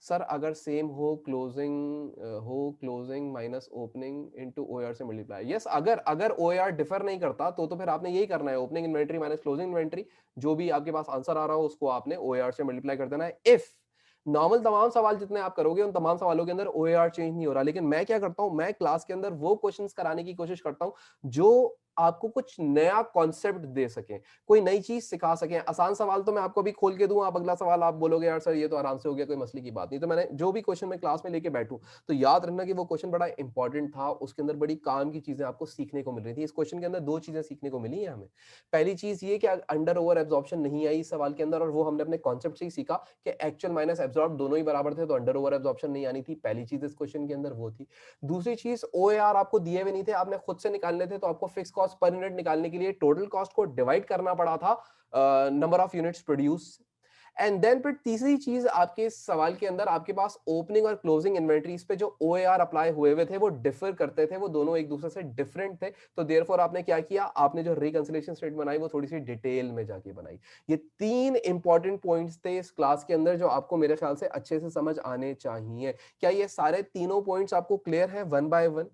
Sir अगर सेम हो closing minus opening into OAR से मल्टीप्लाई, यस, अगर अगर ओआर डिफर नहीं करता तो फिर आपने यही करना है, opening inventory minus closing inventory, जो भी आपके पास आंसर आ रहा हो उसको आपने ओआर से मल्टीप्लाई कर देना है। इफ नॉर्मल तमाम सवाल जितने आप करोगे उन तमाम सवालों के अंदर ओएआर चेंज नहीं हो रहा, लेकिन मैं क्या करता हूं, मैं क्लास के अंदर वो क्वेश्चंस कराने की कोशिश करता हूं जो आपको कुछ नया कॉन्सेप्ट दे सके, कोई नई चीज सिखा सके। आसान सवाल तो मैं आपको अभी खोल के दूं, आप अगला सवाल आप बोलोगे यार सर ये तो आराम से हो गया, कोई मसले की बात नहीं। तो मैंने जो भी क्वेश्चन मैं क्लास में लेके बैठूं तो याद रखना कि वो क्वेश्चन बड़ा इंपॉर्टेंट था, उसके अंदर बड़ी काम की चीजें आपको सीखने को मिल रही थी। इस क्वेश्चन के अंदर दो चीजें सीखने को मिली है हमें। पहली चीज ये कि अंडर ओवर एब्जॉर्प्शन नहीं आई इस सवाल के अंदर, और वो हमने अपने कॉन्सेप्ट से ही सीखा कि एक्चुअल माइनस एब्जॉर्ब दोनों ही बराबर थे, तो अंडर ओवर एब्जॉर्प्शन नहीं आनी थी। पहली चीज इस क्वेश्चन के अंदर वो थी। दूसरी चीज, ओएआर आपको दिए हुए नहीं थे, आपने खुद से निकालने थे, तो आपको फिक्स कॉस्ट पर यूनिट निकालने के लिए टोटल कॉस्ट को डिवाइड करना पड़ा था number of units produce. And then फिर तीसरी चीज आपके इस सवाल के अंदर आपके पास ओपनिंग और क्लोजिंग इन्वेंटरीज पे जो ओएआर अप्लाई हुए हुए थे वो डिफर करते थे, वो दोनों एक दूसरे से डिफरेंट थे। तो देयरफॉर आपने क्या किया, आपने जो रिकंसिलिएशन स्टेटमेंट बनाई वो थोड़ी सी डिटेल में जाके बनाई। ये तीन इंपॉर्टेंट पॉइंट्स थे इस क्लास के अंदर जो आपको मेरे ख्याल से अच्छे से समझ आने चाहिए। क्या ये सारे तीनों पॉइंट्स आपको क्लियर है वन बाय वन?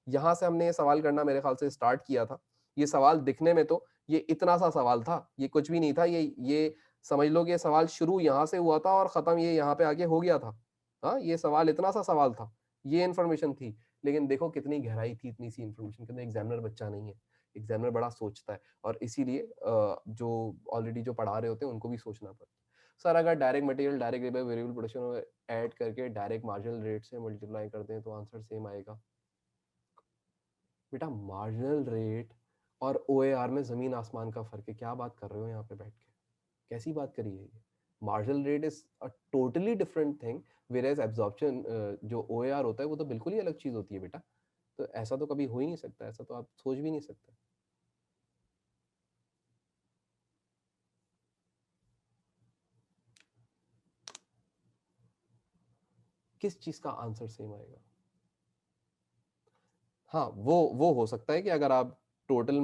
यहां से हमने ये सवाल करना मेरे ख्याल से स्टार्ट किया था। ये सवाल दिखने में तो ये इतना सा सवाल था, ये कुछ भी नहीं था, ये समझ लो कि ये सवाल शुरू यहाँ से हुआ था और खत्म ये यहाँ पे आके हो गया था। हाँ, ये सवाल इतना सा सवाल था, ये इन्फॉर्मेशन थी, लेकिन देखो कितनी गहराई थी इतनी सी इन्फॉर्मेशन के अंदर। एग्जामिनर बच्चा नहीं है, एग्जामिनर बड़ा सोचता है, और इसीलिए जो ऑलरेडी जो पढ़ा रहे होते हैं उनको भी सोचना पड़ता है। सर अगर direct material, direct labour, variable production add करके डायरेक्ट मार्जिनल रेट से मल्टीप्लाई करते हैं तो आंसर सेम आएगा। बेटा मार्जिनल रेट और ओएआर में जमीन आसमान का फर्क है, क्या बात कर रहे हो यहाँ पे बैठ के, कैसी बात करी है ये? Marginal rate is a totally different thing, whereas absorption जो ओएआर होता है वो तो बिल्कुल ही अलग चीज होती है बेटा। तो ऐसा तो कभी हो ही नहीं सकता, ऐसा तो आप सोच भी नहीं सकते। किस चीज का आंसर सेम आएगा? हाँ, वो हो सकता है कि अगर आप टोटल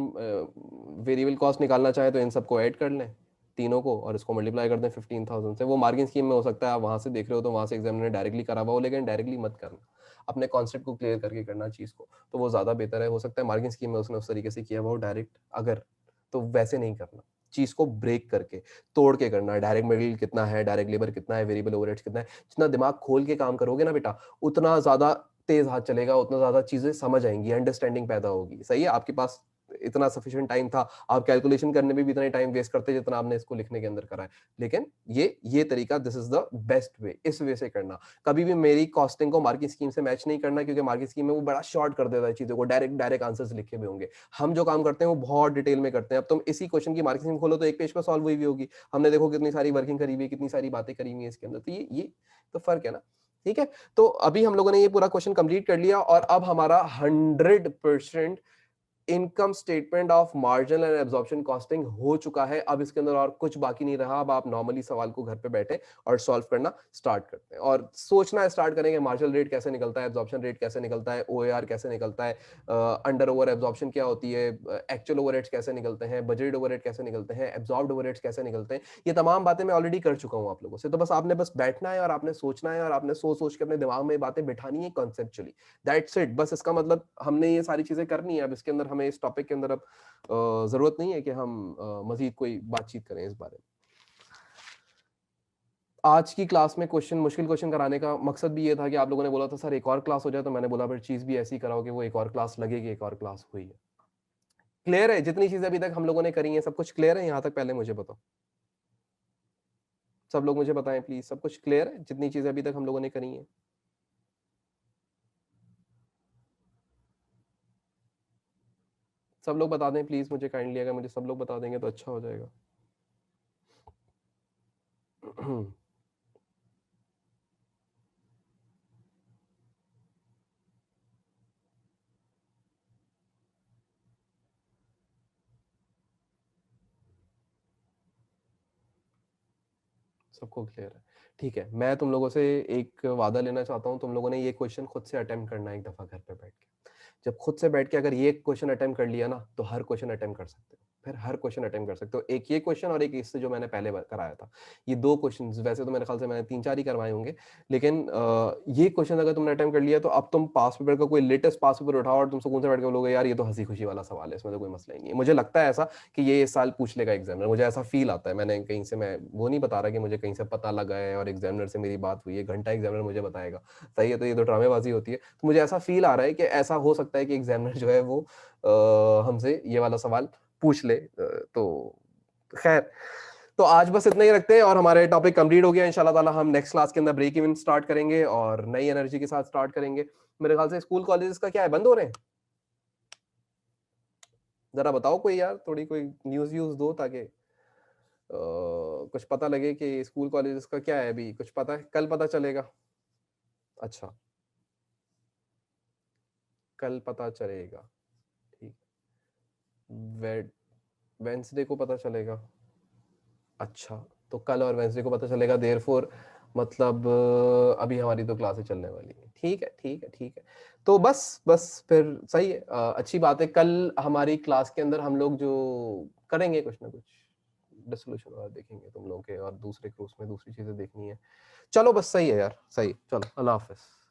वेरिएबल कॉस्ट निकालना चाहें तो इन सबको ऐड कर लें तीनों को और इसको मल्टीप्लाई कर दें 15,000 से। वो मार्किंग स्कीम में हो सकता है, आप वहां से देख रहे हो तो वहां से एग्जामिनर ने डायरेक्टली करा हुआ हो, लेकिन डायरेक्टली मत करना, अपने कॉन्सेप्ट को क्लियर करके करना चीज को, तो वो ज्यादा बेहतर है। हो सकता है मार्किंग स्कीम में उसने उस तरीके से किया हुआ हो डायरेक्ट, अगर तो वैसे नहीं करना, चीज को ब्रेक करके तोड़ के करना है। डायरेक्ट मटेरियल कितना है, डायरेक्ट लेबर कितना है, वेरिएबल ओवरहेड्स कितना है, जितना दिमाग खोल के काम करोगे ना बेटा उतना ज्यादा तेज हाथ चलेगा, उतना ज्यादा चीजें समझ आएंगी, अंडरस्टैंडिंग पैदा होगी। सही है, आपके पास इतना सफिशिएंट टाइम था, आप कैलकुलेशन करने में भी इतना टाइम वेस्ट करते जितना आपने इसको लिखने के अंदर करा है। लेकिन ये तरीका, this is the best way, इस वे से करना। कभी भी मेरी कॉस्टिंग को मार्किंग स्कीम से मैच नहीं करना, क्योंकि मार्किंग स्कीम में वो बड़ा शॉर्ट कर देता है चीजों को, डायरेक्ट डायरेक्ट आंसर्स लिखे हुए होंगे। हम जो काम करते हैं वो बहुत डिटेल में करते हैं। अब तुम इसी क्वेश्चन की मार्किंग स्कीम खोलो तो एक पेज पर सॉल्व हुई भी होगी, हमने देखो कितनी सारी वर्किंग करी हुई है, कितनी सारी बातें करी हुई है इसके अंदर। तो ये तो फर्क है ना। ठीक है, तो अभी हम लोगों ने ये पूरा क्वेश्चन कंप्लीट कर लिया, और अब हमारा 100% income statement of marginal and absorption costing हो चुका है। अब इसके अंदर और कुछ बाकी नहीं रहा। अब आप नॉर्मली सवाल को घर पे बैठे और सॉल्व करना स्टार्ट करते हैं और सोचना स्टार्ट करेंगे मार्जिनल रेट कैसे निकलता है, एब्जॉर्प्शन रेट कैसे निकलता है, ओएआर कैसे निकलता है, अंडर ओवर एब्जॉर्प्शन क्या होती है, एक्चुअल ओवरहेड्स कैसे निकलते हैं, बजट ओवरहेड कैसे निकलते हैं, एब्जॉर्ब्ड ओवरहेड्स कैसे निकलते हैं। ये तमाम बातें मैं ऑलरेडी कर चुका हूं आप लोगों से। तो बस आपने बस बैठना है और आपने सोचना है और आपने सोच सोच के अपने दिमाग में बातें बिठानी है कॉन्सेप्चुअली। दैट्स इट, बस इसका मतलब हमने ये सारी चीजें करनी है। अब इसके अंदर हमें इस टॉपिक के अंदर अब जरूरत नहीं है कि हम मजीद कोई बातचीत करें इस बारे में। आज की क्लास में क्वेश्चन, मुश्किल क्वेश्चन कराने का मकसद भी ये था कि आप लोगों ने बोला था सर एक और क्लास हो जाए, तो मैंने बोला फिर चीज भी ऐसी कराओ कि वो एक और क्लास लगेगी, एक और क्लास हुई है। क्लियर है? जितनी चीजें अभी तक हम लोगों ने करी है सब कुछ क्लियर है यहाँ तक? पहले मुझे बताओ, सब लोग मुझे बताएं प्लीज, सब कुछ क्लियर है जितनी चीजें अभी तक हम लोगों ने करी है? सब लोग बता दें प्लीज मुझे काइंडली, अगर मुझे सब लोग बता देंगे तो अच्छा हो जाएगा। सबको क्लियर है? ठीक है, मैं तुम लोगों से एक वादा लेना चाहता हूँ, तुम लोगों ने ये क्वेश्चन खुद से अटेम्प्ट करना है एक दफा घर पे बैठ के। जब खुद से बैठ के अगर ये क्वेश्चन अटेम्प्ट कर लिया ना तो हर क्वेश्चन अटेम्प्ट कर सकते हो। फिर हर क्वेश्चन अटेम्प्ट कर सकते हो। एक ये क्वेश्चन और एक इससे जो मैंने पहले कराया था, ये 2 क्वेश्चंस, वैसे तो मेरे ख्याल से मैंने 3-4 ही करवाए होंगे, लेकिन ये क्वेश्चन अगर तुमने अटेम्प्ट कर लिया तो अब तुम पास पेपर का कोई लेटेस्ट पास पेपर उठाओ और तुम सुकून से बैठ के बोलोगे यार ये तो हंसी खुशी वाला सवाल है, इसमें तो कोई मसला ही नहीं है। मुझे लगता है ऐसा कि ये इस साल पूछ लेगा एग्जामिनर, मुझे ऐसा फील आता है। मैंने कहीं से, मैं वो नहीं बता रहा कि मुझे कहीं से पता लगा है और एग्जामिनर से मेरी बात हुई है, घंटा एग्जामिनर मुझे बताएगा, सही है, तो ये तो ड्रामेबाजी होती है। तो मुझे ऐसा फील आ रहा है कि ऐसा हो सकता है कि एग्जामिनर जो है वो हमसे ये वाला सवाल पूछ ले। तो खैर, तो आज बस इतना ही रखते हैं और हमारे टॉपिक कंप्लीट हो गया। इंशाल्लाह ताला हम नेक्स्ट क्लास के अंदर ब्रेक इवन स्टार्ट करेंगे और नई एनर्जी के साथ स्टार्ट करेंगे। मेरे ख्याल से स्कूल कॉलेजेस का क्या है, बंद हो रहे हैं? जरा बताओ कोई यार, थोड़ी कोई न्यूज़ व्यूज़ दो ताकि कुछ पता लगे कि स्कूल कॉलेजेस का क्या है। अभी कुछ पता है? कल पता चलेगा। अच्छा, कल पता चलेगा। ठीक। वेड वेडनेसडे को पता चलेगा। अच्छा, तो कल और वेडनेसडे को पता चलेगा, देयरफॉर मतलब अभी हमारी तो क्लासेस चलने वाली है। ठीक है, ठीक है, ठीक है। तो बस बस फिर सही है। अच्छी बात है। कल हमारी क्लास के अंदर हम लोग जो करेंगे कुछ ना कुछ डिसोल्यूशन वगैरह देखेंगे तुम लोगों के, और दूसरे कोर्स में दूसरी चीजें देखनी है। चलो बस सही है यार, सही। चलो, अल्लाह हाफ़िज़।